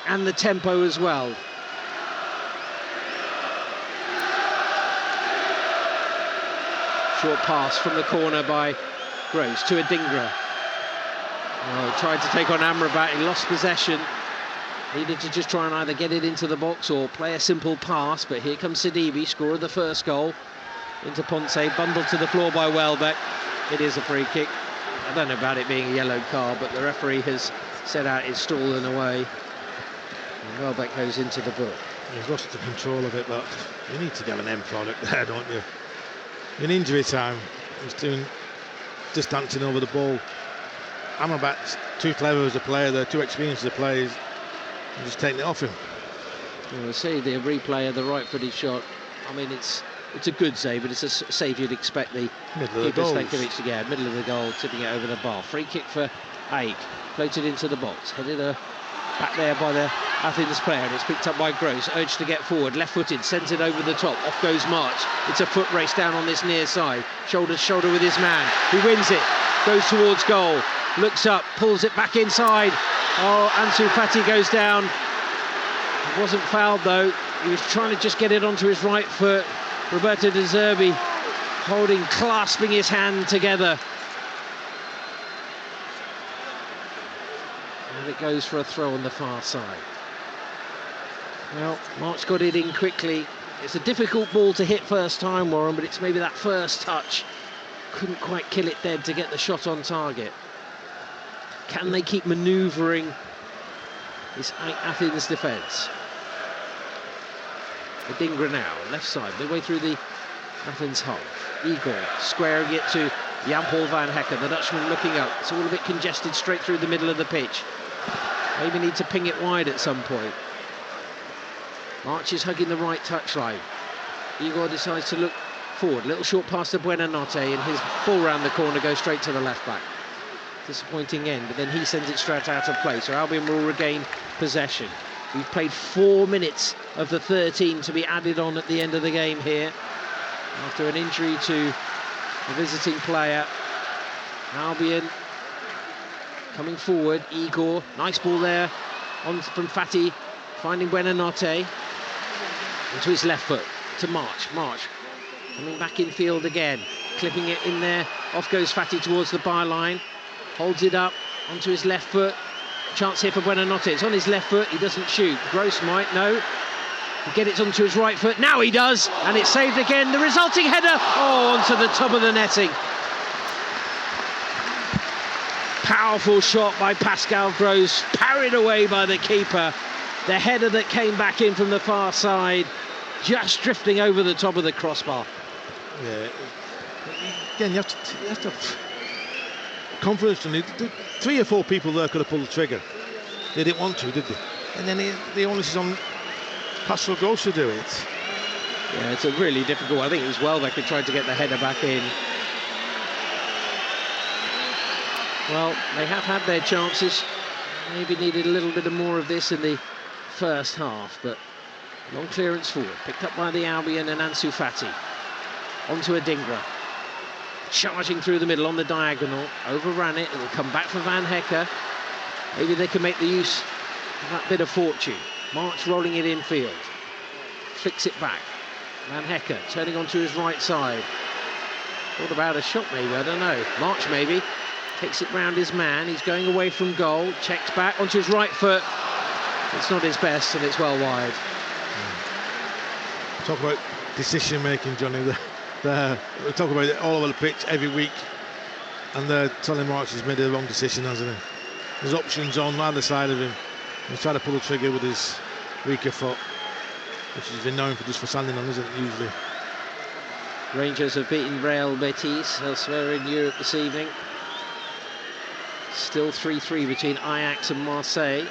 and the tempo as well. Short pass from the corner by Gross to Adingra. Oh, tried to take on Amrabat, he lost possession. Needed to just try and either get it into the box or play a simple pass, but here comes Sidibe, scorer of the first goal. Into Ponce, bundled to the floor by Welbeck. It is a free kick. I don't know about it being a yellow card, but the referee has set out it's stolen away. And Welbeck goes into the book. He's lost the control of it, but you need to get an end product there, don't you? In injury time, he's just dancing over the ball. Amrabat's too clever as a player, they're too experienced as a player. He's just taking it off him. Well, see the replay of the right-footed shot. I mean, it's a good save, but it's a save you'd expect the keeper Stankovic to get. Middle of the goal, tipping it over the bar. Free kick for AEK, floated into the box, headed back there by the Athens player, and it's picked up by Gross, urged to get forward, left-footed, sends it over the top, off goes March. It's a foot race down on this near side, shoulder to shoulder with his man, he wins it, goes towards goal, looks up, pulls it back inside. Oh, Ansu Fati goes down. He wasn't fouled though, he was trying to just get it onto his right foot. Roberto De Zerbi clasping his hand together. And it goes for a throw on the far side. Well, March got it in quickly. It's a difficult ball to hit first time, Warren, but it's maybe that first touch. Couldn't quite kill it dead to get the shot on target. Can they keep manoeuvring this Athens defence? Adingra now, left side, midway through the Athens half. Igor squaring it to Jan-Paul van Hekken, the Dutchman looking up. It's all a bit congested straight through the middle of the pitch. Maybe need to ping it wide at some point. March is hugging the right touchline. Igor decides to look forward. Little short pass to Buenanotte, and his ball round the corner goes straight to the left back. Disappointing end, but then he sends it straight out of play, so Albion will regain possession. We've played 4 minutes of the 13 to be added on at the end of the game here. After an injury to a visiting player. Albion coming forward, Igor, nice ball there on from Fati, finding Buenanotte. Into his left foot, to March. March coming back in field again, clipping it in there. Off goes Fati towards the byline, holds it up onto his left foot. Chance here for Buenanotte. It's on his left foot, he doesn't shoot. Gross might, no. Get it onto his right foot, now he does, and it's saved again. The resulting header, oh, onto the top of the netting. Powerful shot by Pascal Gross, parried away by the keeper. The header that came back in from the far side, just drifting over the top of the crossbar. Yeah, again, you have to have confidence. And 3 or 4 people there could have pulled the trigger. They didn't want to, did they? And then the onus is on Pascal Gross to do it. Yeah, it's a really difficult. I think it was Welbeck who tried to get the header back in. Well, they have had their chances. Maybe needed a little bit more of this in the first half, but long clearance forward, picked up by the Albion and Ansu Fati. Onto Adingra. charging through the middle on the diagonal, overran it, it'll come back for Van Hecke. Maybe they can make the use of that bit of fortune. March rolling it infield, flicks it back. Van Hecke turning onto his right side. Thought about a shot maybe, I don't know. March maybe, takes it round his man, he's going away from goal, checks back onto his right foot. It's not his best and it's well wide. Talk about decision making, Johnny. We talk about it all over the pitch every week, and Tony March has made a wrong decision, hasn't he? There's options on either side of him. He's trying to pull the trigger with his weaker foot, which he's been known for just for standing on, isn't it, usually? Rangers have beaten Real Betis elsewhere in Europe this evening. Still 3-3 between Ajax and Marseille.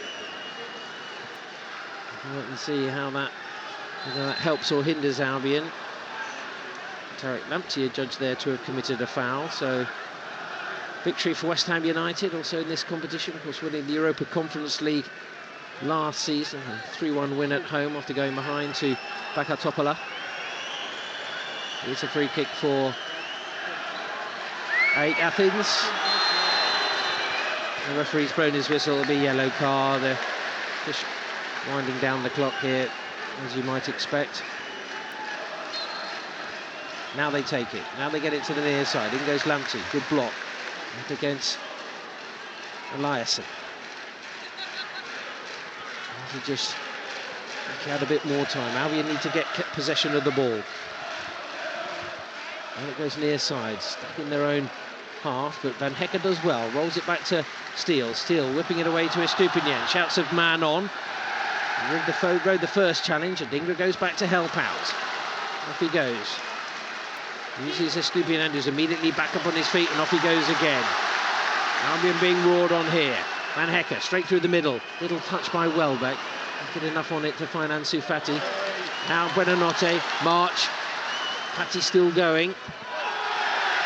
We'll wait and see how that helps or hinders Albion. Tarek Lamptey judged there to have committed a foul, so victory for West Ham United also in this competition, of course winning the Europa Conference League last season, a 3-1 win at home after going behind to Baka Topola. It's a free kick for AEK Athens. The referee's blown his whistle, it'll be yellow card. They're just winding down the clock here, as you might expect. Now they take it. Now they get it to the near side. In goes Lamptey. Good block. And against Eliasson. He just had a bit more time. Albion need to get possession of the ball. And it goes near side. Stuck in their own half. But Van Hecke does well. Rolls it back to Steele. Steele whipping it away to Estupiñán. Shouts of man on. Rode the first challenge. Adingra goes back to help out. Off he goes. Uses Estupiñán, who's immediately back up on his feet, and off he goes again. Albion being roared on here. Van Hecke straight through the middle. Little touch by Welbeck. Not good enough on it to find Ansu Fati. Now Buonanotte, March. Fati still going.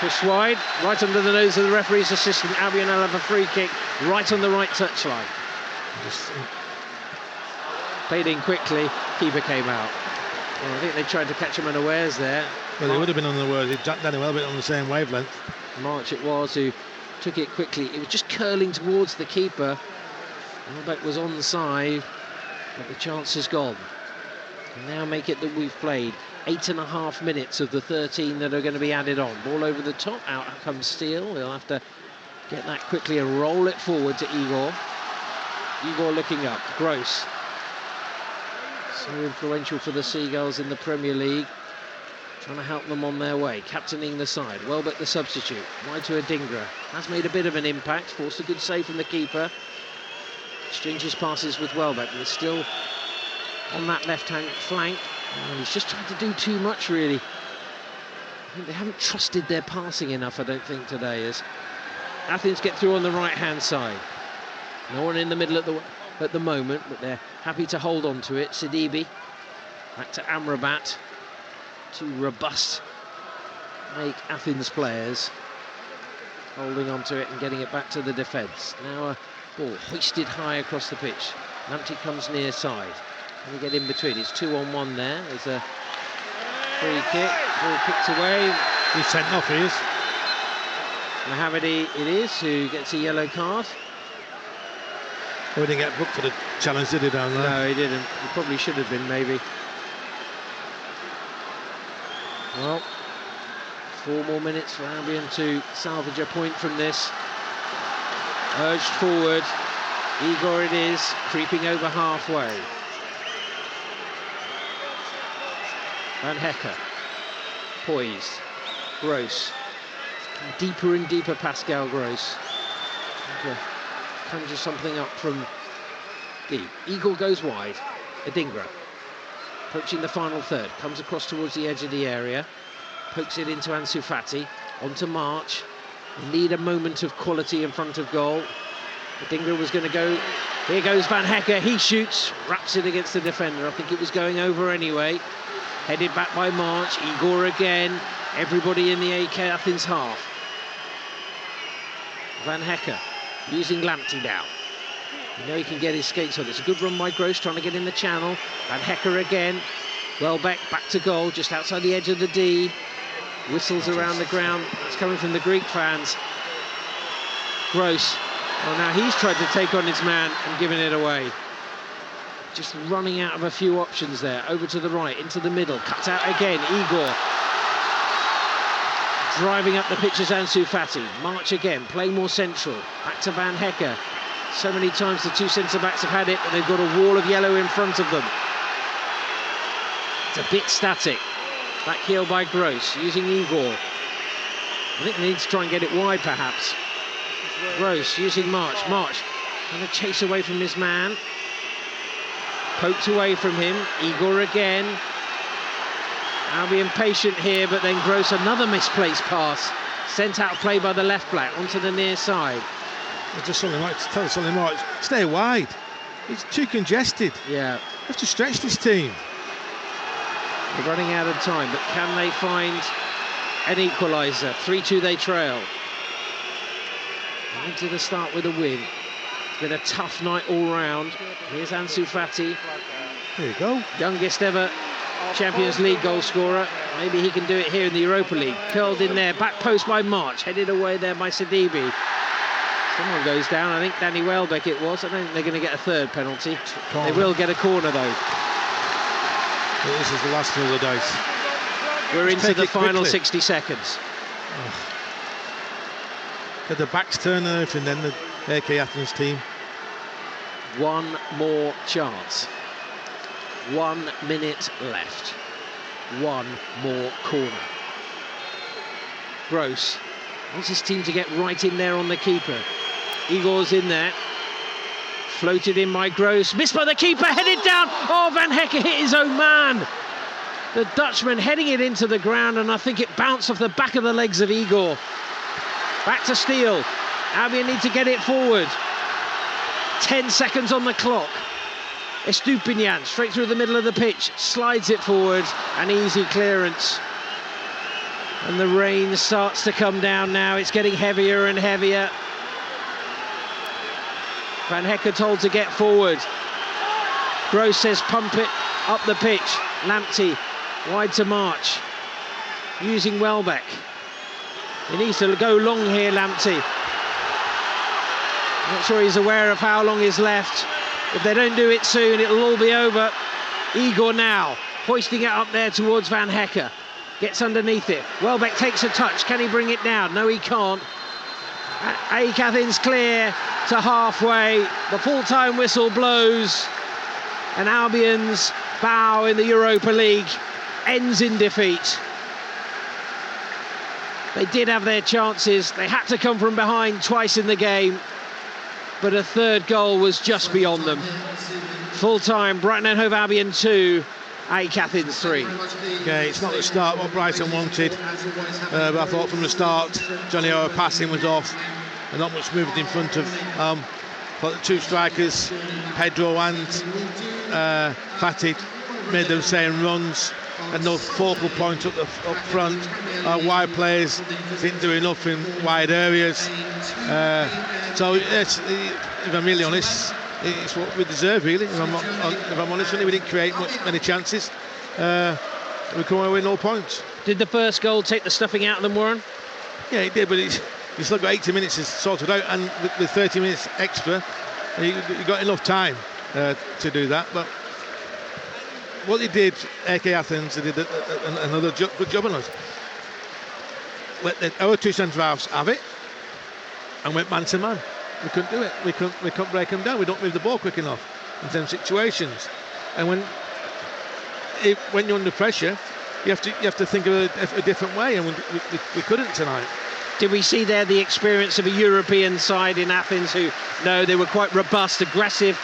Push wide, right under the nose of the referee's assistant. Albion will have a free kick right on the right touchline. Played in quickly, keeper came out. Well, I think they tried to catch him unawares there. Well, they would have been unawares if Jack Daniel had been on the same wavelength. March it was who took it quickly. It was just curling towards the keeper. Welbeck was onside, but the chance is gone. And now make it that we've played 8.5 minutes of the 13 that are going to be added on. Ball over the top, out comes Steele. They'll have to get that quickly and roll it forward to Igor. Igor looking up, Gross. So influential for the Seagulls in the Premier League. Trying to help them on their way, captaining the side. Welbeck the substitute, wide to Adingra. Has made a bit of an impact, forced a good save from the keeper. Exchanges passes with Welbeck, but still on that left-hand flank. And he's just trying to do too much, really. I think they haven't trusted their passing enough, I don't think, today, as Athens get through on the right-hand side. No one in the middle at the moment, but they're happy to hold on to it. Sidibe, back to Amrabat. Two robust AEK Athens players holding on to it and getting it back to the defence. Now a ball hoisted high across the pitch. Lamptey comes near side. Can we get in between? It's 2-on-1 there. There's a free kick. Ball kicked away. He's sent off, he is. Mohamedi it is, who gets a yellow card. Oh, he didn't get booked for the challenge, did he, down there? No, he didn't. He probably should have been, maybe. Well, 4 more minutes for Albion to salvage a point from this. Urged forward. Igor it is, creeping over halfway. Van Hecke, poised. Gross. Deeper and deeper, Pascal Gross. Conjure something up from deep. Igor goes wide. Adingra. Approaching the final third, comes across towards the edge of the area, pokes it into Ansu Fati, onto March. They need a moment of quality in front of goal. Adingra was going to go. Here goes Van Hecke, he shoots, wraps it against the defender. I think it was going over anyway. Headed back by March, Igor again. Everybody in the AEK Athens half. Van Hecke using Lamptey now. You know he can get his skates on. It's a good run by Gross, trying to get in the channel. Van Hecke again. Welbeck back to goal, just outside the edge of the D. Whistles around the ground. It's coming from the Greek fans. Gross. Well, now he's tried to take on his man and giving it away. Just running out of a few options there. Over to the right, into the middle. Cuts out again. Igor. Driving up the pitch is Ansu Fati. March again, playing more central. Back to Van Hecke. So many times the two centre-backs have had it, but they've got a wall of yellow in front of them. It's a bit static. Back heel by Gross, using Igor. I think they need to try and get it wide, perhaps. Gross using March. March trying to chase away from his man. Poked away from him. Igor again. Albion patient here, but then Gross, another misplaced pass. Sent out of play by the left back onto the near side. Just something like to tell Sonny March, stay wide. It's too congested. Yeah. You have to stretch this team. They're running out of time, but can they find an equaliser? 3-2 they trail. Into the start with a win. It's been a tough night all round. Here's Ansu Fati. There you go. Youngest ever Champions League goal scorer. Maybe he can do it here in the Europa League. Curled in there, back post by March. Headed away there by Sidibe. Someone goes down, I think Danny Welbeck it was. I don't think they're going to get a third penalty. They will get a corner though. Well, this is the last of the dice. We're into the final 60 seconds. Get the backs turned and everything, then the AEK Athens team. One more chance. 1 minute left. One more corner. Gross wants his team to get right in there on the keeper. Igor's in there. Floated in by Gross. Missed by the keeper. Headed down. Oh, Van Hecke hit his own man. The Dutchman heading it into the ground, and I think it bounced off the back of the legs of Igor. Back to Steele. Albion need to get it forward. 10 seconds on the clock. Estupinian straight through the middle of the pitch. Slides it forward. An easy clearance. And the rain starts to come down now. It's getting heavier and heavier. Van Hecke told to get forward. Gross says pump it up the pitch. Lamptey wide to March. Using Welbeck. He needs to go long here, Lamptey. Not sure he's aware of how long is left. If they don't do it soon, it'll all be over. Igor now, hoisting it up there towards Van Hecke. Gets underneath it. Welbeck takes a touch. Can he bring it down? No, he can't. AEK Athens clear to halfway. The full-time whistle blows. And Albion's bow in the Europa League ends in defeat. They did have their chances. They had to come from behind twice in the game. But a third goal was just beyond them. Full-time, Brighton and Hove Albion 2, AEK Athens 3. Okay, it's not the start what Brighton wanted, but I thought from the start Johnny Ower passing was off and not much movement in front of the two strikers, Pedro and Fati, made them saying runs and no focal point up front. Wide players didn't do enough in wide areas. So if I'm really honest, it's what we deserve, really. If I'm honest, we didn't create many chances. We come away with 0 points. Did the first goal take the stuffing out of them, Warren? Yeah, it did, but you still got 80 minutes to sort it out, and with 30 minutes extra, you got enough time to do that. But what they did, AEK Athens, they did another good job on us. Let our two centre-halves have it and went man to man. We couldn't do it. We couldn't break them down. We don't move the ball quick enough in some situations. And when you're under pressure, you have to think of a different way, and we couldn't tonight. Did we see there the experience of a European side in Athens who, no, they were quite robust, aggressive,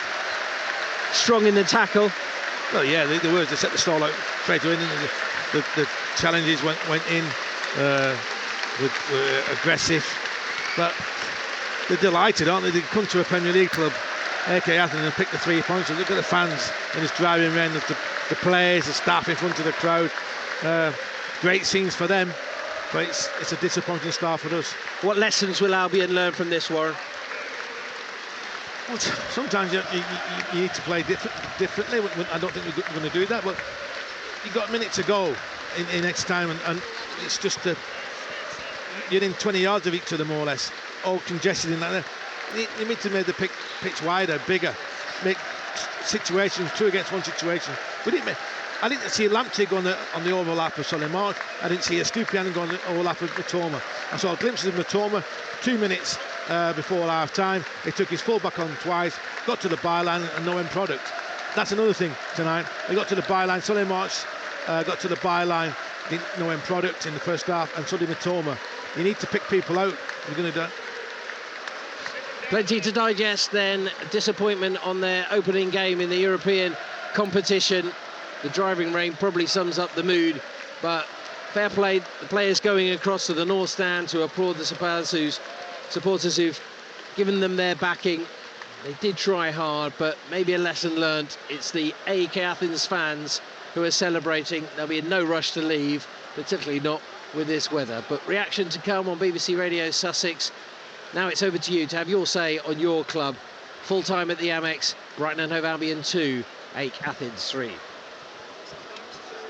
strong in the tackle? Well, yeah, they were. They set the stall out straight away. The challenges went in, were aggressive, but they're delighted, aren't they? They come to a Premier League club, AEK Athens, and pick the 3 points. And look at the fans and just driving around, the players, the staff in front of the crowd. Great scenes for them, but it's a disappointing start for us. What lessons will Albion learn from this, Warren? Well, sometimes you need to play differently. I don't think we're going to do that, but you've got a minute to go in next time, and it's just you're in 20 yards of each other more or less, all congested in that. You need to make the pitch wider, bigger, make situations 2 against 1 situation. I didn't see Lamptey go on the overlap of Solly March. I didn't see a Stupian go on the overlap of Matoma. I saw glimpses of Matoma 2 minutes before half time. He took his full back on twice, got to the byline and no end product. That's another thing tonight. He got to the byline. Solly March got to the byline, no end product in the first half, and so did Matoma. You need to pick people out. You're going to do. Plenty to digest then. Disappointment on their opening game in the European competition. The driving rain probably sums up the mood, but fair play, the players going across to the North Stand to applaud the supporters who've given them their backing. They did try hard, but maybe a lesson learned. It's the AEK Athens fans who are celebrating. There'll be no rush to leave, particularly not with this weather. But reaction to come on BBC Radio Sussex. Now it's over to you to have your say on your club. Full time at the Amex, Brighton and Hove Albion 2, AEK Athens 3.